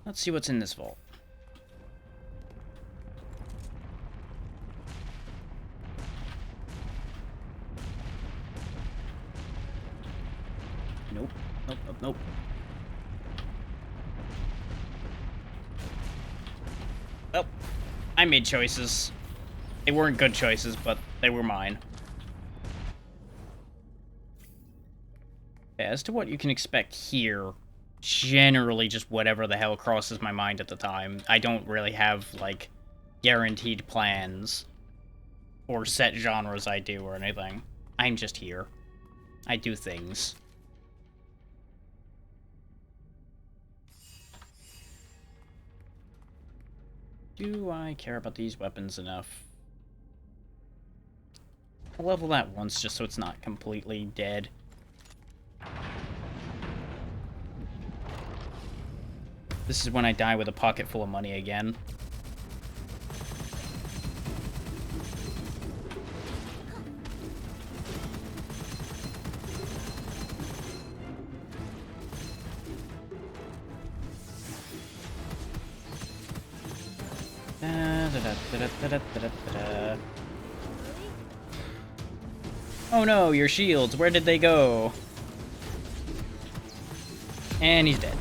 Let's see what's in this vault. Nope. Nope, nope, nope. Well, I made choices. They weren't good choices, but they were mine. As to what you can expect here, generally just whatever the hell crosses my mind at the time. I don't really have, like, guaranteed plans or set genres I do or anything. I'm just here. I do things. Do I care about these weapons enough? I'll level that once just so it's not completely dead. This is when I die with a pocket full of money again. Oh no, your shields, where did they go? And he's dead.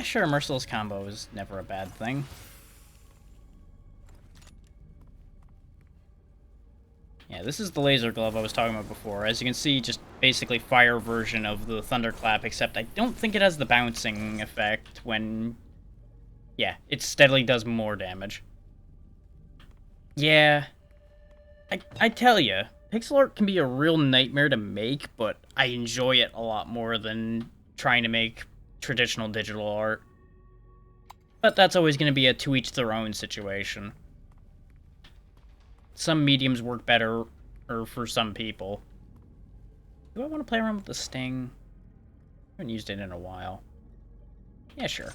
Sure, Merciless combo is never a bad thing. Yeah, this is the laser glove I was talking about before. As you can see, just basically fire version of the Thunderclap, except I don't think it has the bouncing effect when... Yeah, it steadily does more damage. Yeah, I tell ya, pixel art can be a real nightmare to make, but I enjoy it a lot more than trying to make traditional digital art. But that's always going to be a to each their own situation. Some mediums work better or for some people. Do I want to play around with the Sting? I haven't used it in a while. Yeah, sure.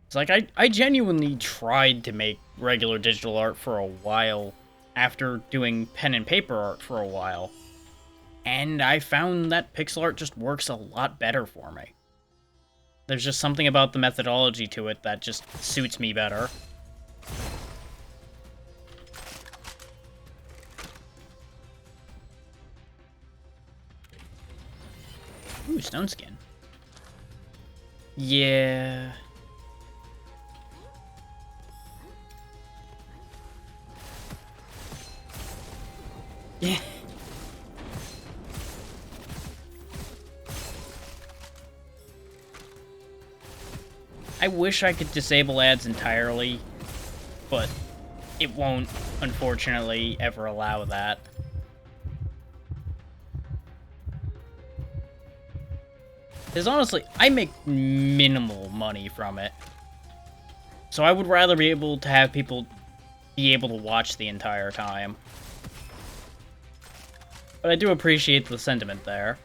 It's like, I genuinely tried to make regular digital art for a while after doing pen and paper art for a while. And I found that pixel art just works a lot better for me. There's just something about the methodology to it that just suits me better. Ooh, stone skin. Yeah. Yeah. I wish I could disable ads entirely, but it won't, unfortunately, ever allow that. Because honestly, I make minimal money from it. So I would rather be able to have people be able to watch the entire time. But I do appreciate the sentiment there.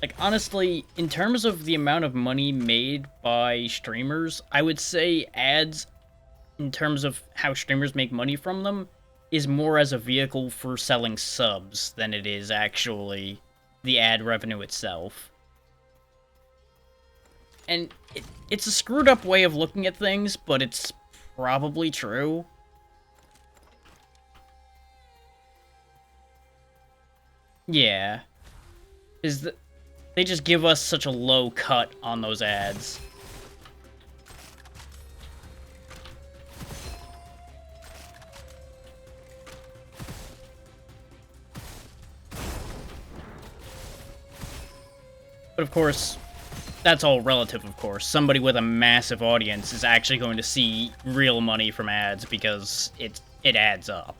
Like, honestly, in terms of the amount of money made by streamers, I would say ads, in terms of how streamers make money from them, is more as a vehicle for selling subs than it is actually the ad revenue itself. And it's a screwed up way of looking at things, but it's probably true. Yeah. They just give us such a low cut on those ads. But of course, that's all relative, of course. Somebody with a massive audience is actually going to see real money from ads because it adds up.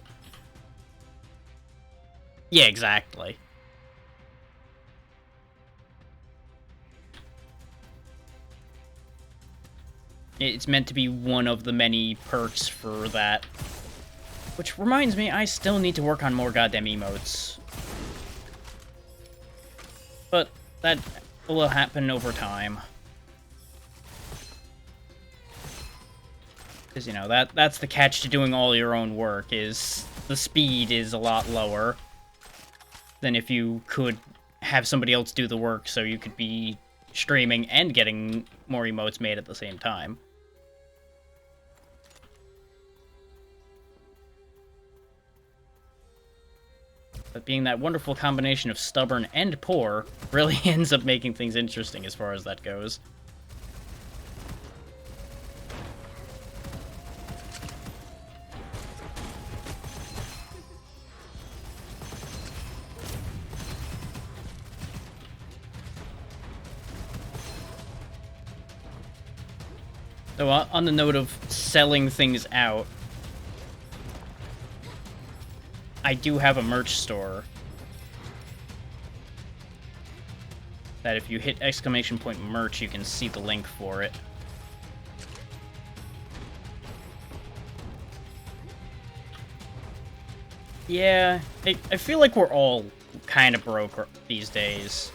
Yeah, exactly. It's meant to be one of the many perks for that. Which reminds me, I still need to work on more goddamn emotes. But that will happen over time. Because, you know, that's the catch to doing all your own work, is the speed is a lot lower than if you could have somebody else do the work so you could be streaming and getting more emotes made at the same time. But being that wonderful combination of stubborn and poor really ends up making things interesting as far as that goes. So on the note of selling things out, I do have a merch store that if you hit !merch, you can see the link for it. Yeah, I feel like we're all kind of broke these days.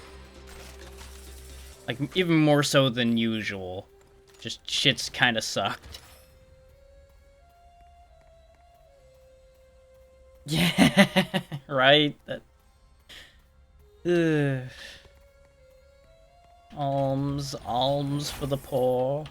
Like, even more so than usual. Just shit's kind of sucked. Yeah, right? Alms for the poor.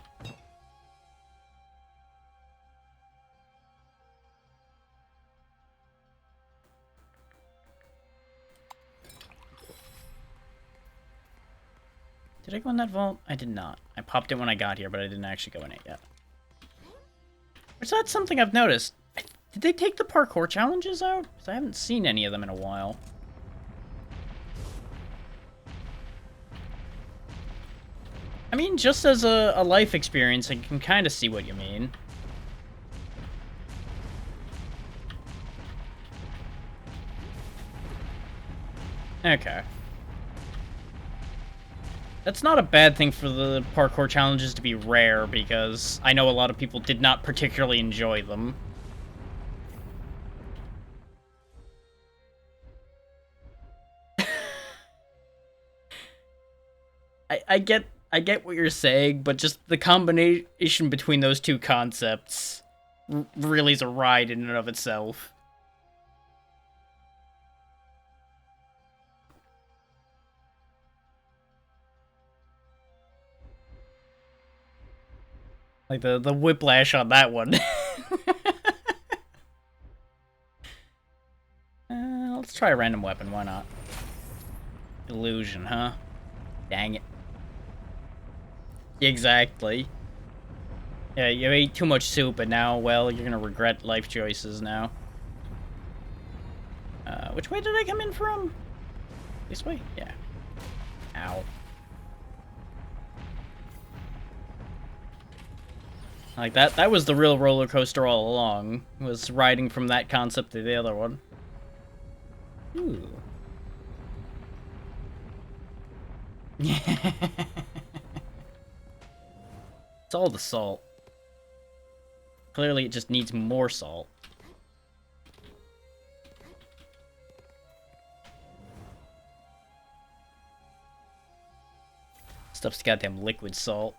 Did I go in that vault? I did not. I popped it when I got here, but I didn't actually go in it yet. Which that's something I've noticed. Did they take the parkour challenges out? Because I haven't seen any of them in a while. I mean, just as a life experience, I can kind of see what you mean. Okay. That's not a bad thing for the parkour challenges to be rare, because I know a lot of people did not particularly enjoy them. I get what you're saying, but just the combination between those two concepts really is a ride in and of itself. Like the whiplash on that one. Let's try a random weapon, why not? Illusion, huh? Dang it. Exactly. Yeah, you ate too much soup, and now, well, you're gonna regret life choices now. Which way did I come in from? This way? Yeah. Ow. Like, that was the real roller coaster all along, was riding from that concept to the other one. Ooh. It's all the salt. Clearly it just needs more salt. Stuff's goddamn liquid salt.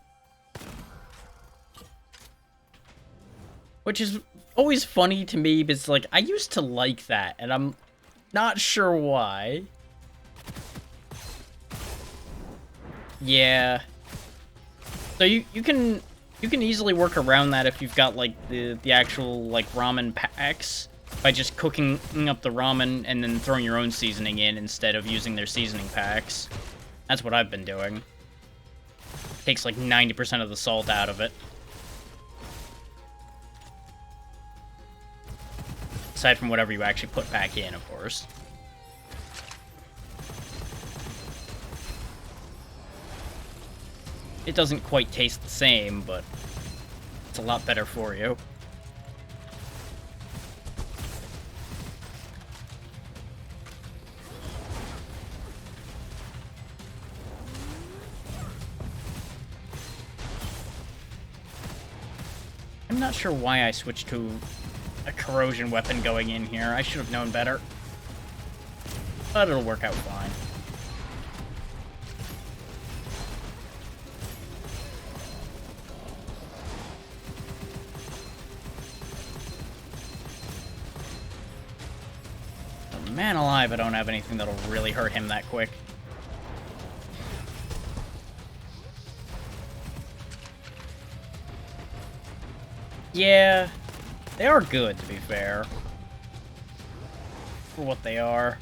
Which is always funny to me, because, like, I used to like that, and I'm not sure why. Yeah. So you can easily work around that if you've got, like, the actual, like, ramen packs, by just cooking up the ramen and then throwing your own seasoning in instead of using their seasoning packs. That's what I've been doing. Takes, like, 90% of the salt out of it. Aside from whatever you actually put back in, of course. It doesn't quite taste the same, but it's a lot better for you. I'm not sure why I switched to a corrosion weapon going in here. I should have known better. But it'll work out fine. But man alive, I don't have anything that'll really hurt him that quick. Yeah. They are good, to be fair. For what they are.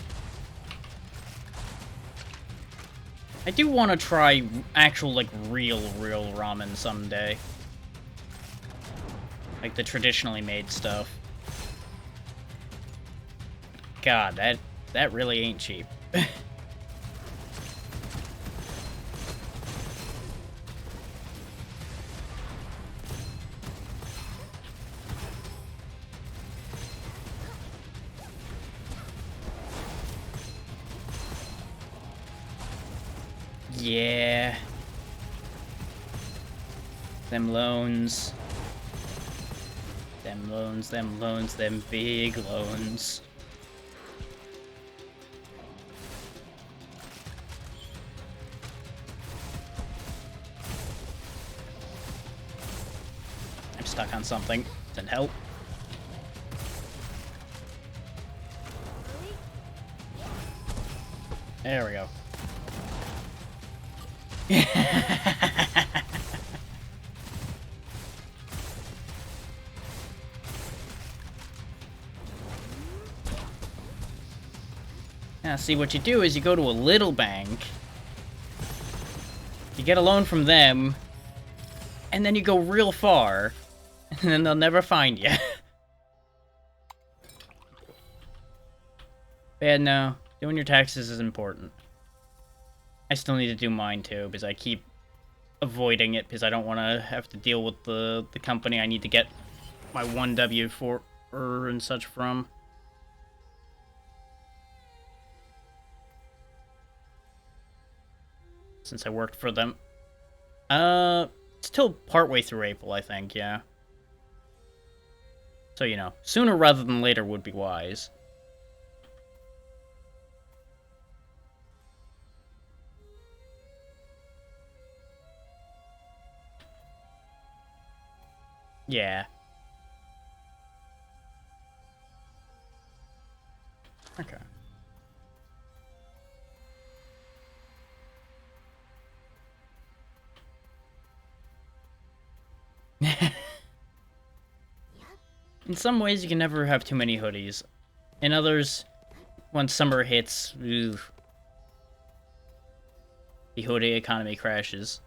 I do want to try actual, like, real ramen someday. Like the traditionally made stuff. God, that really ain't cheap. Yeah. Them loans. Them loans, them big loans. I'm stuck on something. Didn't help. There we go. Now, see, what you do is you go to a little bank, you get a loan from them, and then you go real far, and then they'll never find you. Yeah, no, doing your taxes is important. I still need to do mine too, because I keep avoiding it, because I don't want to have to deal with the company I need to get my 1W4 and such from. Since I worked for them. Still partway through April, I think, yeah. So, you know, sooner rather than later would be wise. Yeah. Okay. In some ways, you can never have too many hoodies. In others, once summer hits, ugh, the hoodie economy crashes.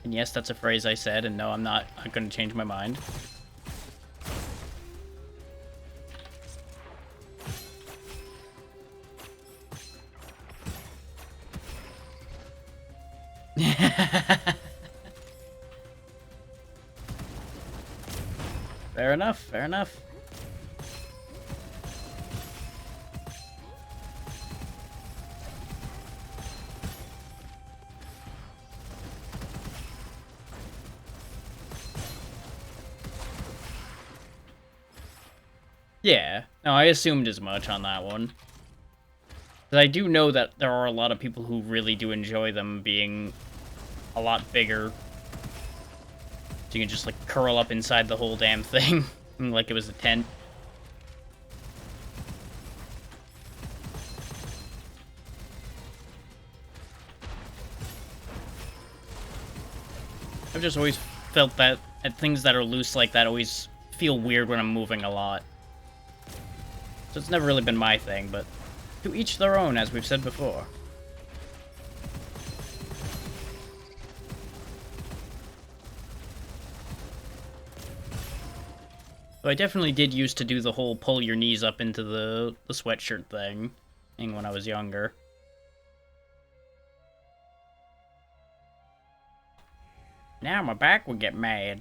And yes, that's a phrase I said, and no, I'm not going to change my mind. Fair enough, fair enough. Yeah, no, I assumed as much on that one. But I do know that there are a lot of people who really do enjoy them being a lot bigger. So you can just, like, curl up inside the whole damn thing, like it was a tent. I've just always felt that things that are loose like that always feel weird when I'm moving a lot. So it's never really been my thing, but to each their own, as we've said before. So I definitely did used to do the whole pull your knees up into the sweatshirt thing when I was younger. Now my back would get mad.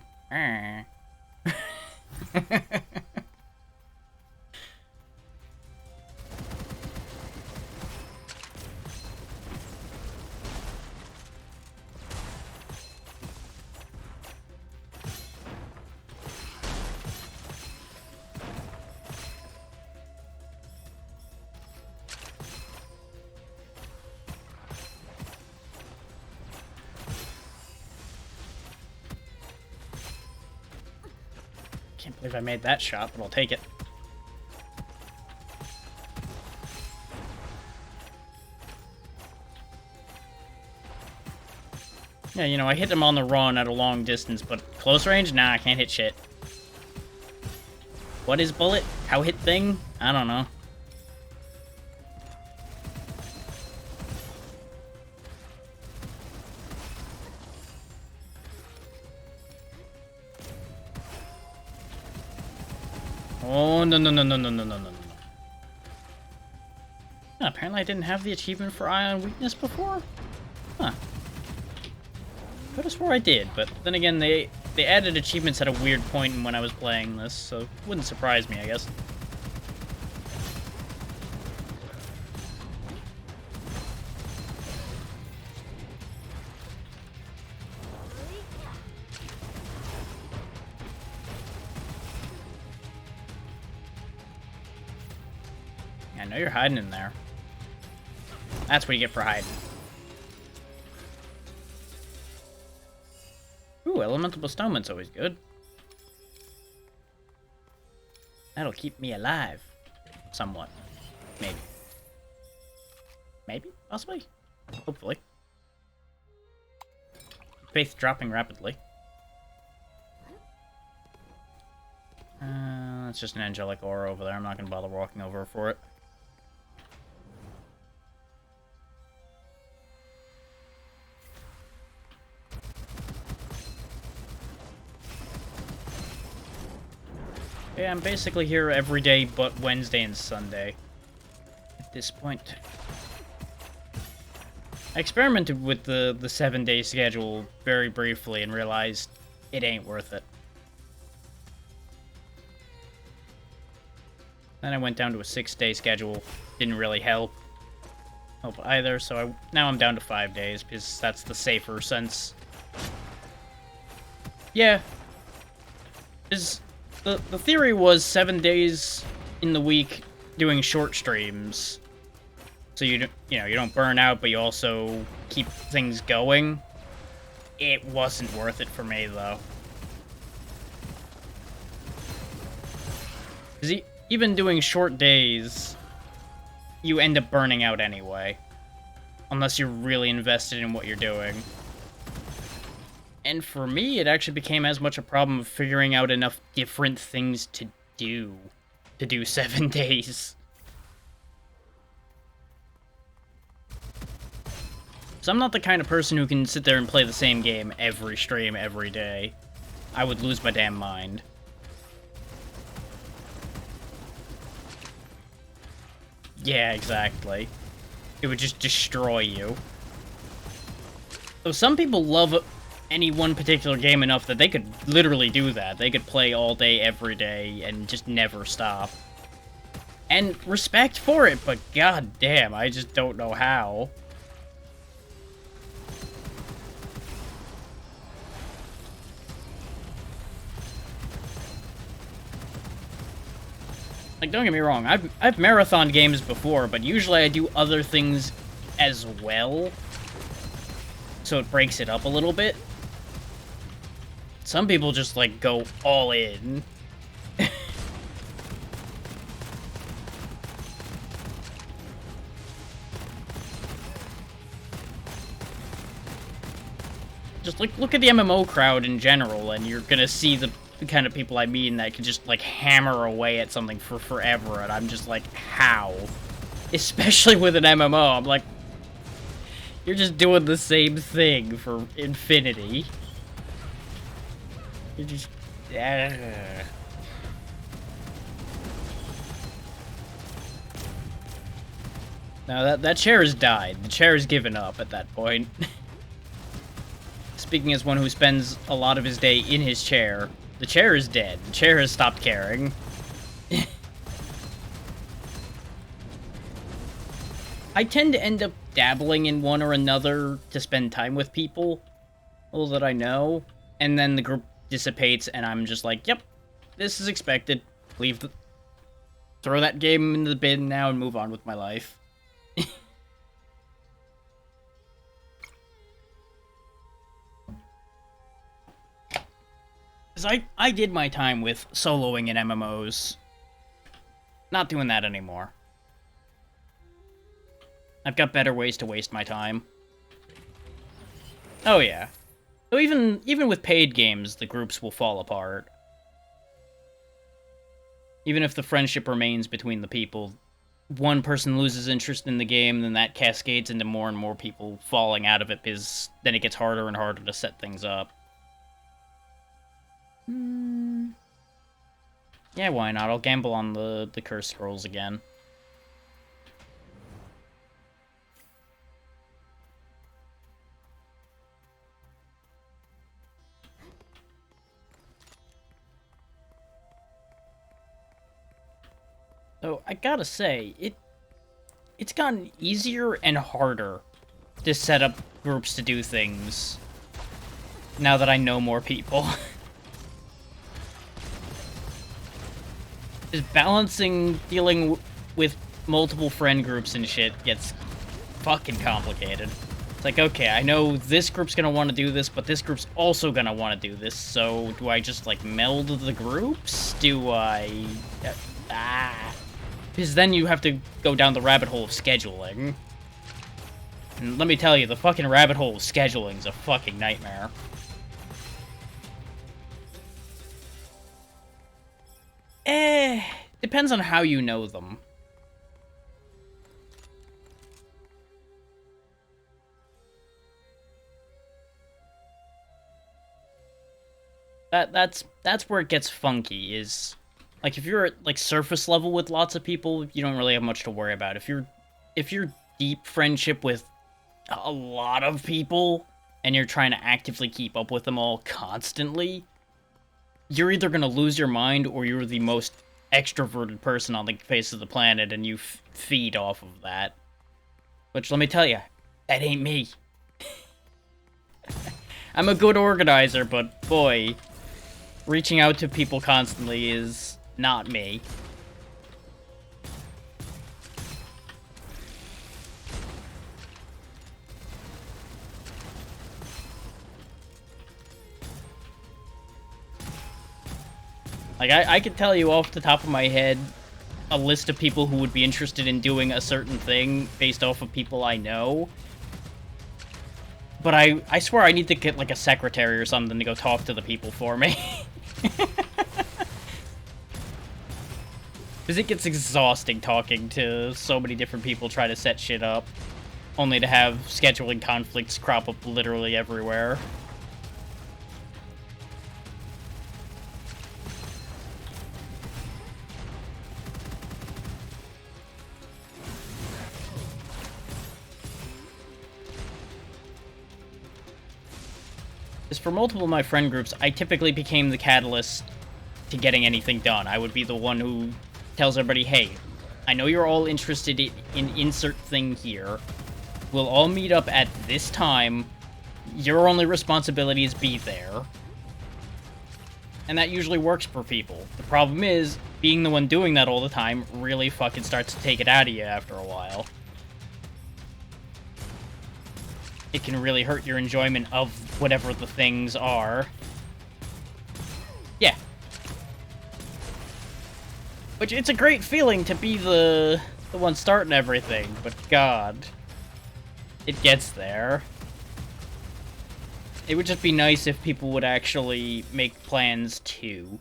Can't believe I made that shot, but I'll take it. Yeah, you know, I hit him on the run at a long distance, but close range? Nah, I can't hit shit. What is bullet? How hit thing? I don't know. Oh, no, no, no, no, no, no, no, no. Apparently I didn't have the achievement for Eye on Weakness before? Huh. could have swore I did, but then again, they added achievements at a weird point when I was playing this, so it wouldn't surprise me, I guess. I know you're hiding in there. That's what you get for hiding. Ooh, elemental bestowment's always good. That'll keep me alive. Somewhat. Maybe. Maybe? Possibly? Hopefully. Faith dropping rapidly. That's just an angelic aura over there. I'm not gonna bother walking over for it. Yeah, I'm basically here every day but Wednesday and Sunday. At this point. I experimented with the 7-day schedule very briefly and realized it ain't worth it. Then I went down to a 6-day schedule. Didn't really help either, so now I'm down to 5 days because that's the safer sense. Yeah. The theory was 7 days in the week doing short streams, so you don't burn out, but you also keep things going. It wasn't worth it for me though. 'Cause even doing short days, you end up burning out anyway, unless you're really invested in what you're doing. And for me, it actually became as much a problem of figuring out enough different things to do 7 days. So I'm not the kind of person who can sit there and play the same game every stream, every day. I would lose my damn mind. Yeah, exactly. It would just destroy you. So some people love any one particular game enough that they could literally do that. They could play all day, every day, and just never stop. And respect for it, but god damn, I just don't know how. Like, don't get me wrong, I've marathoned games before, but usually I do other things as well, so it breaks it up a little bit. Some people just, like, go all in. Just look at the MMO crowd in general, and you're gonna see the kind of people I mean that can just, like, hammer away at something for forever, and I'm just like, how? Especially with an MMO, I'm like, you're just doing the same thing for infinity. You're just... Now that chair has died. The chair has given up at that point. Speaking as one who spends a lot of his day in his chair, the chair is dead. The chair has stopped caring. I tend to end up dabbling in one or another to spend time with people that I know, and then the group dissipates, and I'm just like, yep, this is expected. Throw that game in the bin now and move on with my life. Because I did my time with soloing in MMOs. Not doing that anymore. I've got better ways to waste my time. Oh yeah. So even with paid games, the groups will fall apart. Even if the friendship remains between the people, one person loses interest in the game, then that cascades into more and more people falling out of it, because then it gets harder and harder to set things up. Yeah, why not? I'll gamble on the Cursed Scrolls again. So I gotta say, it's gotten easier and harder to set up groups to do things now that I know more people. Just balancing dealing with multiple friend groups and shit gets fucking complicated. It's like, okay, I know this group's gonna want to do this, but this group's also gonna want to do this, so do I just, like, meld the groups? Do I... Because then you have to go down the rabbit hole of scheduling. And let me tell you, the fucking rabbit hole of scheduling's a fucking nightmare. Depends on how you know them. That's where it gets funky, is... Like, if you're at, like, surface level with lots of people, you don't really have much to worry about. If you're deep friendship with a lot of people, and you're trying to actively keep up with them all constantly, you're either gonna lose your mind, or you're the most extroverted person on the face of the planet, and you feed off of that. Which, let me tell you, that ain't me. I'm a good organizer, but boy, reaching out to people constantly is not me. Like, I could tell you off the top of my head a list of people who would be interested in doing a certain thing based off of people I know. But I swear I need to get, like, a secretary or something to go talk to the people for me. Because it gets exhausting talking to so many different people trying to set shit up, only to have scheduling conflicts crop up literally everywhere. As for multiple of my friend groups, I typically became the catalyst to getting anything done. I would be the one who tells everybody, hey, I know you're all interested in insert thing here. We'll all meet up at this time. Your only responsibility is be there. And that usually works for people. The problem is, being the one doing that all the time really fucking starts to take it out of you after a while. It can really hurt your enjoyment of whatever the things are. Yeah. Which, it's a great feeling to be the one starting everything, but god. It gets there. It would just be nice if people would actually make plans too.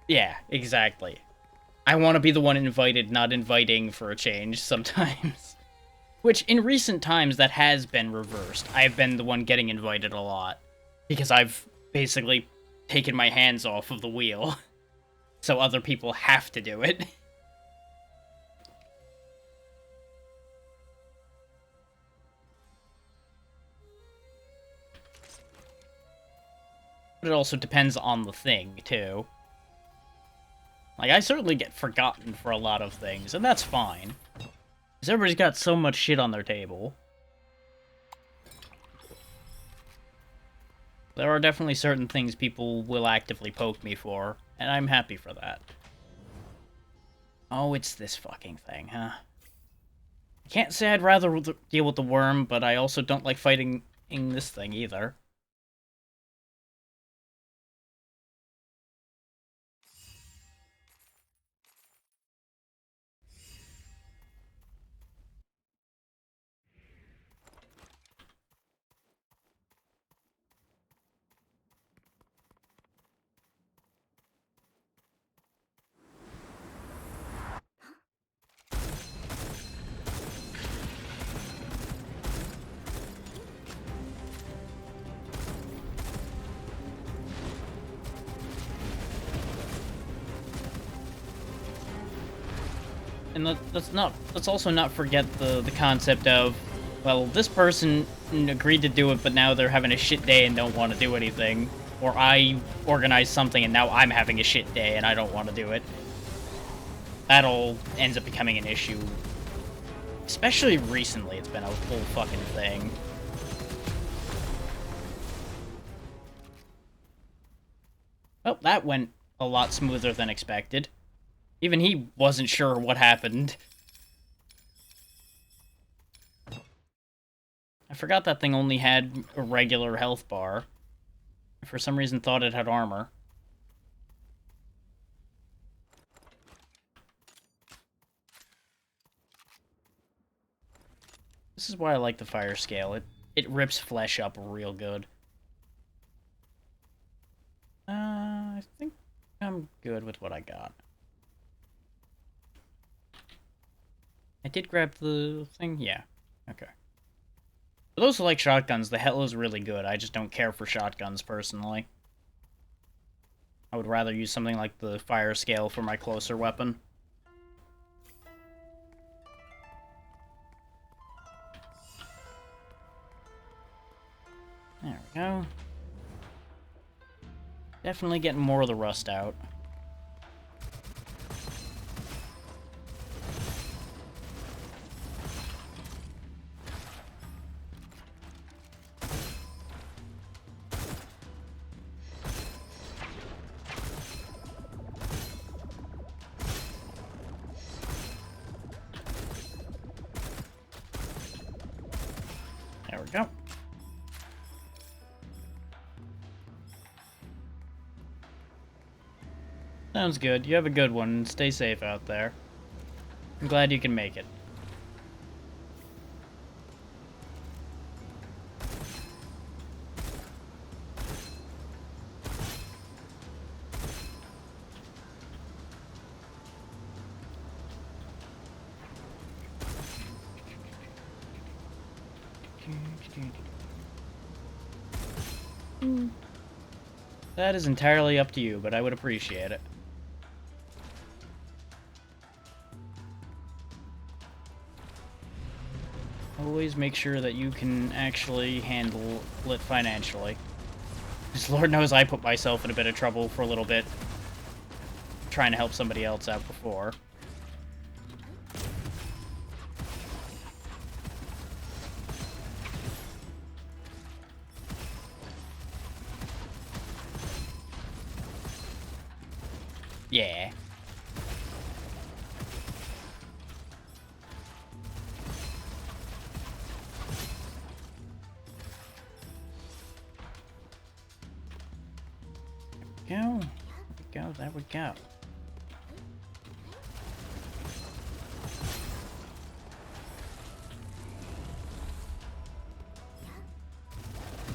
Yeah, exactly. I want to be the one invited, not inviting for a change sometimes. Which, in recent times, that has been reversed. I've been the one getting invited a lot. Because I've basically taken my hands off of the wheel. So other people have to do it. But it also depends on the thing, too. Like, I certainly get forgotten for a lot of things, and that's fine. Because everybody's got so much shit on their table. There are definitely certain things people will actively poke me for, and I'm happy for that. Oh, it's this fucking thing, huh? I can't say I'd rather deal with the worm, but I also don't like fighting in this thing either. And let's also not forget the concept of, well, this person agreed to do it, but now they're having a shit day and don't want to do anything. or I organize something and now I'm having a shit day and I don't want to do it. That all ends up becoming an issue. Especially recently, it's been a whole fucking thing. Well, that went a lot smoother than expected. Even he wasn't sure what happened. I forgot that thing only had a regular health bar. I for some reason thought it had armor. This is why I like the fire scale. It rips flesh up real good. I think I'm good with what I got. I did grab the thing? Yeah. Okay. For those who like shotguns, the Hell is really good. I just don't care for shotguns, personally. I would rather use something like the fire scale for my closer weapon. There we go. Definitely getting more of the rust out. There we go. Sounds good. You have a good one. Stay safe out there. I'm glad you can make it. That is entirely up to you, but I would appreciate it. Always make sure that you can actually handle it financially. Because Lord knows I put myself in a bit of trouble for a little bit trying to help somebody else out before. Yeah. There we go.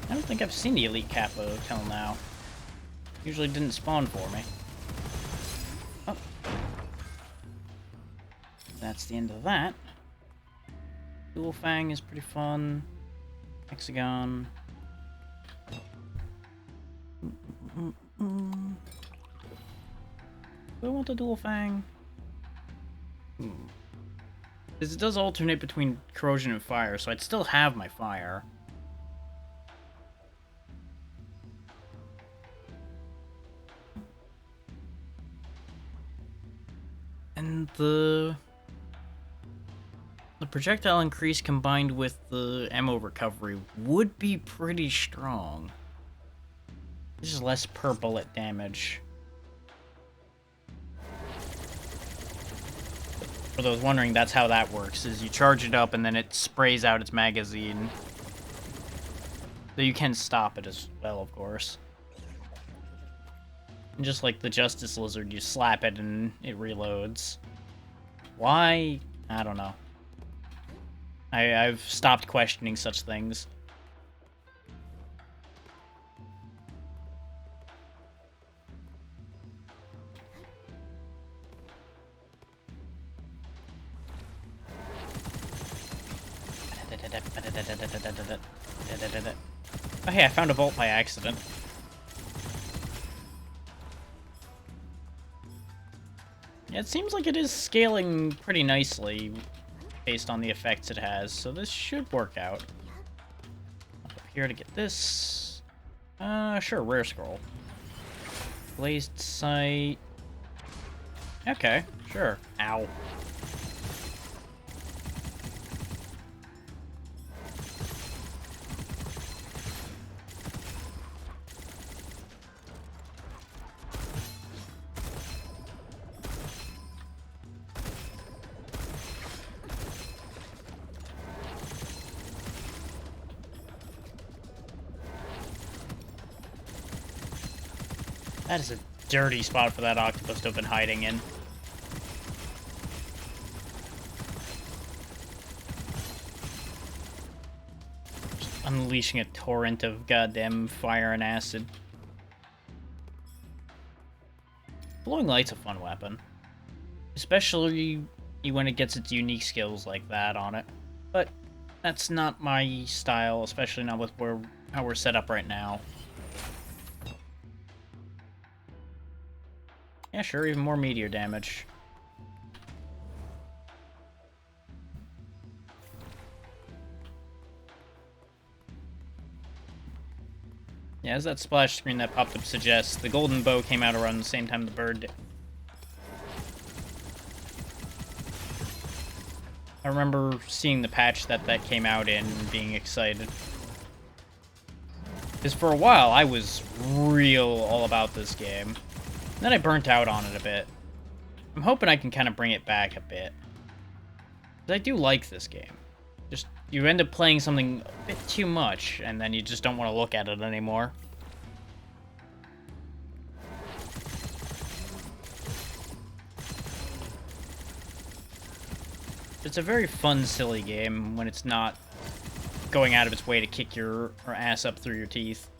I don't think I've seen the Elite Capo till now. Usually didn't spawn for me. Oh. That's the end of that. Dual Fang is pretty fun. Hexagon. Do I want the Dual Fang? Because it does alternate between corrosion and fire, so I'd still have my fire. And the projectile increase combined with the ammo recovery would be pretty strong. This is less per bullet damage. For those wondering, that's how that works, is you charge it up and then it sprays out its magazine. Though you can stop it as well, of course. And just like the Justice Lizard, you slap it and it reloads. Why? I don't know. I've stopped questioning such things. Oh hey, I found a vault by accident. Yeah, it seems like it is scaling pretty nicely based on the effects it has, so this should work out. Up here to get this. Sure, rare scroll. Glazed sight. Okay, sure. Ow. That is a dirty spot for that octopus to have been hiding in. Just unleashing a torrent of goddamn fire and acid. Blowing light's a fun weapon. Especially when it gets its unique skills like that on it. But that's not my style, especially not with how we're set up right now. Yeah, sure, even more meteor damage. Yeah, as that splash screen that popped up suggests, the golden bow came out around the same time the bird did. I remember seeing the patch that came out in and being excited. Because for a while, I was real all about this game. Then I burnt out on it a bit. I'm hoping I can kind of bring it back a bit. Because I do like this game. Just, you end up playing something a bit too much, and then you just don't want to look at it anymore. It's a very fun, silly game when it's not going out of its way to kick your ass up through your teeth.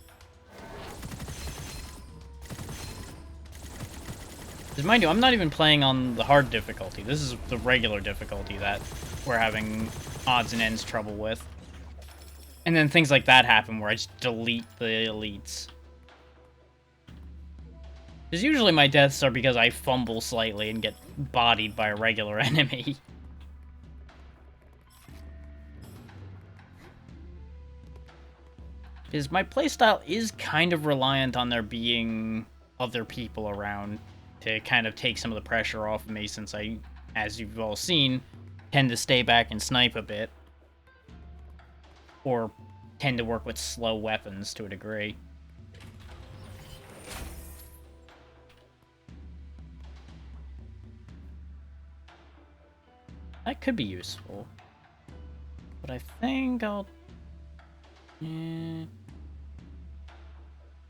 Because mind you, I'm not even playing on the hard difficulty. This is the regular difficulty that we're having odds and ends trouble with. And then things like that happen where I just delete the elites. Because usually my deaths are because I fumble slightly and get bodied by a regular enemy. Because my playstyle is kind of reliant on there being other people around to kind of take some of the pressure off of me, since I, as you've all seen, tend to stay back and snipe a bit. Or tend to work with slow weapons to a degree. That could be useful. But I think I'll...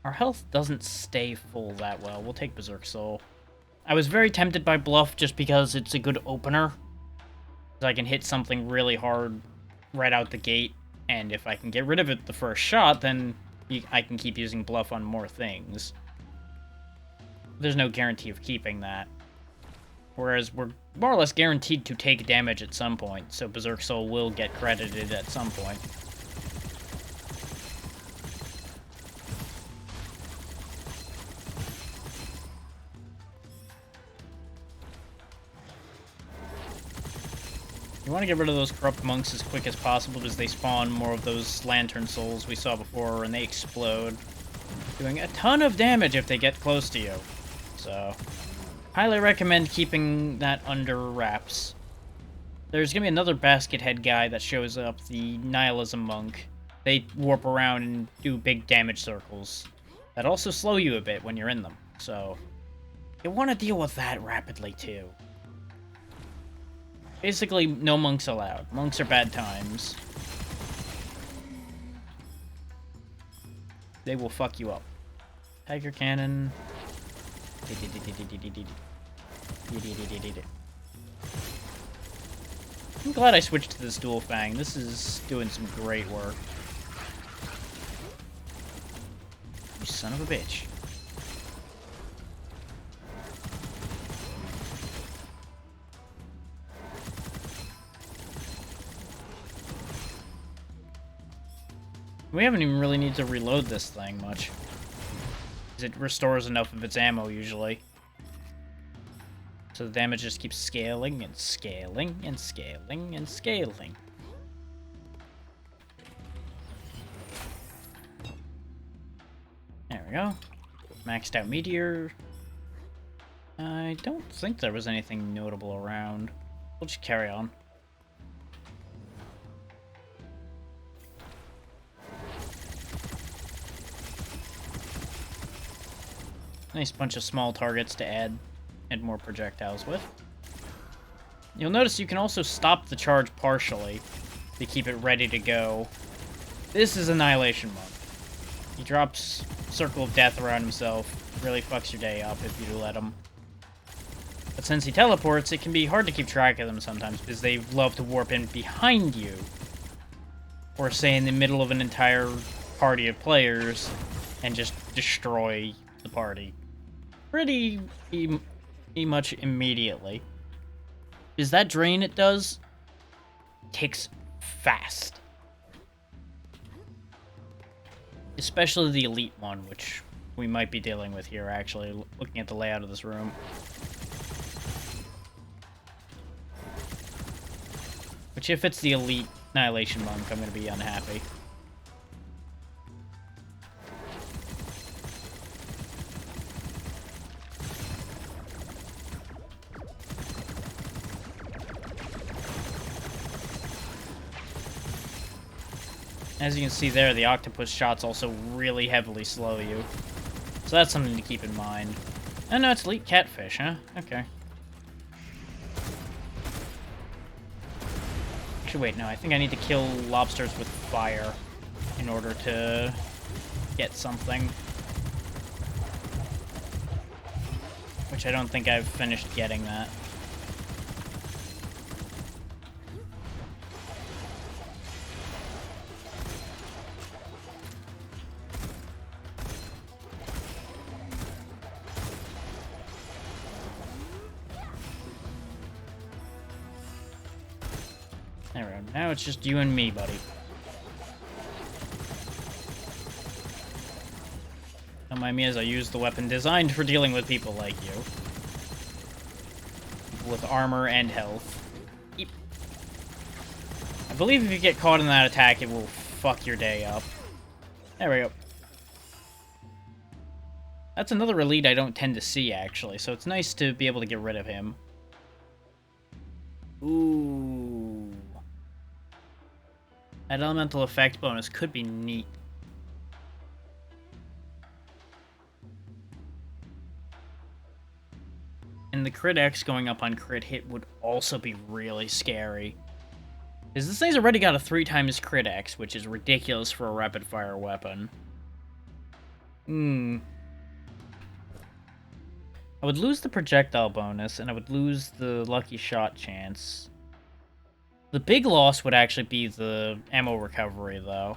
Our health doesn't stay full that well. We'll take Berserk Soul. I was very tempted by Bluff just because it's a good opener. I can hit something really hard right out the gate, and if I can get rid of it the first shot, then I can keep using Bluff on more things. There's no guarantee of keeping that. Whereas we're more or less guaranteed to take damage at some point, so Berserk Soul will get credited at some point. You want to get rid of those corrupt monks as quick as possible because they spawn more of those lantern souls we saw before, and they explode, doing a ton of damage if they get close to you. So, highly recommend keeping that under wraps. There's going to be another basket head guy that shows up, the Nihilism monk. They warp around and do big damage circles that also slow you a bit when you're in them. So, you want to deal with that rapidly too. Basically, no monks allowed. Monks are bad times. They will fuck you up. Tiger Cannon. I'm glad I switched to this Dual Fang. This is doing some great work. You son of a bitch. We haven't even really need to reload this thing much. It restores enough of its ammo, usually. So the damage just keeps scaling and scaling and scaling and scaling. we go. Maxed out meteor. I don't think there was anything notable around. We'll just carry on. Nice bunch of small targets to add more projectiles with. You'll notice you can also stop the charge partially to keep it ready to go. This is Annihilation Monk. He drops Circle of Death around himself. Really fucks your day up if you let him. But since he teleports, it can be hard to keep track of them sometimes because they love to warp in behind you. Or say in the middle of an entire party of players and just destroy the party. Pretty much immediately. Is that drain it does? Takes fast. Especially the elite one, which we might be dealing with here, actually, looking at the layout of this room. Which, if it's the elite Annihilation Monk, I'm going to be unhappy. As you can see there, the octopus shots also really heavily slow you. So that's something to keep in mind. Oh no, it's elite catfish, huh? Okay. Actually, wait, no, I think I need to kill lobsters with fire in order to get something. Which I don't think I've finished getting that. There we go. Now it's just you and me, buddy. Don't mind me as I use the weapon designed for dealing with people like you. People with armor and health. Eep. I believe if you get caught in that attack, it will fuck your day up. There we go. That's another elite I don't tend to see, actually, so it's nice to be able to get rid of him. Ooh. That elemental effect bonus could be neat. And the crit X going up on crit hit would also be really scary. Because this thing's already got a 3x crit X, which is ridiculous for a rapid fire weapon. I would lose the projectile bonus, and I would lose the lucky shot chance. The big loss would actually be the ammo recovery, though.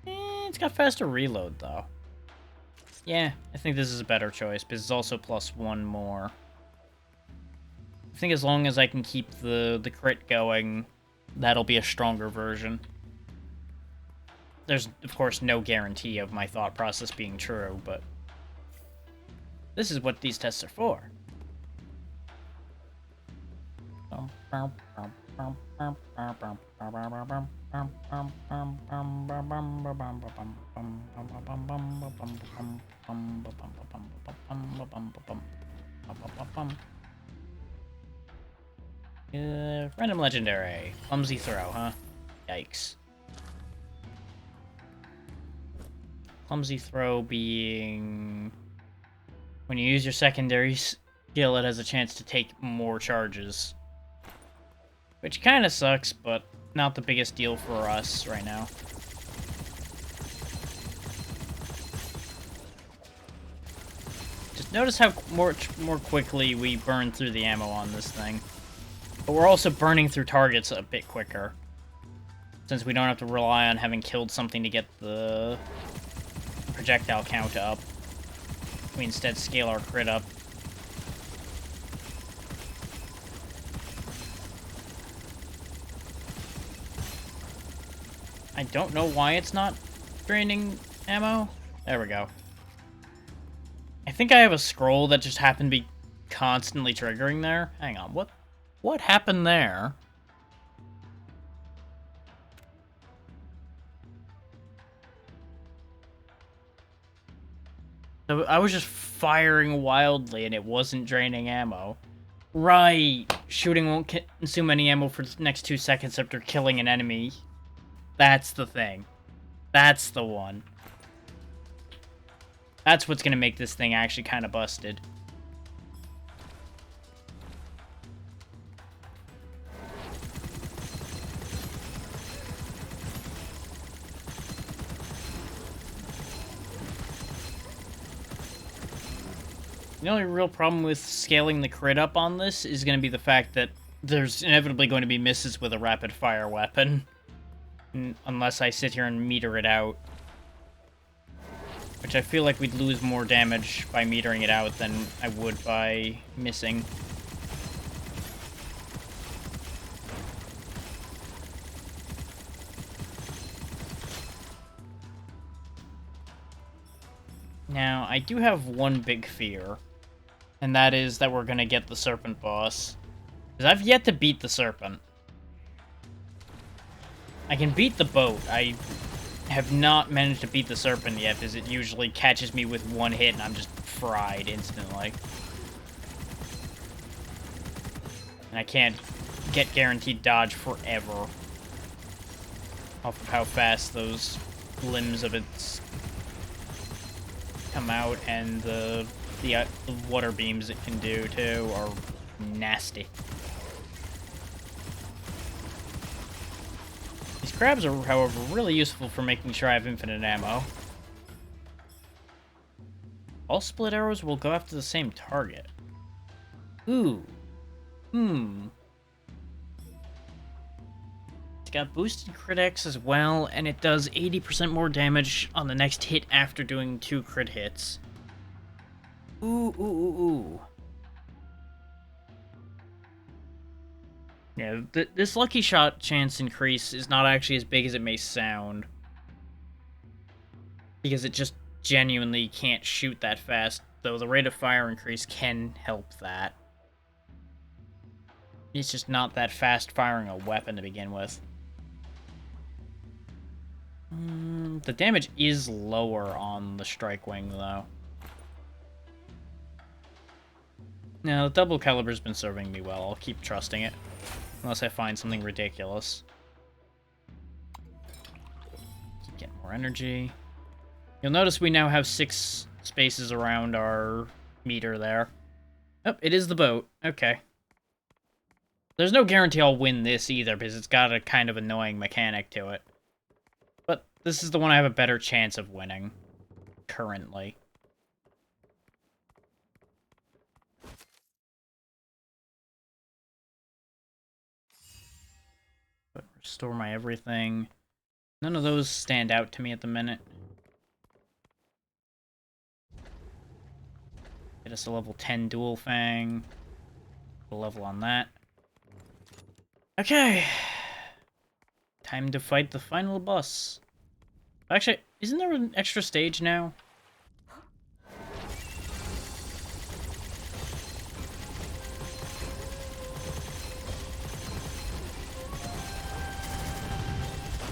It's got faster reload, though. Yeah, I think this is a better choice, because it's also +1 more. I think as long as I can keep the crit going, that'll be a stronger version. There's, of course, no guarantee of my thought process being true, but this is what these tests are for. Random legendary. Clumsy throw, huh? Yikes. Clumsy throw being when you use your secondary skill, it has a chance to take more charges. Which kind of sucks, but not the biggest deal for us right now. Just notice how more quickly we burn through the ammo on this thing. But we're also burning through targets a bit quicker. Since we don't have to rely on having killed something to get the projectile count up. We instead scale our crit up. I don't know why it's not draining ammo. There we go. I think I have a scroll that just happened to be constantly triggering there. Hang on, what happened there? So I was just firing wildly and it wasn't draining ammo. Right! Shooting won't consume any ammo for the next 2 seconds after killing an enemy. That's the thing. That's the one. That's what's gonna make this thing actually kind of busted. The only real problem with scaling the crit up on this is going to be the fact that there's inevitably going to be misses with a rapid-fire weapon. Unless I sit here and meter it out. Which I feel like we'd lose more damage by metering it out than I would by missing. Now, I do have one big fear. And that is that we're gonna get the Serpent boss. Because I've yet to beat the Serpent. I can beat the boat. I have not managed to beat the Serpent yet, because it usually catches me with one hit and I'm just fried instantly. And I can't get guaranteed dodge forever. Off of how fast those limbs of its come out, and the water beams it can do, too, are nasty. These crabs are, however, really useful for making sure I have infinite ammo. All split arrows will go after the same target. Ooh. It's got boosted crit X as well, and it does 80% more damage on the next hit after doing 2 crit hits. Ooh. Yeah, this lucky shot chance increase is not actually as big as it may sound. Because it just genuinely can't shoot that fast, though the rate of fire increase can help that. It's just not that fast firing a weapon to begin with. The damage is lower on the Strike Wing, though. Now, the double caliber's been serving me well. I'll keep trusting it. Unless I find something ridiculous. Keep getting more energy. You'll notice we now have 6 spaces around our meter there. Oh, it is the boat. Okay. There's no guarantee I'll win this either, because it's got a kind of annoying mechanic to it. But this is the one I have a better chance of winning. Currently. But restore my everything. None of those stand out to me at the minute. Get us a level 10 Dual Fang. A level on that. Okay. Time to fight the final boss. Actually, isn't there an extra stage now?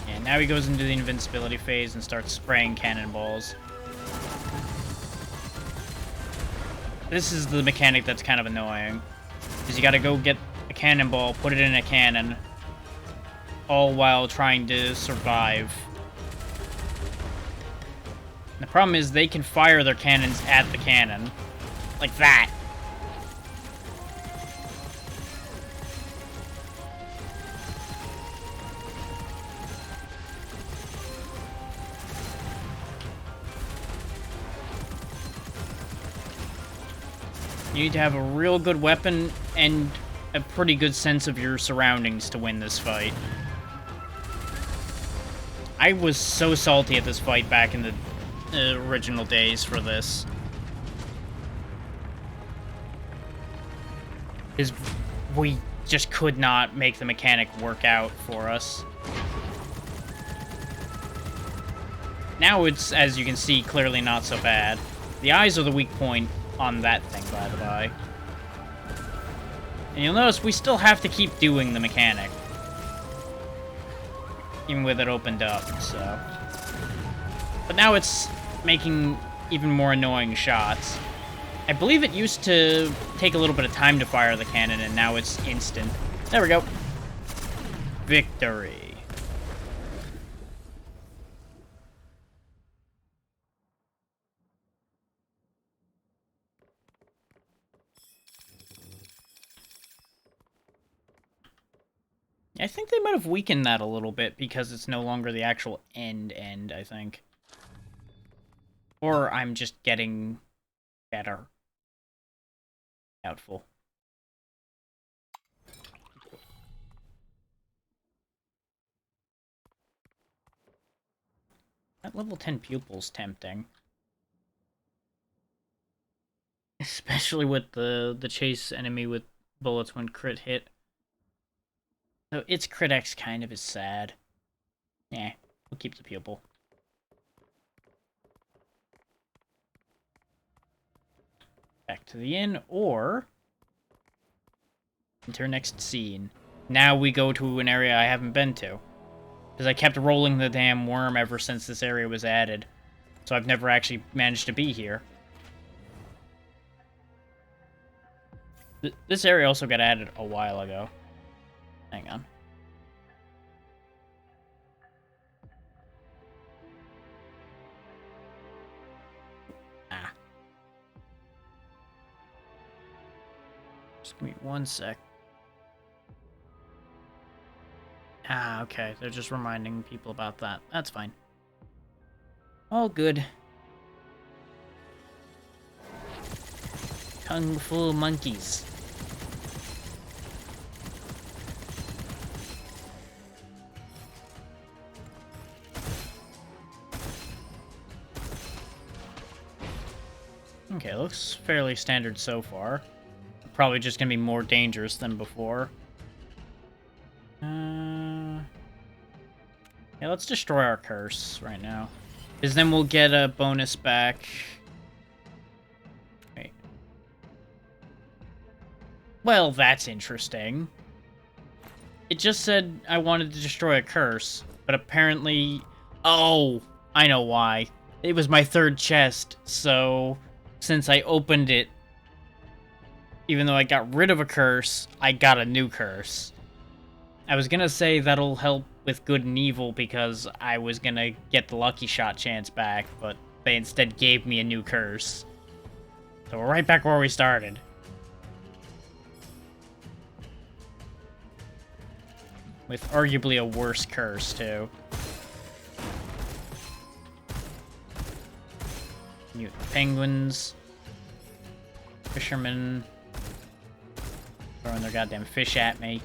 And now he goes into the invincibility phase and starts spraying cannonballs. This is the mechanic that's kind of annoying. Because you gotta go get a cannonball, put it in a cannon, all while trying to survive. And the problem is they can fire their cannons at the cannon. Like that. You need to have a real good weapon and a pretty good sense of your surroundings to win this fight. I was so salty at this fight back in the original days for this. Because we just could not make the mechanic work out for us. Now it's, as you can see, clearly not so bad. The eyes are the weak point on that thing, by the by. And you'll notice we still have to keep doing the mechanic. Even with it opened up, so. But now it's making even more annoying shots. I believe it used to take a little bit of time to fire the cannon, and now it's instant. There we go. Victory. I think they might have weakened that a little bit because it's no longer the actual end, I think. Or I'm just getting better. Doubtful. That level 10 pupil's tempting. Especially with the chase enemy with bullets when crit hit. So its crit X kind of is sad. Yeah, we'll keep the pupil. Back to the inn, or enter next scene. Now we go to an area I haven't been to. Because I kept rolling the damn worm ever since this area was added. So I've never actually managed to be here. This area also got added a while ago. Hang on. Ah. Just give me 1 sec. Ah, okay. They're just reminding people about that. That's fine. All good. Kung Fu monkeys. Okay, looks fairly standard so far. Probably just gonna be more dangerous than before. Yeah, let's destroy our curse right now. Because then we'll get a bonus back. Wait. Well, that's interesting. It just said I wanted to destroy a curse, but apparently... Oh, I know why. It was my third chest, so since I opened it, even though I got rid of a curse, I got a new curse. I was gonna say that'll help with good and evil because I was gonna get the lucky shot chance back, but they instead gave me a new curse. So we're right back where we started. With arguably a worse curse, too. Mutant penguins. Fishermen. Throwing their goddamn fish at me.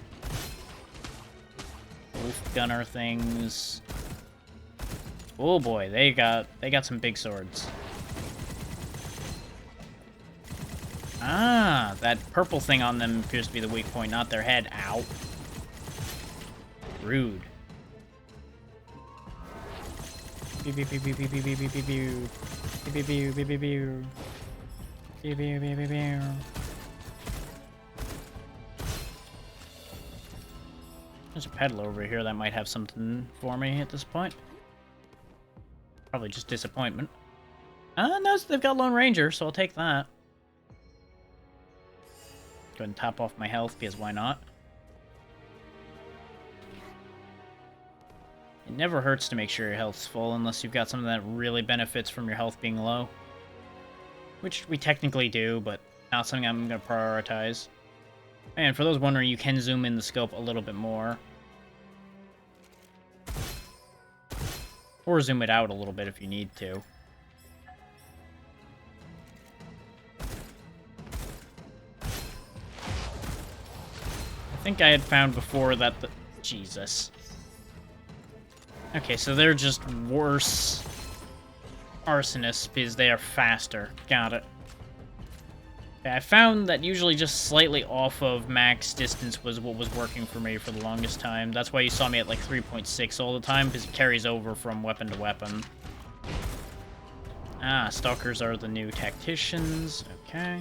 Wolf gunner things. Oh boy, they got some big swords. Ah, that purple thing on them appears to be the weak point, not their head. Ow. Rude. Pew pew pew pew pew pew pew pew pew pew. Pew pew pew pew pew pew. Pew pew pew pew pew. There's a peddler over here that might have something for me at this point. Probably just disappointment. No, they've got Lone Ranger, so I'll take that. Go ahead and top off my health, because why not? It never hurts to make sure your health's full, unless you've got something that really benefits from your health being low. Which we technically do, but not something I'm going to prioritize. And for those wondering, you can zoom in the scope a little bit more. Or zoom it out a little bit if you need to. I think I had found before that the... Jesus. Okay, so they're just worse arsonists because they are faster. Got it. I found that usually just slightly off of max distance was what was working for me for the longest time. That's why you saw me at like 3.6 all the time, because it carries over from weapon to weapon. Ah, stalkers are the new tacticians. Okay.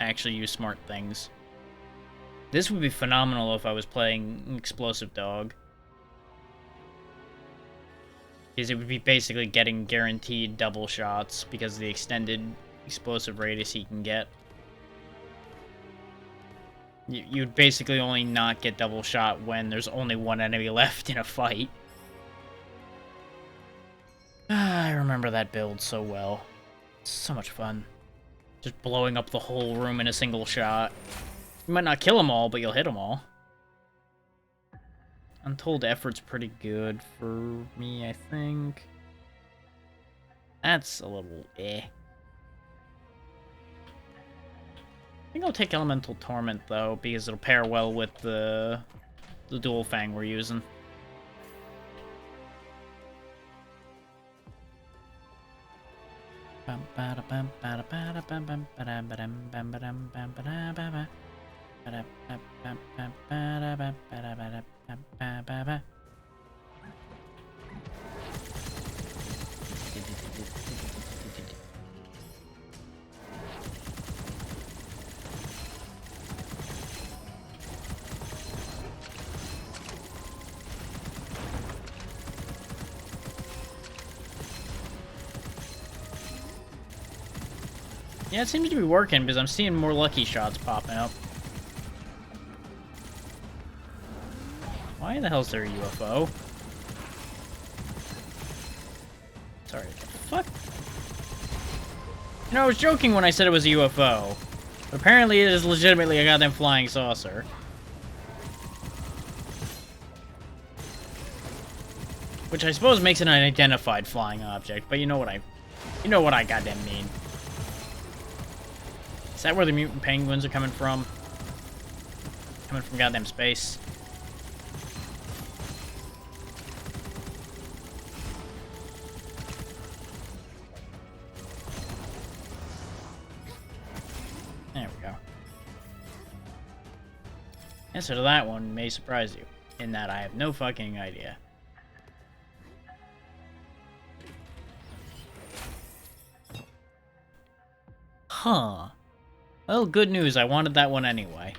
actually use smart things. This would be phenomenal if I was playing Explosive Dog. Because it would be basically getting guaranteed double shots because of the extended explosive radius he can get. You'd basically only not get double shot when there's only one enemy left in a fight. I remember that build so well. It's so much fun. Just blowing up the whole room in a single shot. You might not kill them all, but you'll hit them all. Untold Effort's pretty good for me, I think. That's a little eh. I think I'll take Elemental Torment, though, because it'll pair well with the Dual Fang we're using. Yeah, it seems to be working because I'm seeing more lucky shots popping up. Why the hell is there a UFO? Sorry, what the fuck? You know, I was joking when I said it was a UFO. But apparently it is legitimately a goddamn flying saucer. Which I suppose makes it an identified flying object, but you know what I goddamn mean. Is that where the mutant penguins are coming from? Coming from goddamn space. There we go. Answer to that one may surprise you, in that I have no fucking idea. Huh. Well, good news, I wanted that one anyway.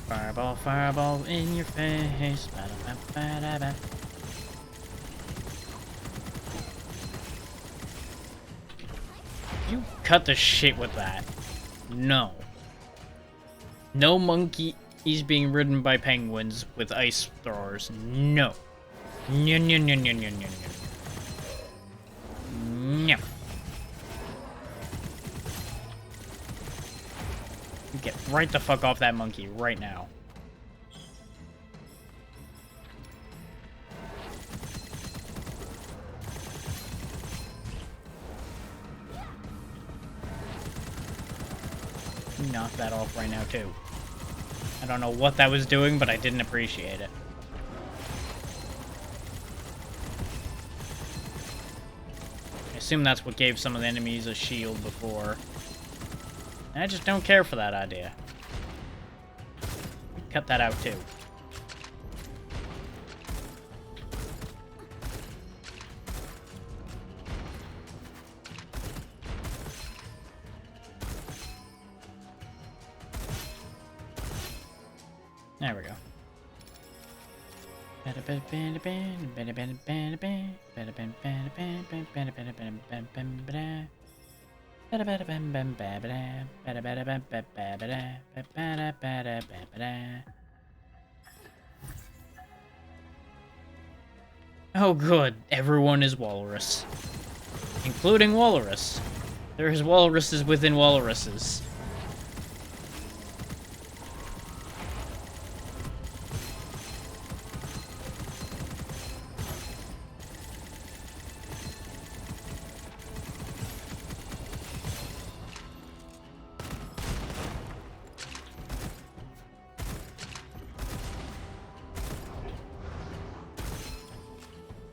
Fireball, fireball in your face. You cut the shit with that. No. No monkey is being ridden by penguins with ice throwers. No. No, no, no, no, no, no, no. No. You get right the fuck off that monkey right now. Knock that off right now, too. I don't know what that was doing, but I didn't appreciate it. I assume that's what gave some of the enemies a shield before. And I just don't care for that idea. Cut that out, too. There we go. Oh good, everyone is walrus. Including walrus. There's walruses within walruses.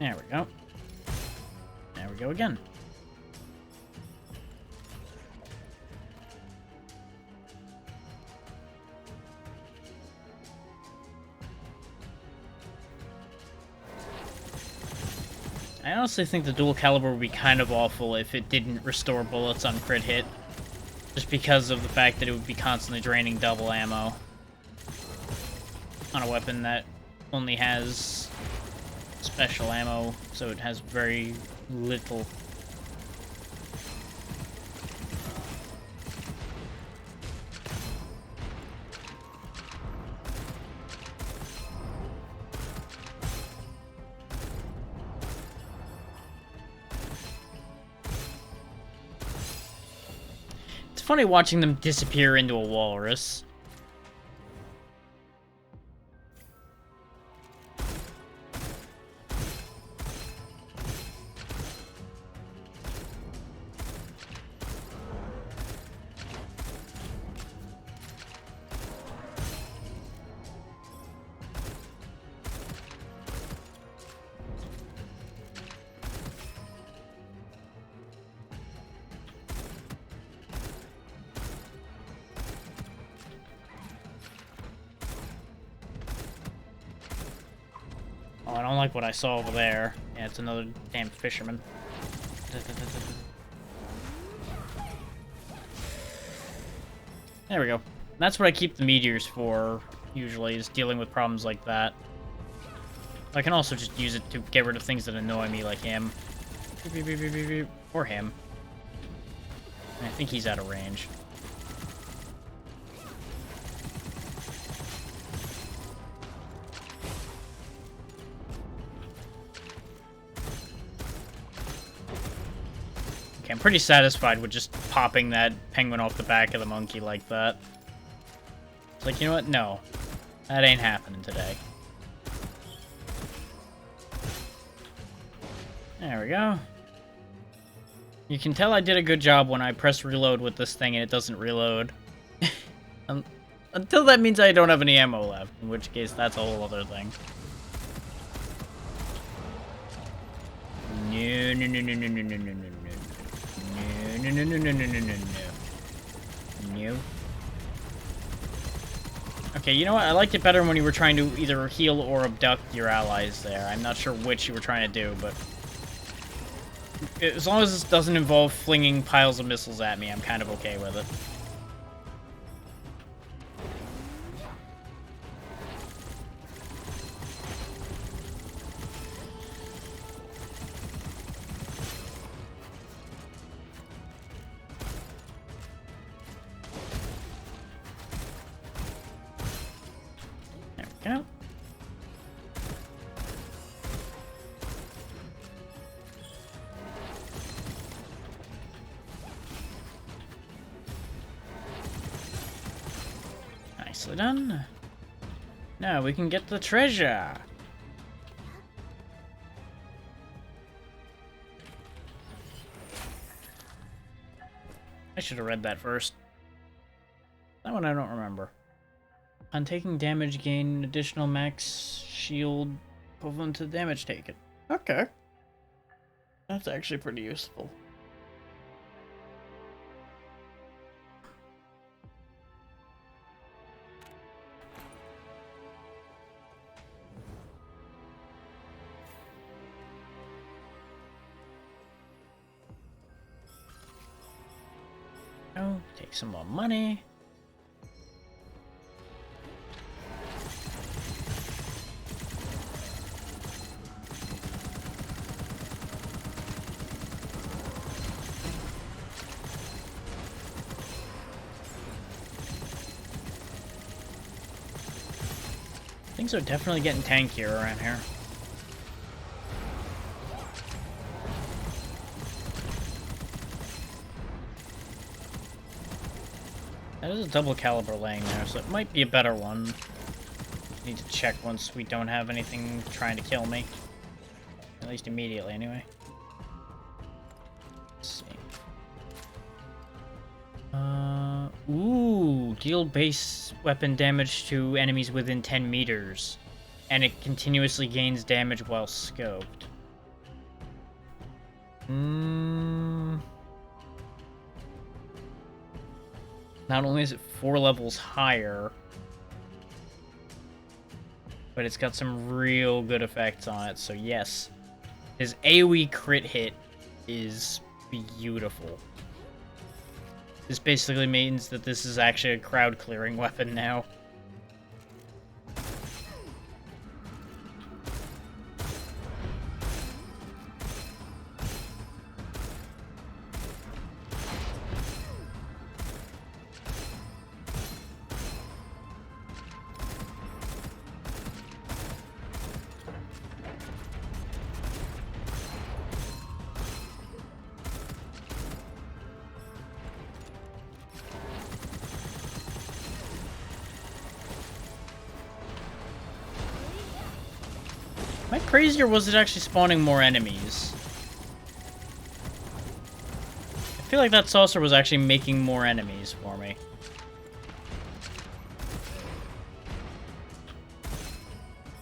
There we go. There we go again. I honestly think the dual caliber would be kind of awful if it didn't restore bullets on crit hit. Just because of the fact that it would be constantly draining double ammo on a weapon that only has special ammo, so it has very little. It's funny watching them disappear into a walrus. Oh, I don't like what I saw over there. Yeah, it's another damn fisherman. There we go. That's what I keep the meteors for, usually, is dealing with problems like that. I can also just use it to get rid of things that annoy me, like him. Or him. I think he's out of range. Okay, I'm pretty satisfied with just popping that penguin off the back of the monkey like that. It's like, you know what? No. That ain't happening today. There we go. You can tell I did a good job when I press reload with this thing and it doesn't reload. Until that means I don't have any ammo left, in which case that's a whole other thing. No, no, no, no, no, no, no, no, no. No, no, no, no, no, no, no, no. No. Okay, you know what? I liked it better when you were trying to either heal or abduct your allies there. I'm not sure which you were trying to do, but... as long as this doesn't involve flinging piles of missiles at me, I'm kind of okay with it. There we go. Nicely done. Now we can get the treasure. I should have read that first. That one I don't remember. On taking damage, gain additional max shield equivalent to damage taken. Okay. That's actually pretty useful. Oh, take some more money. Things are definitely getting tankier around here. That is a double caliber laying there, so it might be a better one. Need to check once we don't have anything trying to kill me. At least immediately, anyway. Let's see. Ooh, deal base weapon damage to enemies within 10 meters. And it continuously gains damage while scoped. Not only is it 4 levels higher, but it's got some real good effects on it, so yes. His AoE crit hit is beautiful. This basically means that this is actually a crowd clearing weapon now. Am I crazy, or was it actually spawning more enemies? I feel like that saucer was actually making more enemies for me.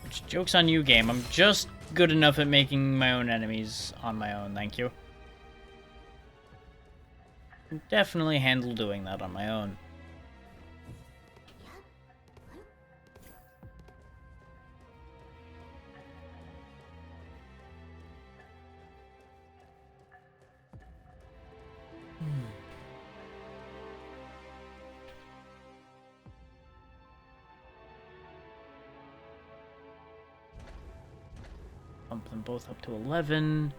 Which, joke's on you, game. I'm just good enough at making my own enemies on my own, thank you. I can definitely handle doing that on my own. Bump them both up to 11.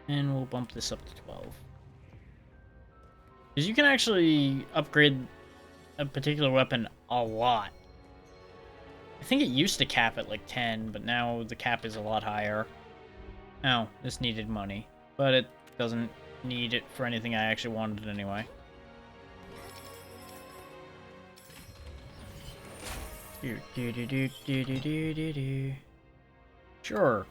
And we'll bump this up to 12. Because you can actually upgrade a particular weapon a lot. I think it used to cap at like 10, but now the cap is a lot higher. Oh, this needed money. But it doesn't need it for anything I actually wanted anyway. Sure.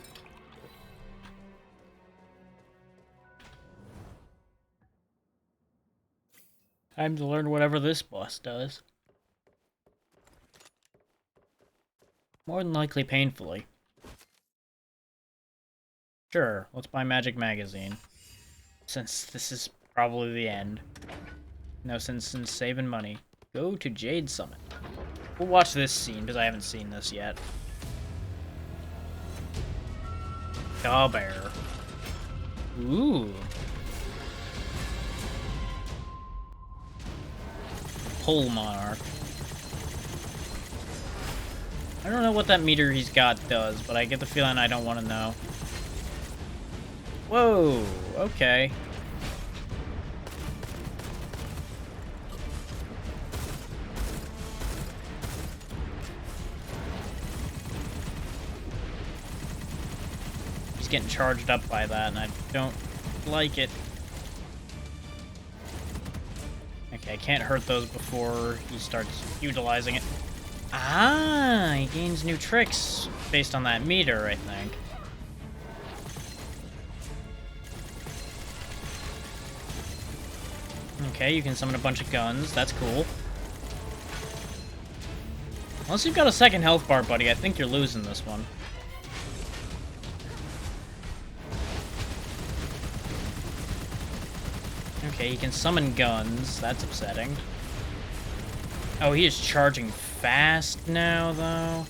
Time to learn whatever this boss does. More than likely painfully. Sure, let's buy Magic Magazine. Since this is probably the end. No sense in saving money. Go to Jade Summit. We'll watch this scene, because I haven't seen this yet. Bear. Ooh. Pole Monarch. I don't know what that meter he's got does, but I get the feeling I don't want to know. Whoa, okay. He's getting charged up by that, and I don't like it. Okay, I can't hurt those before he starts utilizing it. Ah, he gains new tricks based on that meter, I think. Okay, you can summon a bunch of guns. That's cool. Unless you've got a second health bar, buddy, I think you're losing this one. Okay, he can summon guns. That's upsetting. Oh, he is charging fast now, though.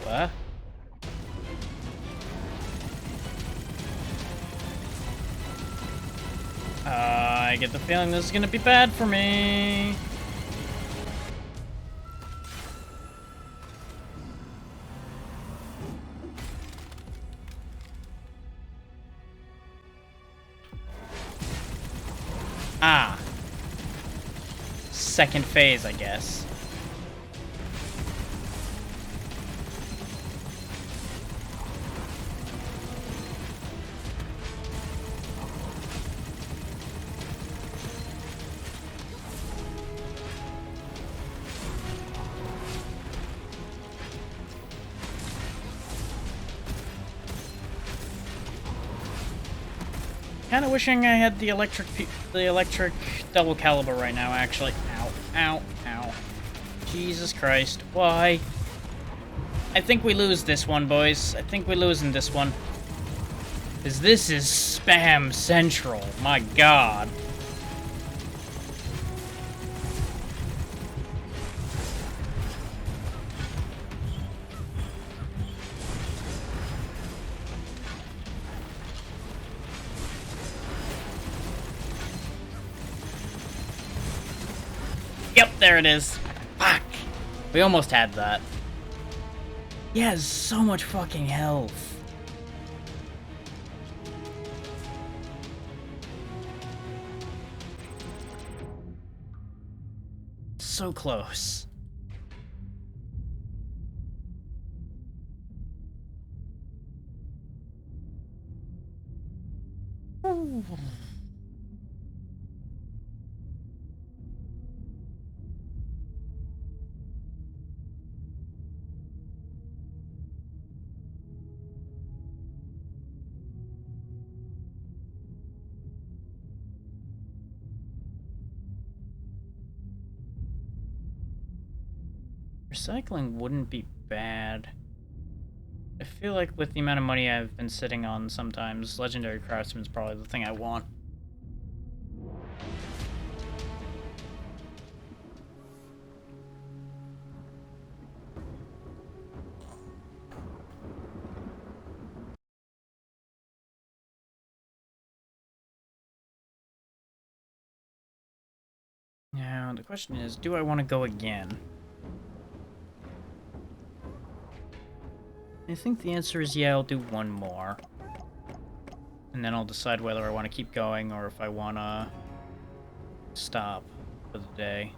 What? I get the feeling this is gonna be bad for me. Ah. Second phase, I guess. Kind of wishing I had the electric double caliber right now, actually. Ow, ow, ow. Jesus Christ, why? I think we lose this one, boys. I think we lose in this one. Because this is spam central. My god. Yep, there it is. Fuck. We almost had that. He has so much fucking health. So close. Ooh. Recycling wouldn't be bad. I feel like with the amount of money I've been sitting on sometimes, Legendary Craftsman's probably the thing I want. Now, the question is, do I want to go again? I think the answer is yeah, I'll do one more. And then I'll decide whether I want to keep going or if I want to stop for the day.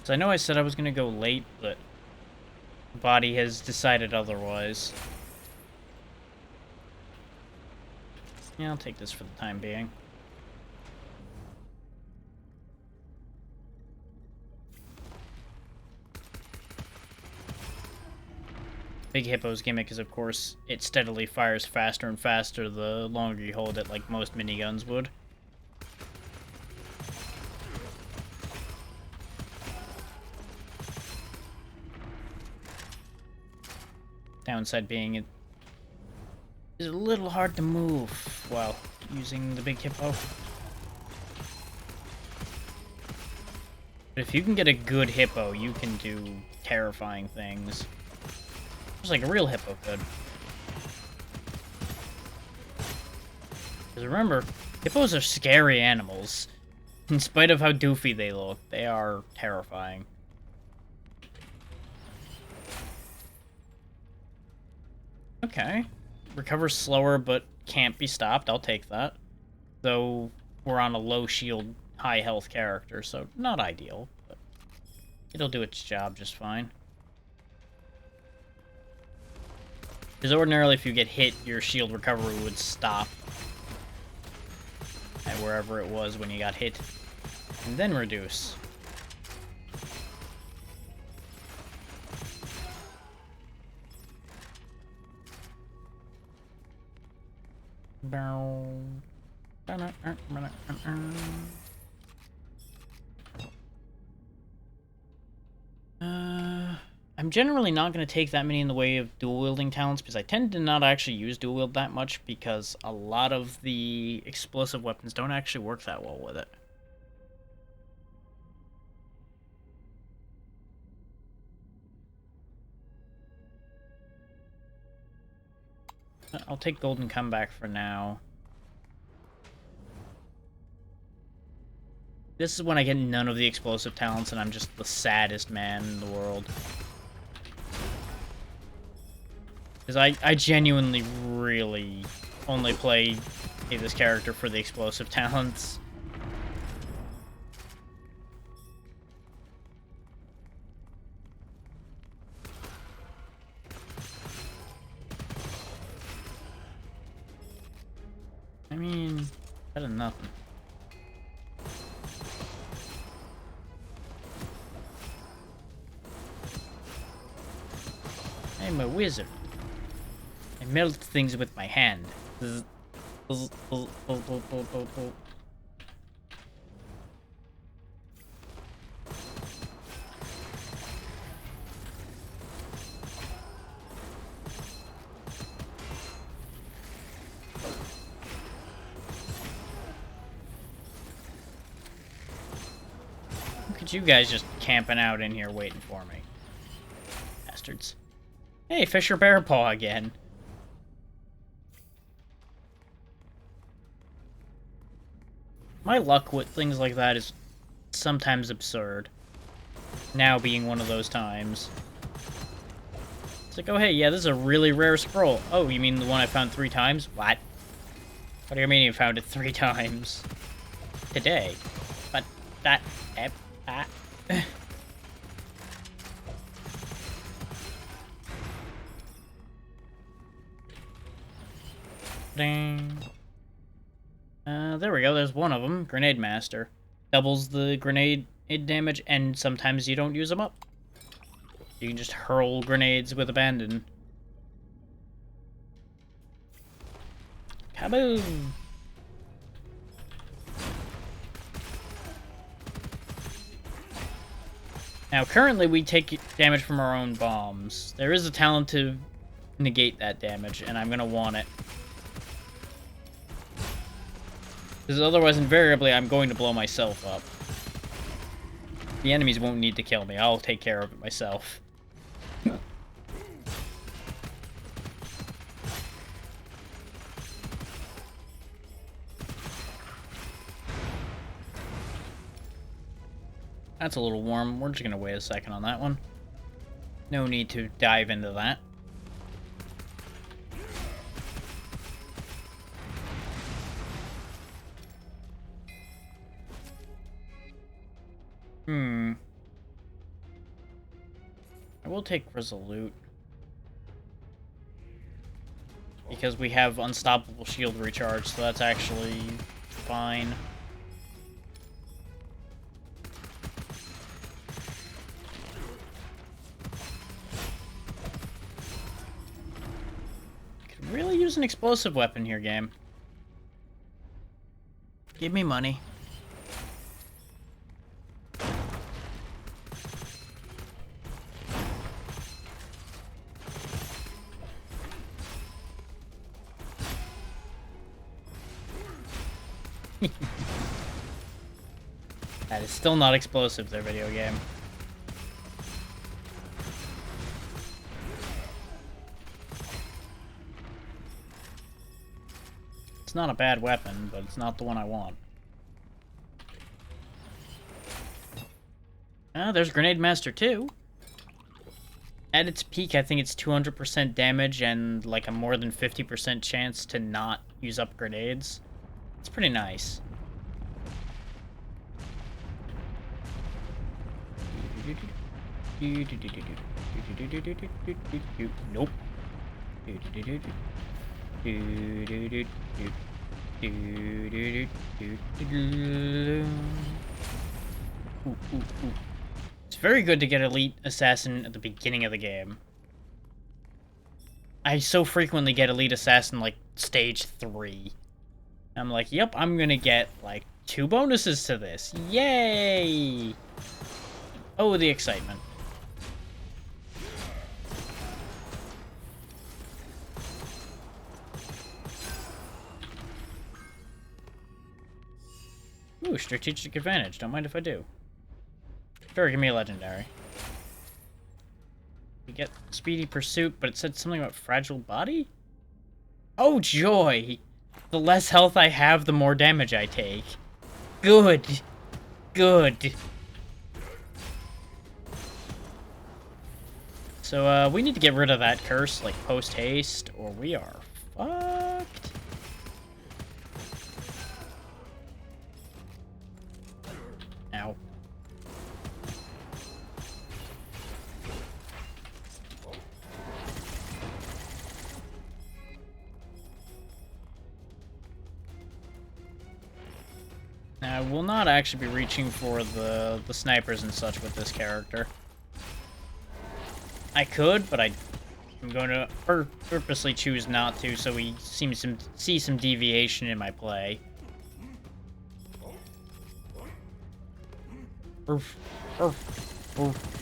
So I know I said I was going to go late, but the body has decided otherwise. Yeah, I'll take this for the time being. Big Hippo's gimmick is, of course, it steadily fires faster and faster the longer you hold it, like most miniguns would. Downside being it is a little hard to move while using the Big Hippo. But if you can get a good Hippo, you can do terrifying things. Just like a real hippo could. Because remember, hippos are scary animals. In spite of how doofy they look, they are terrifying. Okay. Recovers slower, but can't be stopped. I'll take that. Though we're on a low shield, high health character, so not ideal. But it'll do its job just fine. Because ordinarily, if you get hit, your shield recovery would stop at wherever it was when you got hit, and then reduce. I'm generally not going to take that many in the way of dual-wielding talents, because I tend to not actually use dual-wield that much, because a lot of the explosive weapons don't actually work that well with it. I'll take Golden Comeback for now. This is when I get none of the explosive talents, and I'm just the saddest man in the world. Because I genuinely, really only play this character for the explosive talents. I mean, better than nothing. I'm a wizard. I melt things with my hand. at you guys just camping out in here waiting for me. Bastards. Hey, Fisher Bearpaw again. My luck with things like that is sometimes absurd. Now being one of those times. It's like, oh hey, yeah, this is a really rare scroll. Oh, you mean the one I found 3 times? What? What do you mean you found it 3 times? Today. But that... Ding. There we go, there's one of them. Grenade Master. Doubles the grenade damage, and sometimes you don't use them up. You can just hurl grenades with abandon. Kaboom! Now, currently we take damage from our own bombs. There is a talent to negate that damage, and I'm gonna want it. Because otherwise, invariably, I'm going to blow myself up. The enemies won't need to kill me. I'll take care of it myself. That's a little warm. We're just going to wait a second on that one. No need to dive into that. I will take Resolute. Because we have Unstoppable Shield Recharge, so that's actually fine. Could really use an explosive weapon here, game. Give me money. That is still not explosive, their video game. It's not a bad weapon, but it's not the one I want. There's Grenade Master 2. At its peak, I think it's 200% damage and like a more than 50% chance to not use up grenades. It's pretty nice. Nope. It's very good to get Elite Assassin at the beginning of the game. I so frequently get Elite Assassin like stage 3. I'm like, yep, I'm gonna get like 2 bonuses to this. Yay! Oh, the excitement. Ooh, strategic advantage. Don't mind if I do. Sure, give me a legendary. We get Speedy Pursuit, but it said something about Fragile Body? Oh, joy! The less health I have, the more damage I take. Good. Good. So, we need to get rid of that curse, like, post-haste, or we are fucked. Ow. Now, I will not actually be reaching for the snipers and such with this character. I could, but I'm going to purposely choose not to, so we see some deviation in my play. Oof. Oof. Oof.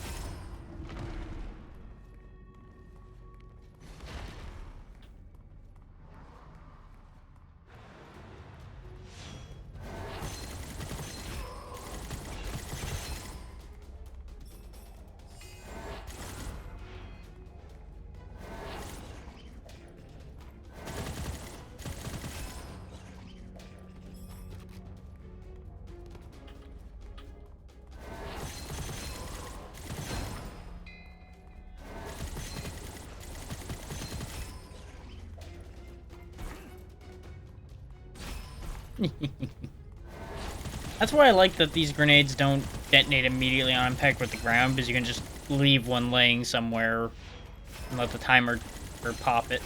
That's why I like that these grenades don't detonate immediately on impact with the ground, because you can just leave one laying somewhere and let the timer or pop it.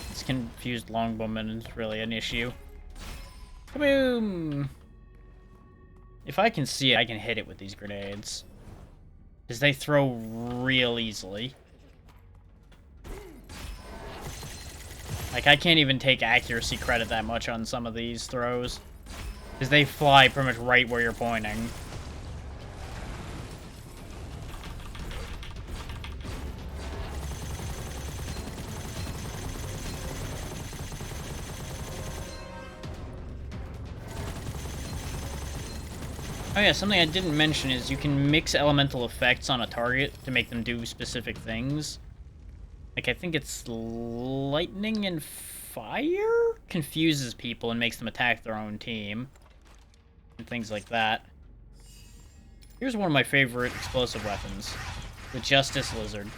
This confused longbowman is really an issue. Kaboom! If I can see it, I can hit it with these grenades. Because they throw real easily. Like, I can't even take accuracy credit that much on some of these throws. Because they fly pretty much right where you're pointing. Oh yeah, something I didn't mention is you can mix elemental effects on a target to make them do specific things. Like, I think it's lightning and fire? Confuses people and makes them attack their own team. And things like that. Here's one of my favorite explosive weapons. The Justice Lizard.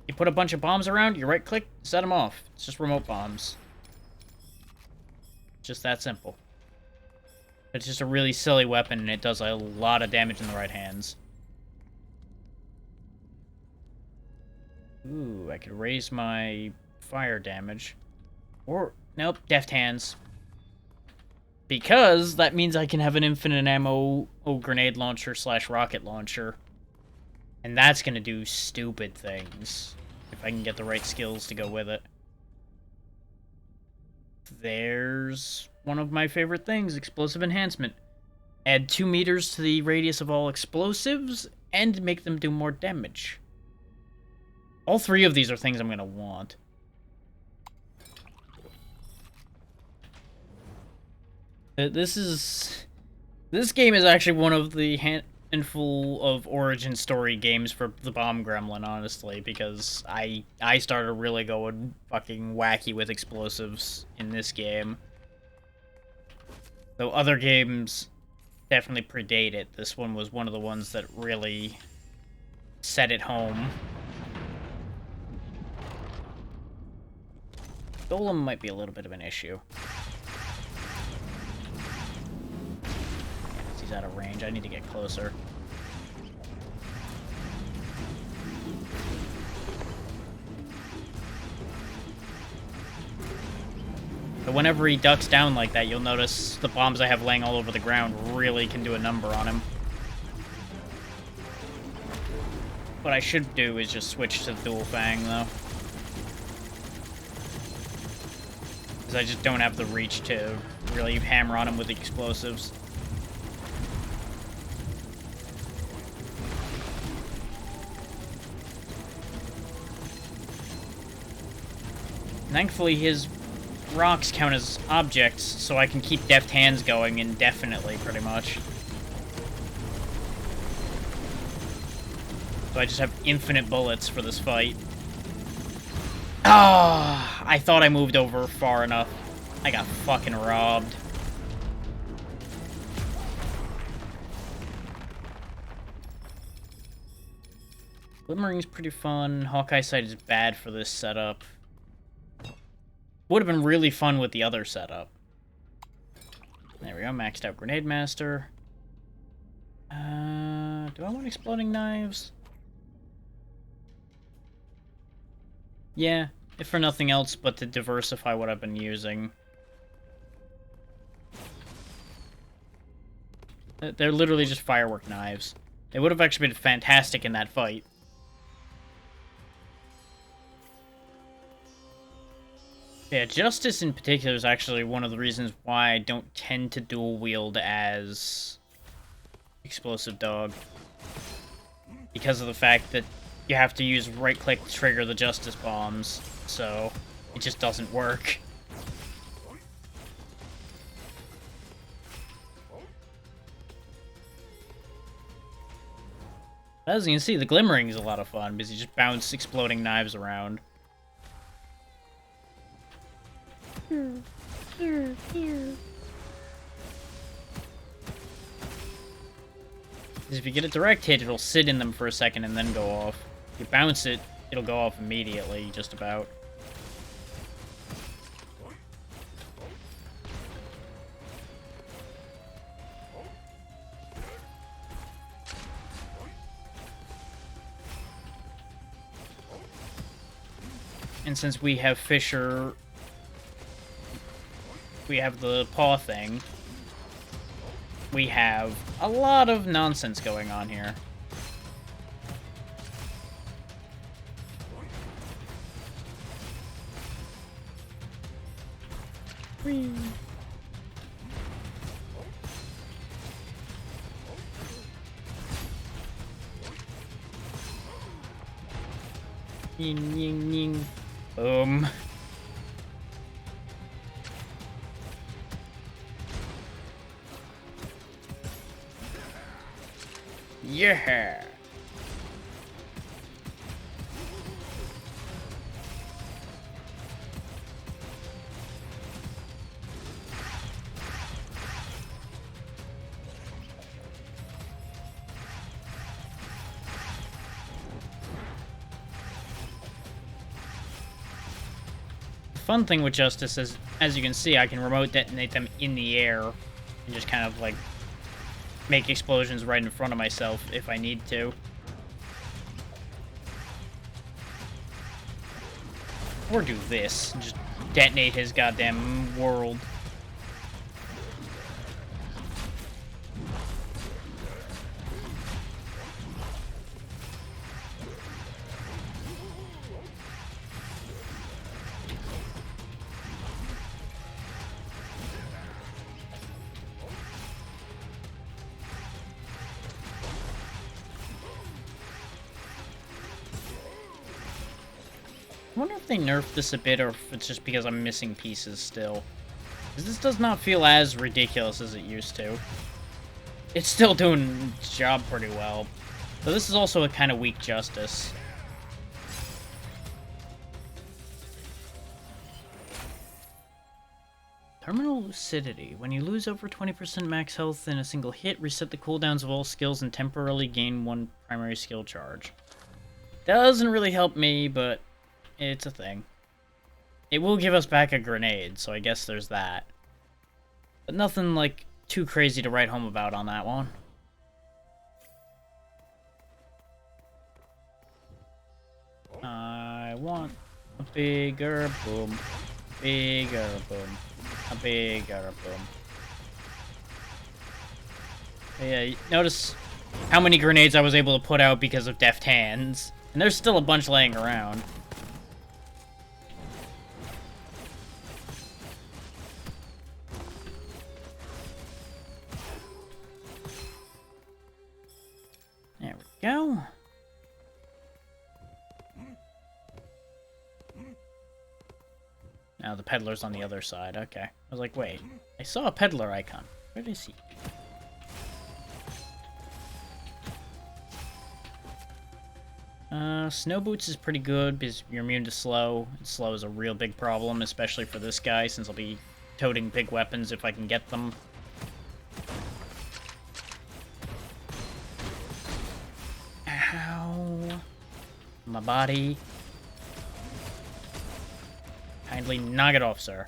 You put a bunch of bombs around, you right-click, set them off. It's just remote bombs. Just that simple. It's just a really silly weapon, and it does a lot of damage in the right hands. Ooh, I could raise my fire damage. Or, nope, deft hands. Because that means I can have an infinite ammo grenade launcher / rocket launcher. And that's gonna do stupid things. If I can get the right skills to go with it. There's one of my favorite things, explosive enhancement. Add 2 meters to the radius of all explosives, and make them do more damage. All 3 of these are things I'm gonna want. This game is actually one of the handful of origin story games for the Bomb Gremlin, honestly, because I started really going fucking wacky with explosives in this game. Though other games definitely predate it, this one was one of the ones that really set it home. Golem might be a little bit of an issue. He's out of range. I need to get closer. But whenever he ducks down like that, you'll notice the bombs I have laying all over the ground really can do a number on him. What I should do is just switch to Dual Fang, though. Because I just don't have the reach to really hammer on him with the explosives. Thankfully, his rocks count as objects, so I can keep deft hands going indefinitely, pretty much. So I just have infinite bullets for this fight. Ah, I thought I moved over far enough. I got fucking robbed. Glimmering's pretty fun. Hawkeye Sight is bad for this setup. Would have been really fun with the other setup. There we go, maxed out Grenade Master. Do I want exploding knives? Yeah, if for nothing else but to diversify what I've been using. They're literally just firework knives. They would have actually been fantastic in that fight. Yeah, Justice in particular is actually one of the reasons why I don't tend to dual wield as Explosive Dog. Because of the fact that you have to use right-click to trigger the Justice bombs, so it just doesn't work. As you can see, the Glimmering is a lot of fun, because you just bounce exploding knives around. 'Cause if you get a direct hit, it'll sit in them for a second and then go off. If you bounce it, it'll go off immediately, just about. And since we have Fissure, we have the paw thing, we have a lot of nonsense going on here. Whee! Ying, ying, ying. Boom. Yeah. Fun thing with Justice is, as you can see, I can remote detonate them in the air and just kind of like make explosions right in front of myself if I need to. Or do this, and just detonate his goddamn world. I wonder if they nerfed this a bit, or if it's just because I'm missing pieces still. Because this does not feel as ridiculous as it used to. It's still doing its job pretty well. But this is also a kind of weak Justice. Terminal Lucidity. When you lose over 20% max health in a single hit, reset the cooldowns of all skills and temporarily gain one primary skill charge. Doesn't really help me, but it's a thing. It will give us back a grenade, so I guess there's that. But nothing, like, too crazy to write home about on that one. I want a bigger boom. Bigger boom. A bigger boom. But yeah, notice how many grenades I was able to put out because of deft hands. And there's still a bunch laying around. There we go. Now the peddler's on the other side. Okay. I was like, wait. I saw a peddler icon. Where is he? Snow Boots is pretty good because you're immune to slow. Slow is a real big problem, especially for this guy, since I'll be toting big weapons if I can get them. Ow. My body. Kindly knock it off, sir.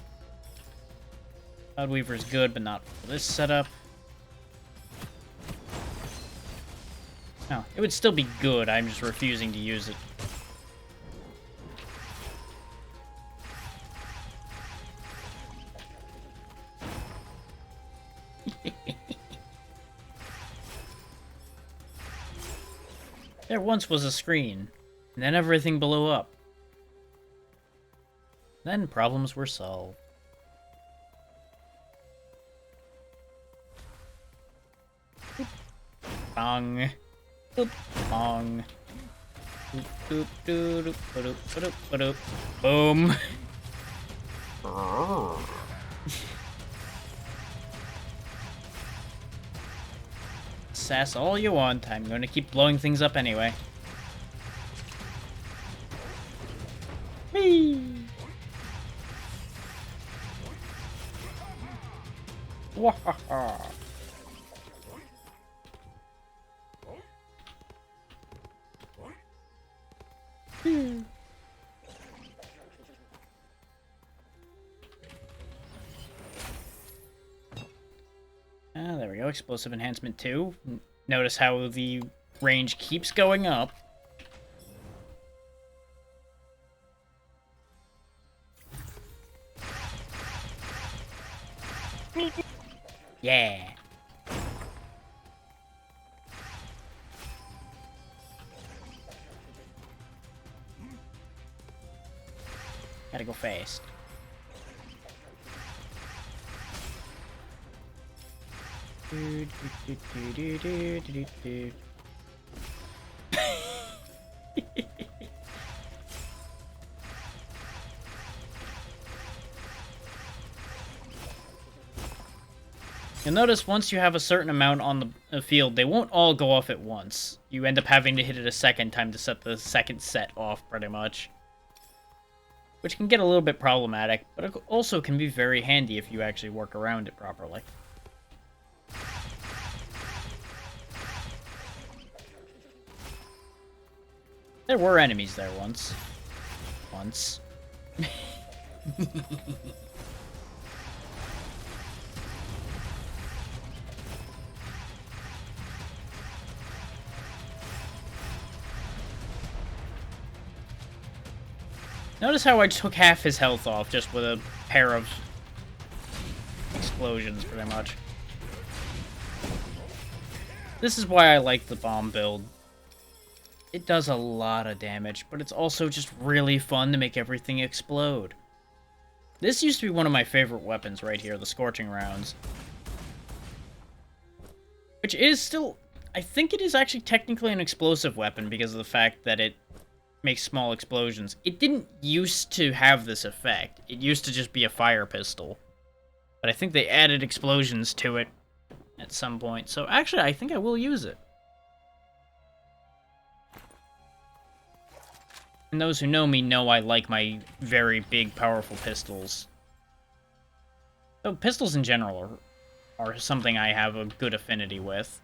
Cloudweaver is good, but not for this setup. No, it would still be good, I'm just refusing to use it. There once was a screen, and then everything blew up. Then problems were solved. Boop. Bong. Boop. Bong. Boop, boop, doo, doop, ba-doop, ba-doop, ba-doop. Boom. Sass all you want. I'm going to keep blowing things up anyway. Whee! Wahaha! Ah, there we go. Explosive enhancement 2. Notice how the range keeps going up. Yeah. Gotta go fast. You'll notice once you have a certain amount on the field, they won't all go off at once. You end up having to hit it a second time to set the second set off, pretty much. Which can get a little bit problematic, but it also can be very handy if you actually work around it properly. There were enemies there once. Notice how I took half his health off just with a pair of explosions, pretty much. This is why I like the bomb build. It does a lot of damage, but it's also just really fun to make everything explode. This used to be one of my favorite weapons right here, the Scorching Rounds. Which is still... I think it is actually technically an explosive weapon because of the fact that it makes small explosions. It didn't used to have this effect. It used to just be a fire pistol. But I think they added explosions to it at some point. So actually, I think I will use it. And those who know me know I like my very big, powerful pistols. So pistols in general are something I have a good affinity with.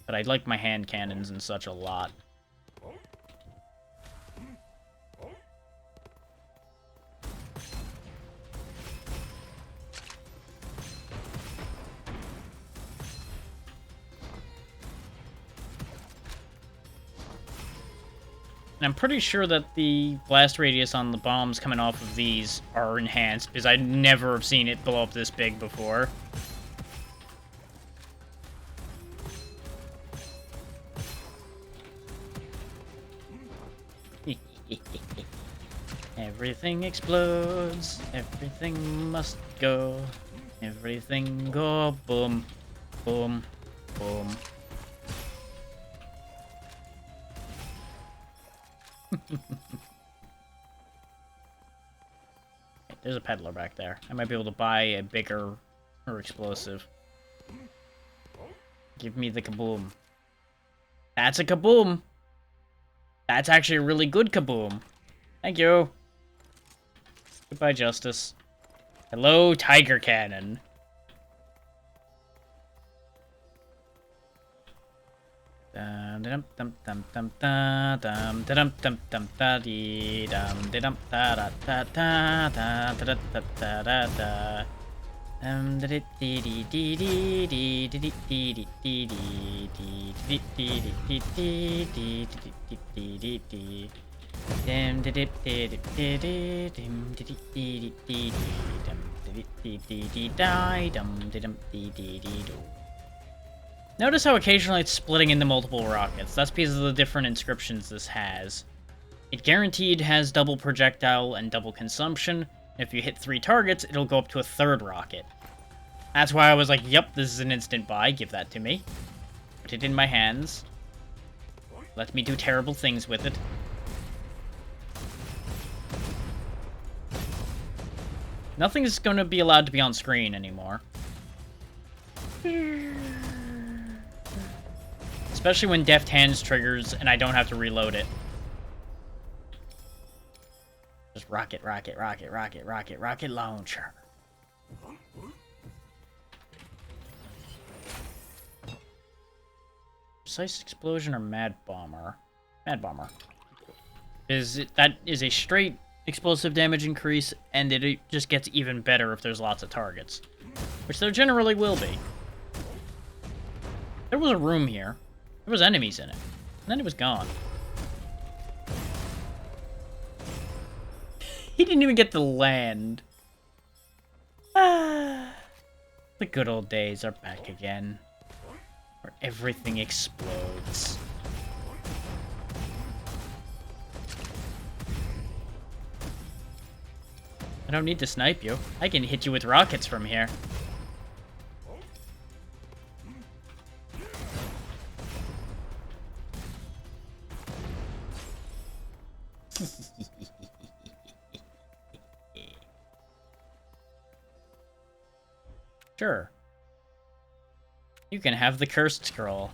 But I like my hand cannons and such a lot. And I'm pretty sure that the blast radius on the bombs coming off of these are enhanced, because I never have seen it blow up this big before. Everything explodes, everything must go, everything go boom, boom, boom. There's a peddler back there. I might be able to buy a bigger or explosive. Give me the kaboom. That's a kaboom! That's actually a really good kaboom. Thank you. Goodbye, Justice. Hello, Tiger Cannon. Dum dum dum dum dum dum dum dum dum da dee dum dum da da da da da da da da da da da dee dee dee dee dee dee dee dee dee dee dee dee dee dee Dim di dip di dip di di dim di di di di dum di di di di die dum di dum di di di do. Notice how occasionally it's splitting into multiple rockets. That's because of the different inscriptions this has. It guaranteed has double projectile and double consumption. If you hit 3 targets, it'll go up to a 3rd rocket. That's why I was like, yep, this is an instant buy. Give that to me. Put it in my hands. Let me do terrible things with it. Nothing is going to be allowed to be on screen anymore. Especially when Deft Hands triggers and I don't have to reload it. Just rocket, rocket, rocket, rocket, rocket, rocket launcher. Precise Explosion or Mad Bomber? Mad Bomber. That is a straight explosive damage increase, and it just gets even better if there's lots of targets. Which there generally will be. There was a room here. There was enemies in it. And then it was gone. He didn't even get to land. Ah, the good old days are back again. Where everything explodes. I don't need to snipe you. I can hit you with rockets from here. Sure. You can have the cursed scroll.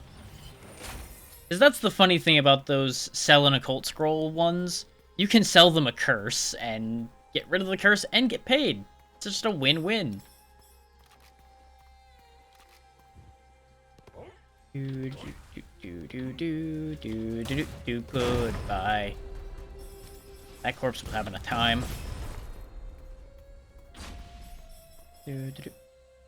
Because that's the funny thing about those sell an occult scroll ones. You can sell them a curse and get rid of the curse and get paid. It's just a win-win. Goodbye. That corpse was having a time. And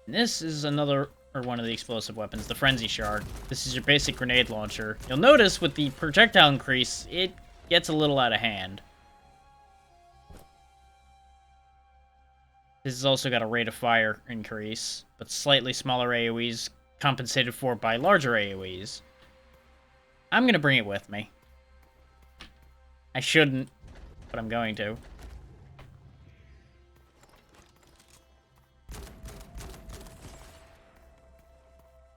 this is another, or one of the explosive weapons, the Frenzy Shard. This is your basic grenade launcher. You'll notice with the projectile increase, it gets a little out of hand. This has also got a rate of fire increase, but slightly smaller AoEs compensated for by larger AoEs. I'm gonna bring it with me. I shouldn't, but I'm going to.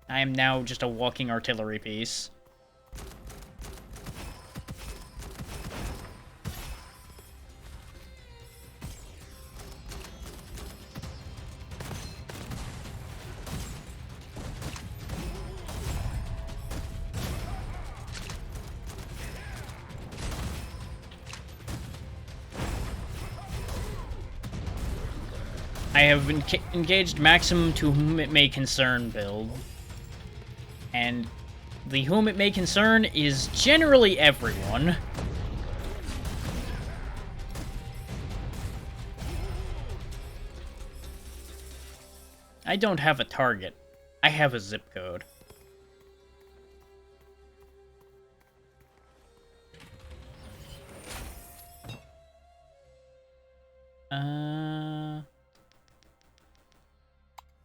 I am now just a walking artillery piece. I have engaged Maximum to Whom It May Concern build. And the Whom It May Concern is generally everyone. I don't have a target. I have a zip code.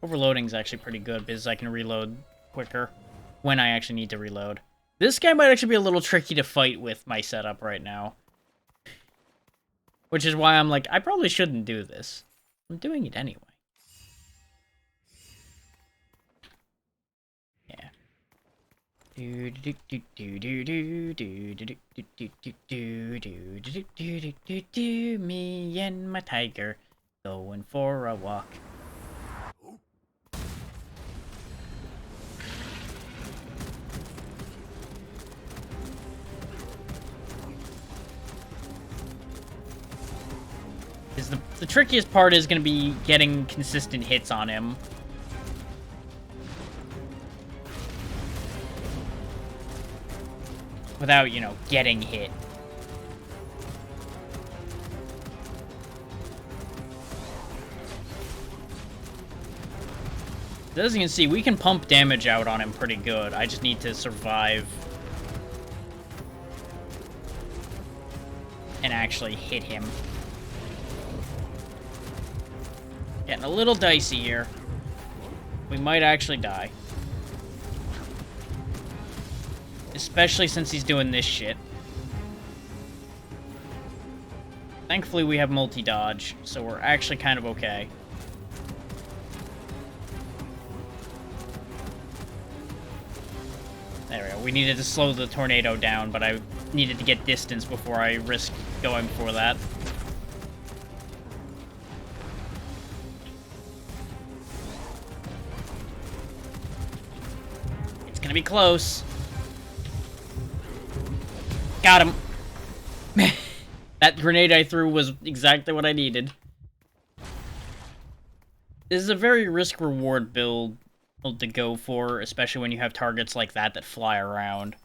Overloading is actually pretty good because I can reload quicker when I actually need to reload. This guy might actually be a little tricky to fight with my setup right now. Which is why I'm like, I probably shouldn't do this. I'm doing it anyway. Yeah. Me and my tiger going for a walk. The trickiest part is going to be getting consistent hits on him. Without, you know, getting hit. As you can see, we can pump damage out on him pretty good. I just need to survive. And actually hit him. Getting a little dicey here. We might actually die. Especially since he's doing this shit. Thankfully we have multi-dodge, so we're actually kind of okay. There we go. We needed to slow the tornado down, but I needed to get distance before I risked going for that. Gonna be close. Got him. That grenade I threw was exactly what I needed. This is a very risk-reward build to go for, especially when you have targets like that that fly around.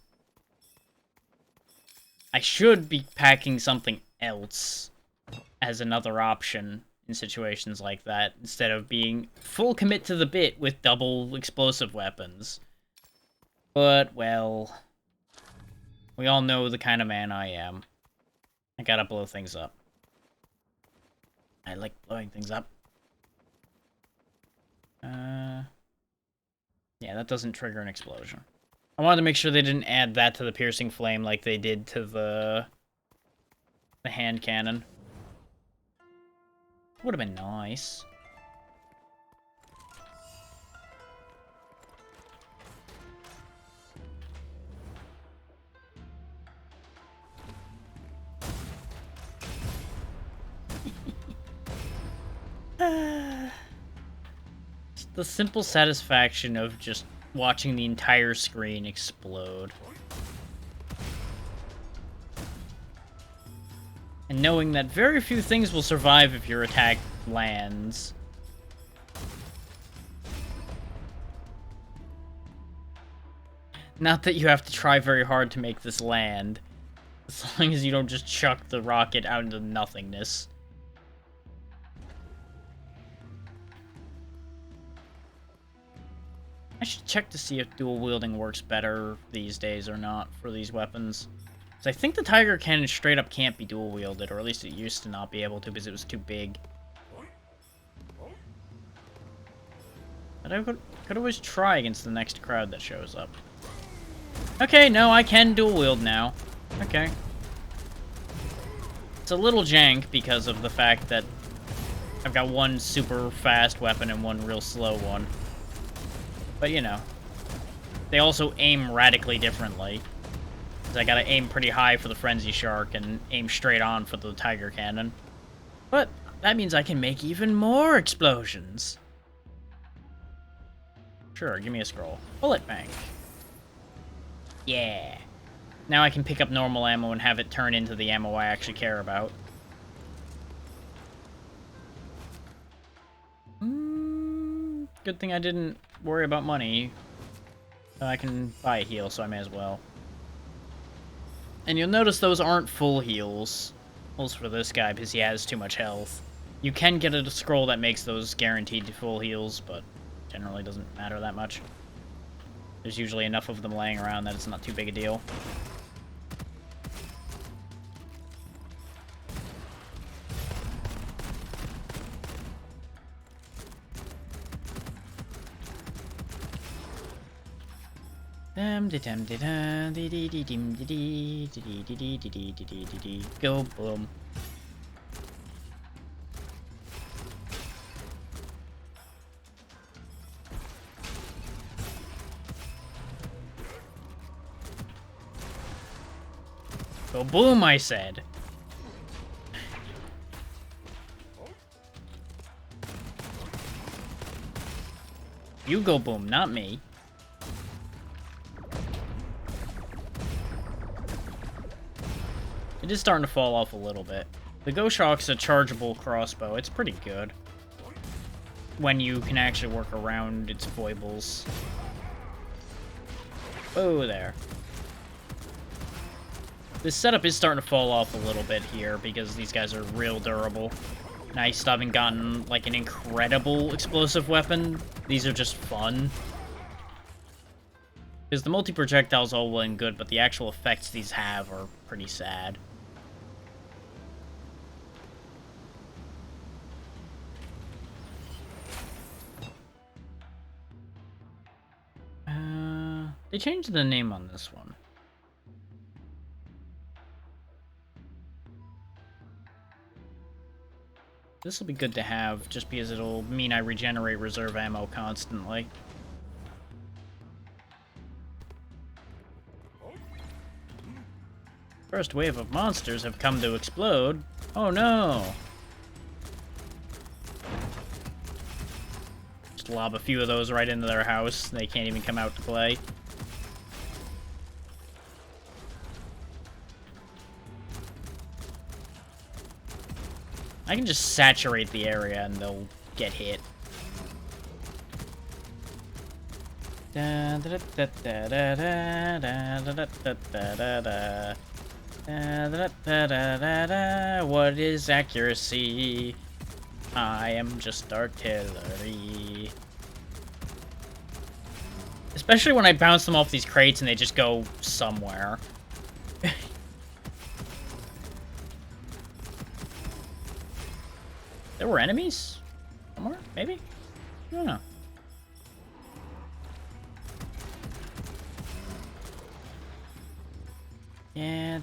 I should be packing something else. as another option in situations like that, instead of being full commit to the bit with double explosive weapons. But, well, we all know the kind of man I am. I gotta blow things up. I like blowing things up. Yeah, that doesn't trigger an explosion. I wanted to make sure they didn't add that to the piercing flame like they did to the hand cannon. Would have been nice. The simple satisfaction of just watching the entire screen explode. And knowing that very few things will survive if your attack lands. Not that you have to try very hard to make this land, as long as you don't just chuck the rocket out into nothingness. I should check to see if dual wielding works better these days or not for these weapons. Because I think the Tiger Cannon straight up can't be dual wielded, or at least it used to not be able to because it was too big. But I could always try against the next crowd that shows up. Okay, no, I can dual wield now. Okay. It's a little jank because of the fact that I've got one super fast weapon and one real slow one. But, you know, they also aim radically differently. Because I gotta aim pretty high for the Frenzy Shark and aim straight on for the Tiger Cannon. But that means I can make even more explosions. Sure, give me a scroll. Bullet Bank. Yeah. Now I can pick up normal ammo and have it turn into the ammo I actually care about. Good thing I didn't worry about money. I can buy a heal, so I may as well. And you'll notice those aren't full heals. Heals for this guy, because he has too much health. You can get a scroll that makes those guaranteed full heals, but generally doesn't matter that much. There's usually enough of them laying around that it's not too big a deal. Go boom. Go boom, I said. You go boom, not me. It is starting to fall off a little bit. The Goshawk's a chargeable crossbow. It's pretty good. When you can actually work around its foibles. Oh, there. This setup is starting to fall off a little bit here because these guys are real durable. Now I still haven't gotten, like, an incredible explosive weapon. These are just fun. Because the multi-projectile's all well and good, but the actual effects these have are pretty sad. They changed the name on this one. This will be good to have, just because it'll mean I regenerate reserve ammo constantly. First wave of monsters have come to explode. Oh no! Just lob a few of those right into their house. They can't even come out to play. I can just saturate the area and they'll get hit. What is accuracy? I am just artillery. Especially when I bounce them off these crates and they just go somewhere. There were enemies? Somewhere? Maybe? I don't know. Yeah.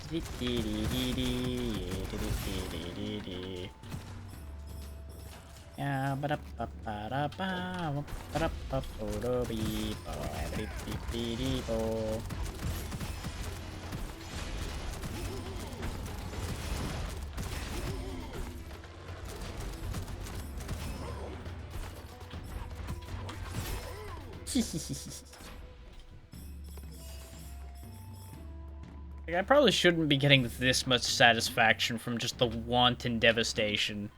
Yeah, like, I probably shouldn't be getting this much satisfaction from just the wanton devastation.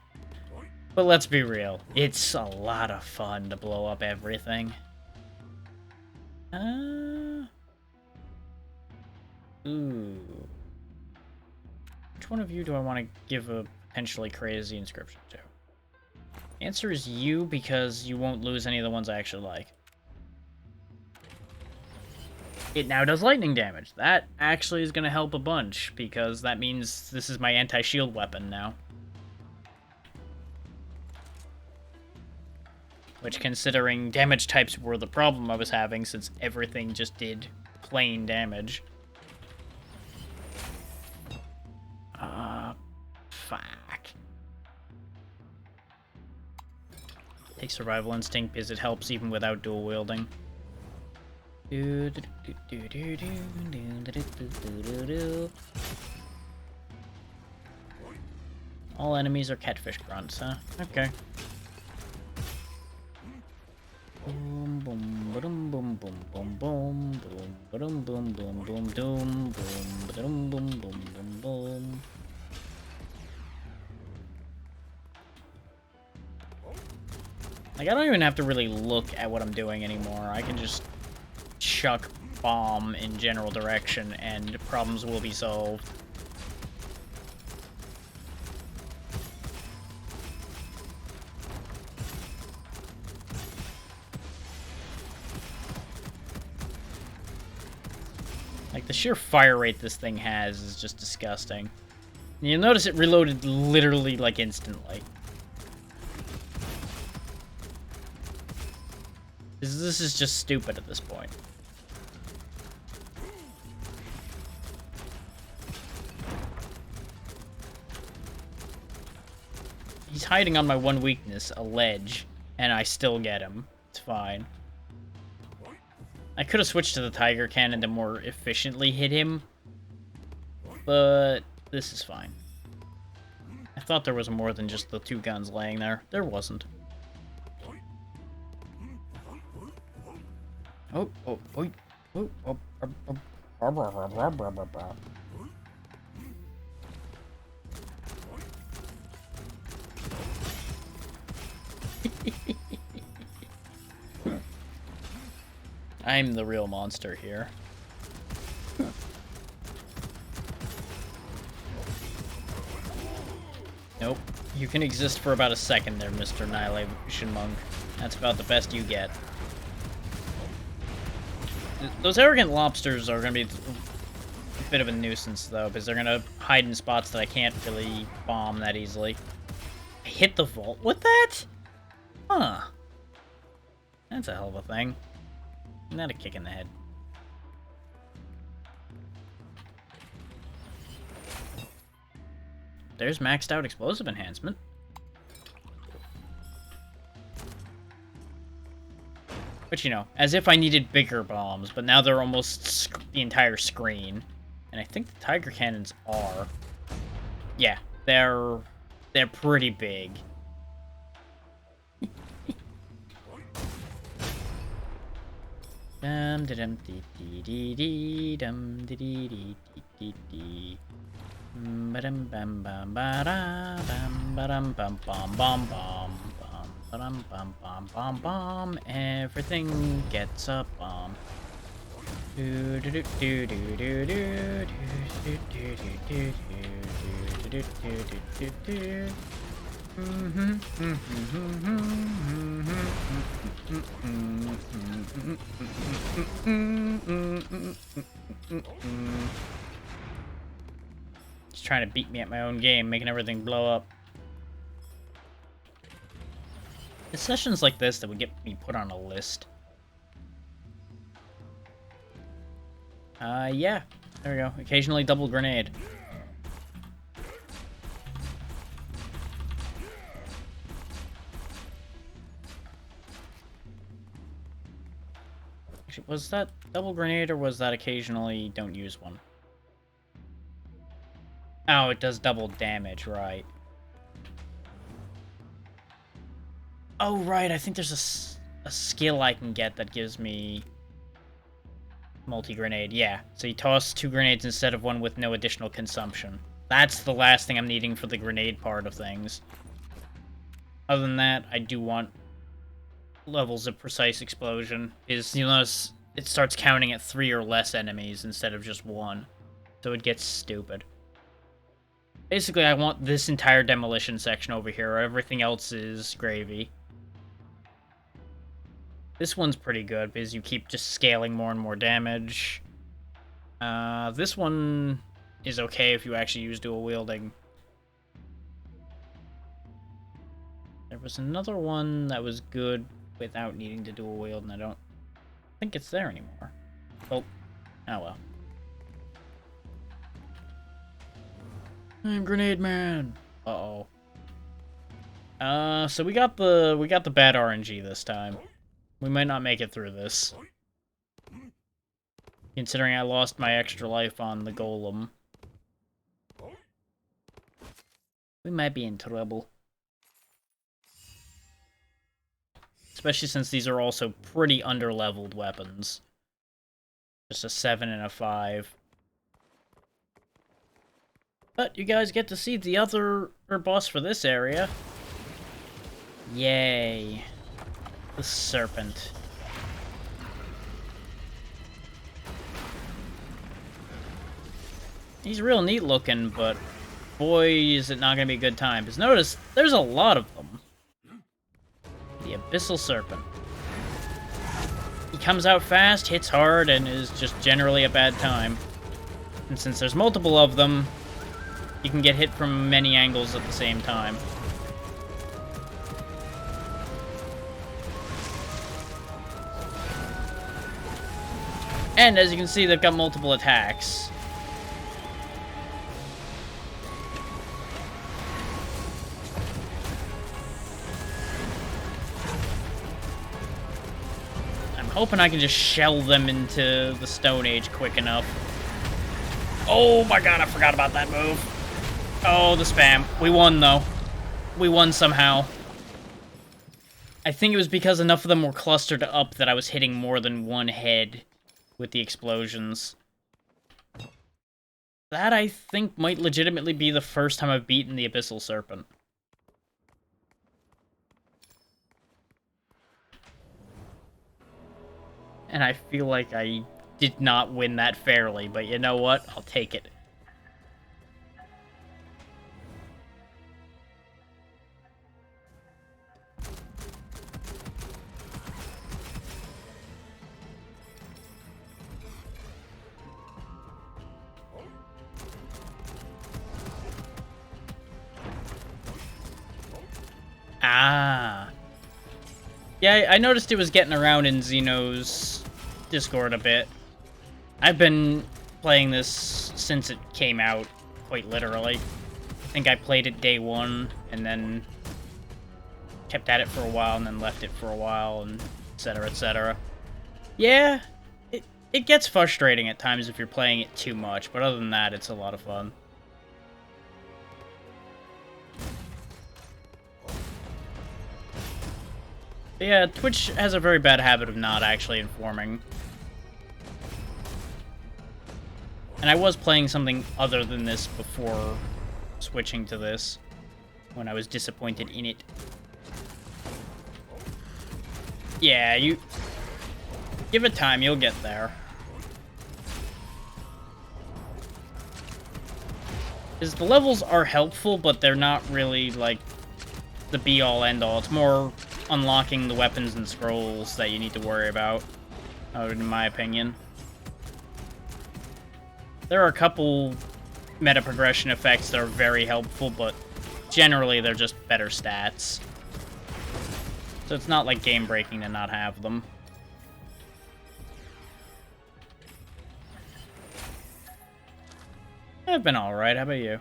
But let's be real, it's a lot of fun to blow up everything. Ooh. Which one of you do I want to give a potentially crazy inscription to? The answer is you, because you won't lose any of the ones I actually like. It now does lightning damage. That actually is going to help a bunch, because that means this is my anti-shield weapon now. Which, considering damage types were the problem I was having, since everything just did plain damage. Fuck. Take Survival Instinct, because it helps even without dual wielding. All enemies are catfish grunts, huh? Okay. Boom boom boom boom boom boom boom boom boom boom boom boom boom boom boom boom boom boom. Like, I don't even have to really look at what I'm doing anymore. I can just chuck bomb in general direction and problems will be solved. Like, the sheer fire rate this thing has is just disgusting. And you'll notice it reloaded literally, like, instantly. This is just stupid at this point. He's hiding on my one weakness, a ledge, and I still get him. It's fine. I could have switched to the Tiger Cannon to more efficiently hit him, but this is fine. I thought there was more than just the two guns laying there. There wasn't. I'm the real monster here. Nope. You can exist for about a second there, Mr. Annihilation Monk. That's about the best you get. Those arrogant lobsters are going to be a bit of a nuisance, though, because they're going to hide in spots that I can't really bomb that easily. I hit the vault with that? Huh. That's a hell of a thing. Not a kick in the head. There's maxed out explosive enhancement. But, you know, as if I needed bigger bombs, but now they're almost the entire screen. And I think the Tiger Cannons are. Yeah, they're pretty big. Dum da dum dee dee dee dee dum dee dee dee dee dee. Ba dum bam bam ba da bam ba dum bam bam bam bam bam ba dum bam bam bam bam. Everything gets a bomb. Do do do do do do do do do do. Just trying to beat me at my own game, making everything blow up. It's sessions like this that would get me put on a list. Yeah. There we go. Occasionally double grenade. Actually, was that double grenade or was that occasionally don't use one? Oh, it does double damage, right. Oh, right, I think there's a skill I can get that gives me multi-grenade, yeah. So you toss 2 grenades instead of 1 with no additional consumption. That's the last thing I'm needing for the grenade part of things. Other than that, I do want levels of precise explosion. You'll notice it starts counting at 3 or less enemies instead of just 1. So it gets stupid. Basically, I want this entire demolition section over here. Everything else is gravy. This one's pretty good because you keep just scaling more and more damage. This one is okay if you actually use dual wielding. There was another one that was good without needing to dual wield, and I don't think it's there anymore. Oh well. I'm Grenade Man. Uh-oh. So we got the bad RNG this time. We might not make it through this. Considering I lost my extra life on the golem. We might be in trouble. Especially since these are also pretty under-leveled weapons. Just a 7 and a 5. But you guys get to see the other boss for this area. Yay. The serpent. He's real neat looking, but boy, is it not going to be a good time. Because notice, there's a lot of them. The Abyssal Serpent. He comes out fast, hits hard, and is just generally a bad time. And since there's multiple of them, you can get hit from many angles at the same time. And as you can see, they've got multiple attacks. I'm hoping I can just shell them into the Stone Age quick enough. Oh my god, I forgot about that move. Oh, the spam. We won, though. We won somehow. I think it was because enough of them were clustered up that I was hitting more than one head with the explosions. That, I think, might legitimately be the first time I've beaten the Abyssal Serpent. And I feel like I did not win that fairly, but you know what? I'll take it. Ah. Yeah, I noticed it was getting around in Xeno's Discord a bit. I've been playing this since it came out, quite literally. I think I played it day 1, and then kept at it for a while, and then left it for a while, and etc, etc. Yeah, it gets frustrating at times if you're playing it too much, but other than that, it's a lot of fun. But yeah, Twitch has a very bad habit of not actually informing. And I was playing something other than this before switching to this, when I was disappointed in it. Yeah, you... give it time, you'll get there. Is the levels are helpful, but they're not really, like, the be-all, end-all. It's more unlocking the weapons and scrolls that you need to worry about, in my opinion. There are a couple meta progression effects that are very helpful, but generally they're just better stats. So it's not like game-breaking to not have them. I've been alright, how about you?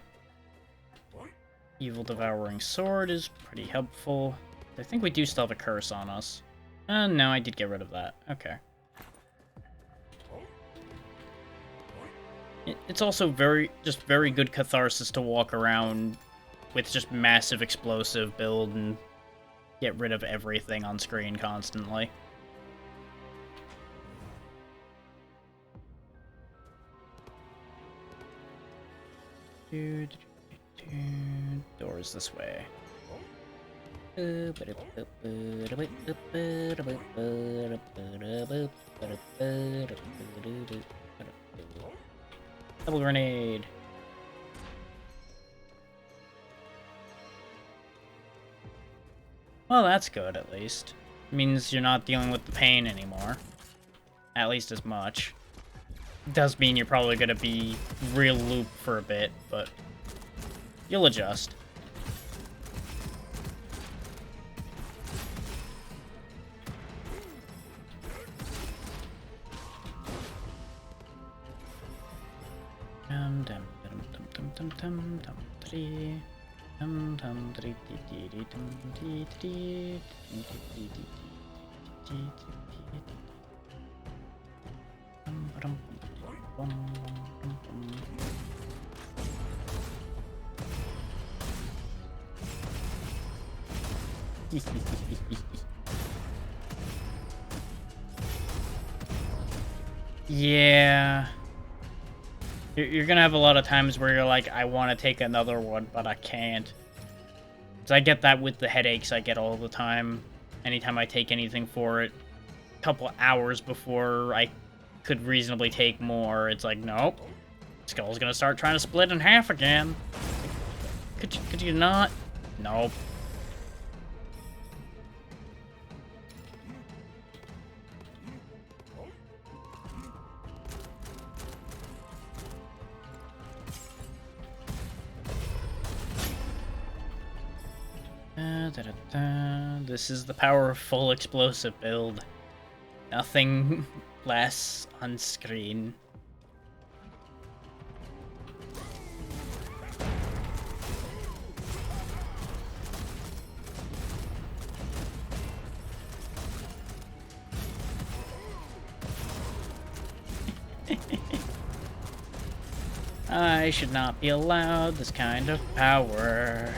Evil Devouring Sword is pretty helpful. I think we do still have a curse on us. No, I did get rid of that. Okay. It's also very good catharsis to walk around with just massive explosive build and get rid of everything on screen constantly. Doors this way. Double grenade. Well, that's good, at least. It means you're not dealing with the pain anymore. At least as much. It does mean you're probably gonna be real loop for a bit, but you'll adjust. Yeah. You're gonna have a lot of times where you're like, I want to take another one, but I can't. Because I get that with the headaches I get all the time. Anytime I take anything for it. A couple hours before I could reasonably take more, it's like, nope. Skull's gonna start trying to split in half again. Could you not? Nope. This is the power of full explosive build. Nothing less on screen. I should not be allowed this kind of power.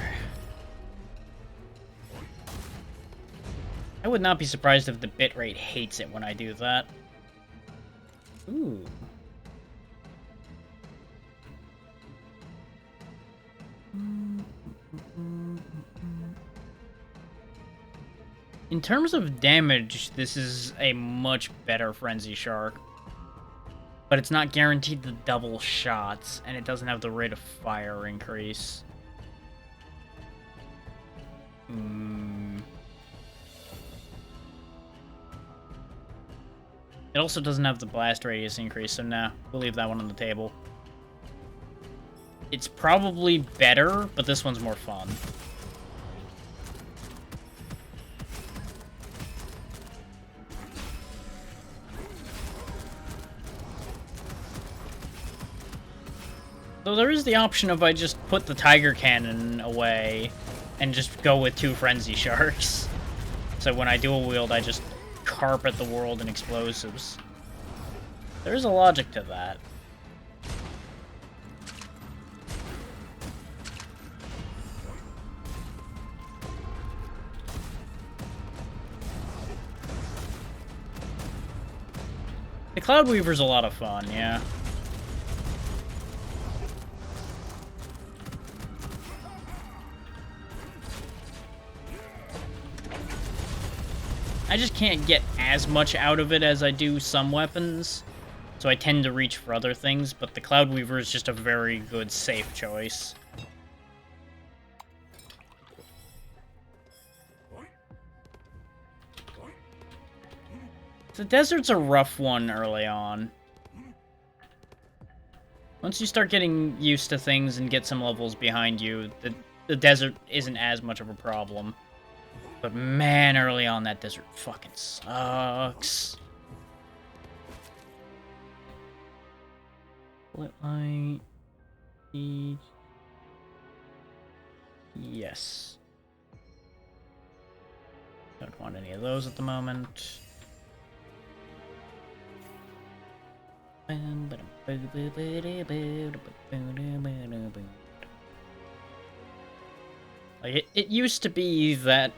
I would not be surprised if the bitrate hates it when I do that. Ooh. In terms of damage, this is a much better Frenzy Shark. But it's not guaranteed the double shots, and it doesn't have the rate of fire increase. It also doesn't have the blast radius increase, so nah, we'll leave that one on the table. It's probably better, but this one's more fun. Though there is the option of I just put the Tiger Cannon away and just go with 2 Frenzy Sharks. So when I dual wield, I just carpet the world in explosives. There's a logic to that. The Cloud Weaver's a lot of fun, yeah. I just can't get as much out of it as I do some weapons. so I tend to reach for other things, but the Cloud Weaver is just a very good, safe choice. The desert's a rough one early on. Once you start getting used to things and get some levels behind you, the desert isn't as much of a problem. But man, early on, that desert fucking sucks. Split light. Yes. Don't want any of those at the moment. Like, it used to be that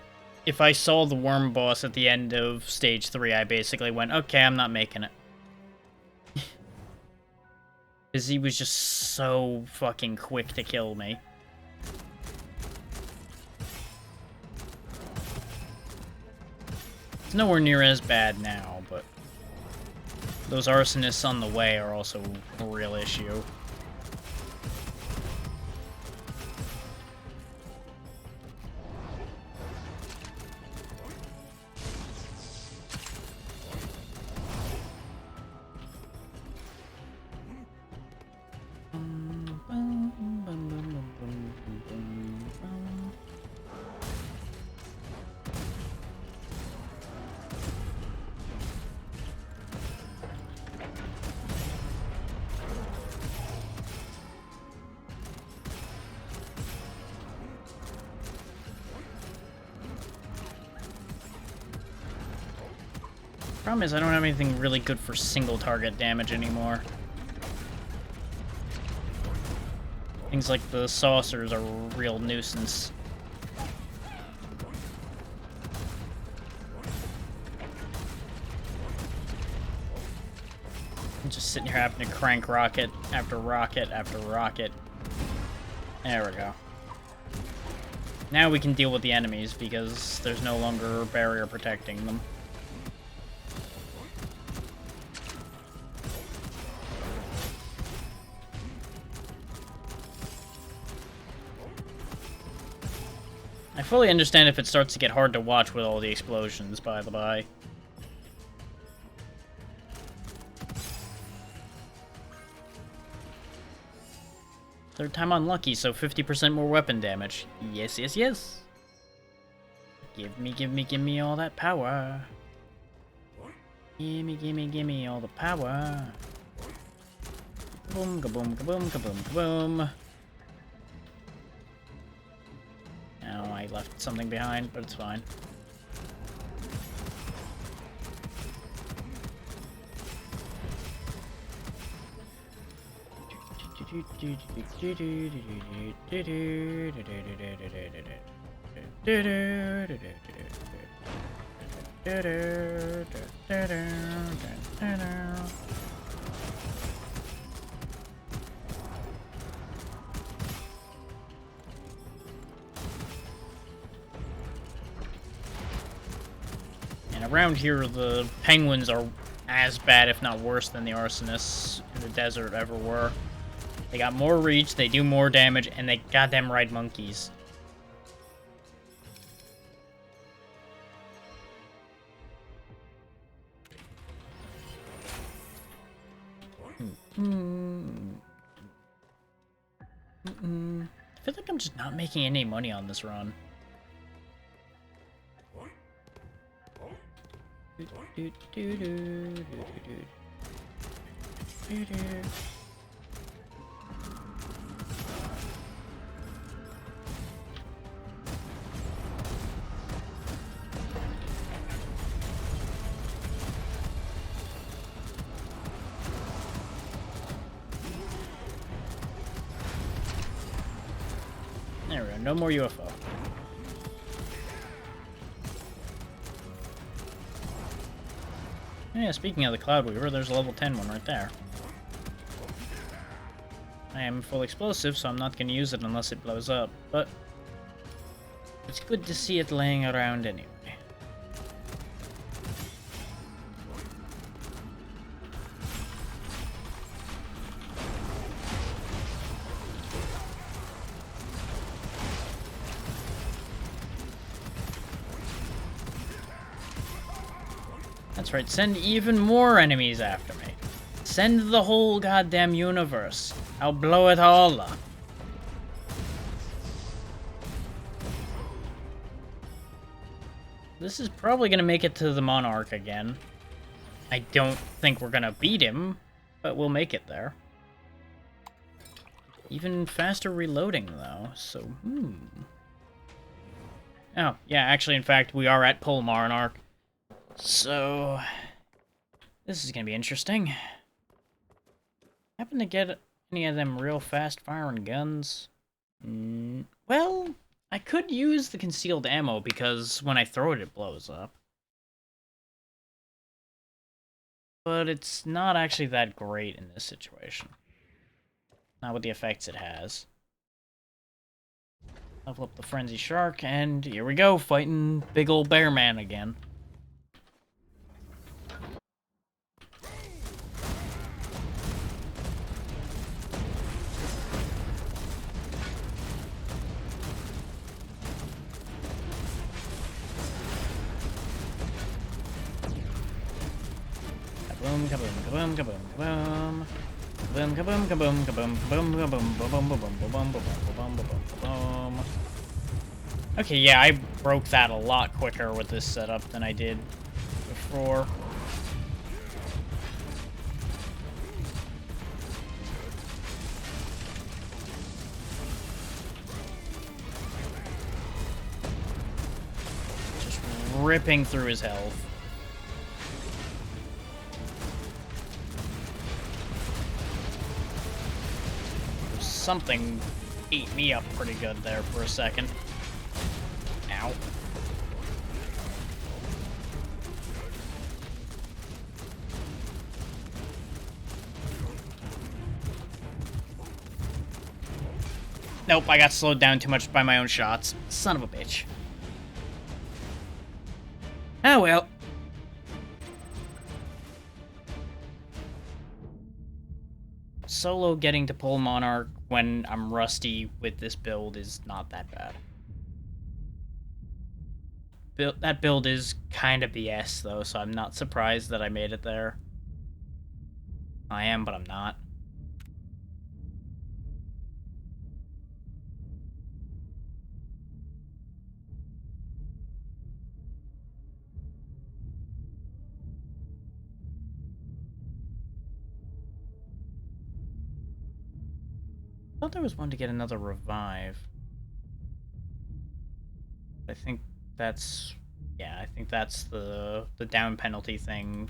if I saw the worm boss at the end of stage 3, I basically went, okay, I'm not making it. Because he was just so fucking quick to kill me. It's nowhere near as bad now, but those arsonists on the way are also a real issue. Problem is, I don't have anything really good for single target damage anymore. Things like the saucers are a real nuisance. I'm just sitting here having to crank rocket after rocket after rocket. There we go. Now we can deal with the enemies because there's no longer a barrier protecting them. I fully understand if it starts to get hard to watch with all the explosions, by the by. Third time unlucky, so 50% more weapon damage. Yes, yes, yes. Give me all that power. Give me all the power. Kaboom, kaboom, kaboom, kaboom, kaboom. Oh, I left something behind, but it's fine. Around here, the penguins are as bad, if not worse, than the arsonists in the desert ever were. They got more reach, they do more damage, and they goddamn ride monkeys. I feel like I'm just not making any money on this run. There we go, no more UFO. Yeah, speaking of the Cloud Weaver, there's a level 10 one right there. I am full explosive, so I'm not going to use it unless it blows up, but it's good to see it laying around anyway. That's right, send even more enemies after me. Send the whole goddamn universe. I'll blow it all up. This is probably gonna make it to the Monarch again. I don't think we're gonna beat him, but we'll make it there. Even faster reloading, though, so, Oh, yeah, actually, in fact, we are at Pole Monarch. So, this is gonna be interesting. Happen to get any of them real fast-firing guns? Well, I could use the concealed ammo, because when I throw it, it blows up. But it's not actually that great in this situation. Not with the effects it has. Level up the Frenzy Shark, and here we go, fighting big ol' Bear Man again. Kaboom, kaboom, kaboom, kaboom, kaboom. Kaboom, kaboom, kaboom, kaboom, kaboom, kaboom, kaboom, kaboom, kaboom, kaboom, kaboom, kaboom. Okay, yeah, I broke that a lot quicker with this setup than I did before. Just ripping through his health. Something ate me up pretty good there for a second. Ow. Nope, I got slowed down too much by my own shots. Son of a bitch. Oh well. Solo getting to Pole Monarch when I'm rusty with this build is not that bad. That build is kind of BS, though, so I'm not surprised that I made it there. I am, but I'm not. I thought there was one to get another revive. I think that's... Yeah, I think that's the down penalty thing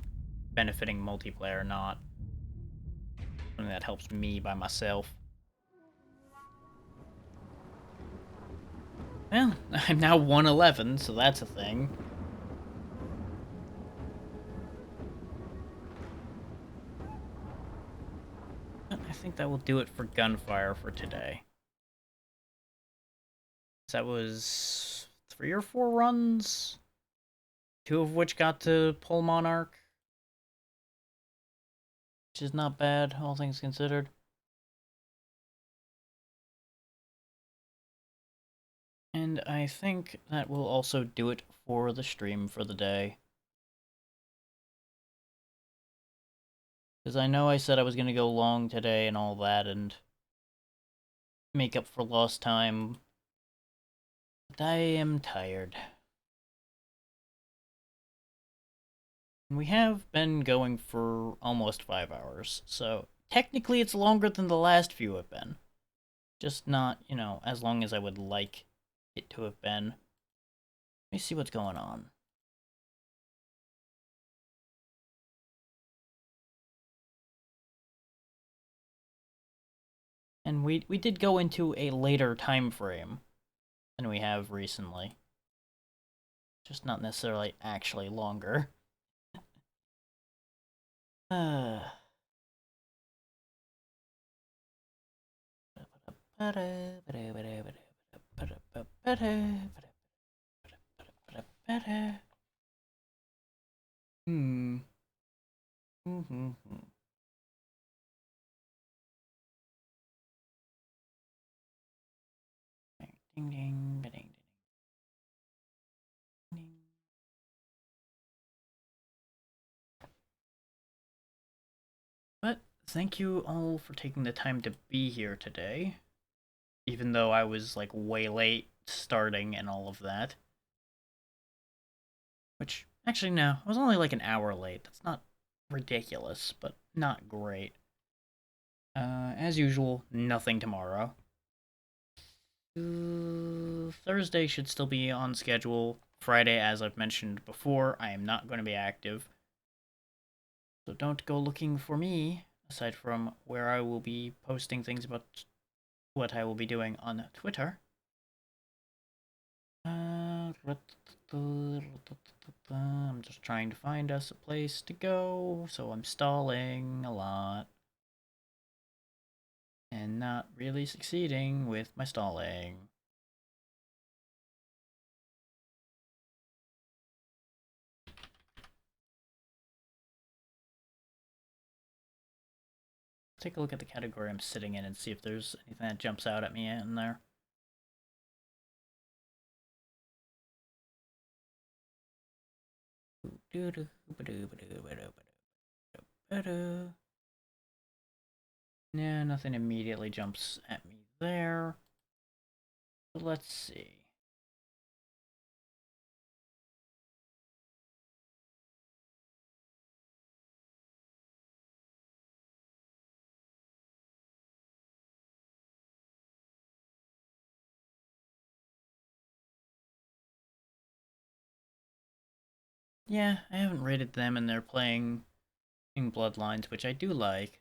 benefiting multiplayer, not something that helps me by myself. Well, I'm now 111, so that's a thing. I think that will do it for Gunfire for today. That was 3 or 4 runs, 2 of which got to Pole Monarch, which is not bad, all things considered. And I think that will also do it for the stream for the day. Because I know I said I was going to go long today and all that, and make up for lost time. But I am tired. We have been going for almost 5 hours, so technically it's longer than the last few have been. Just not, you know, as long as I would like it to have been. Let me see what's going on. And we did go into a later time frame than we have recently. Just not necessarily actually longer. Hmm. Ding ding ding. thank you all for taking the time to be here today, even though I was like way late starting and all of that. Which, actually, no, I was only like an hour late. That's not ridiculous, but not great. As usual, nothing tomorrow. Thursday should still be on schedule. Friday, as I've mentioned before, I am not going to be active. So don't go looking for me, aside from where I will be posting things about what I will be doing on Twitter. I'm just trying to find us a place to go, so I'm stalling a lot. And not really succeeding with my stalling. Take a look at the category I'm sitting in and see if there's anything that jumps out at me in there. Yeah, nothing immediately jumps at me there. But let's see. Yeah, I haven't rated them, and they're playing in Bloodlines, which I do like.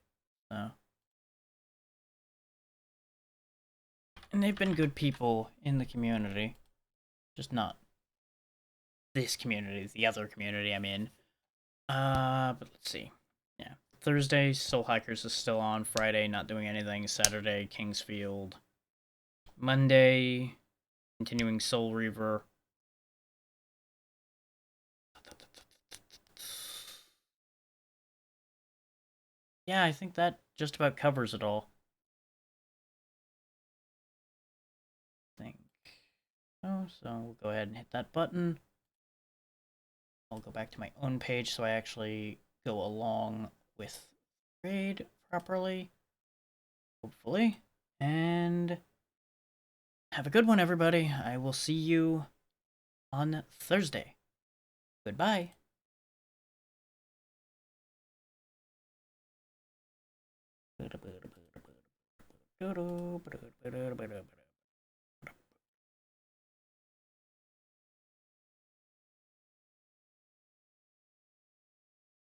So. And they've been good people in the community. Just not this community, the other community I'm in. But let's see. Yeah. Thursday, Soul Hikers is still on. Friday, not doing anything. Saturday, Kingsfield. Monday, continuing Soul Reaver. Yeah, I think that just about covers it all. I think. Oh, so we'll go ahead and hit that button. I'll go back to my own page so I actually go along with raid properly. Hopefully. And have a good one, everybody. I will see you on Thursday. Goodbye.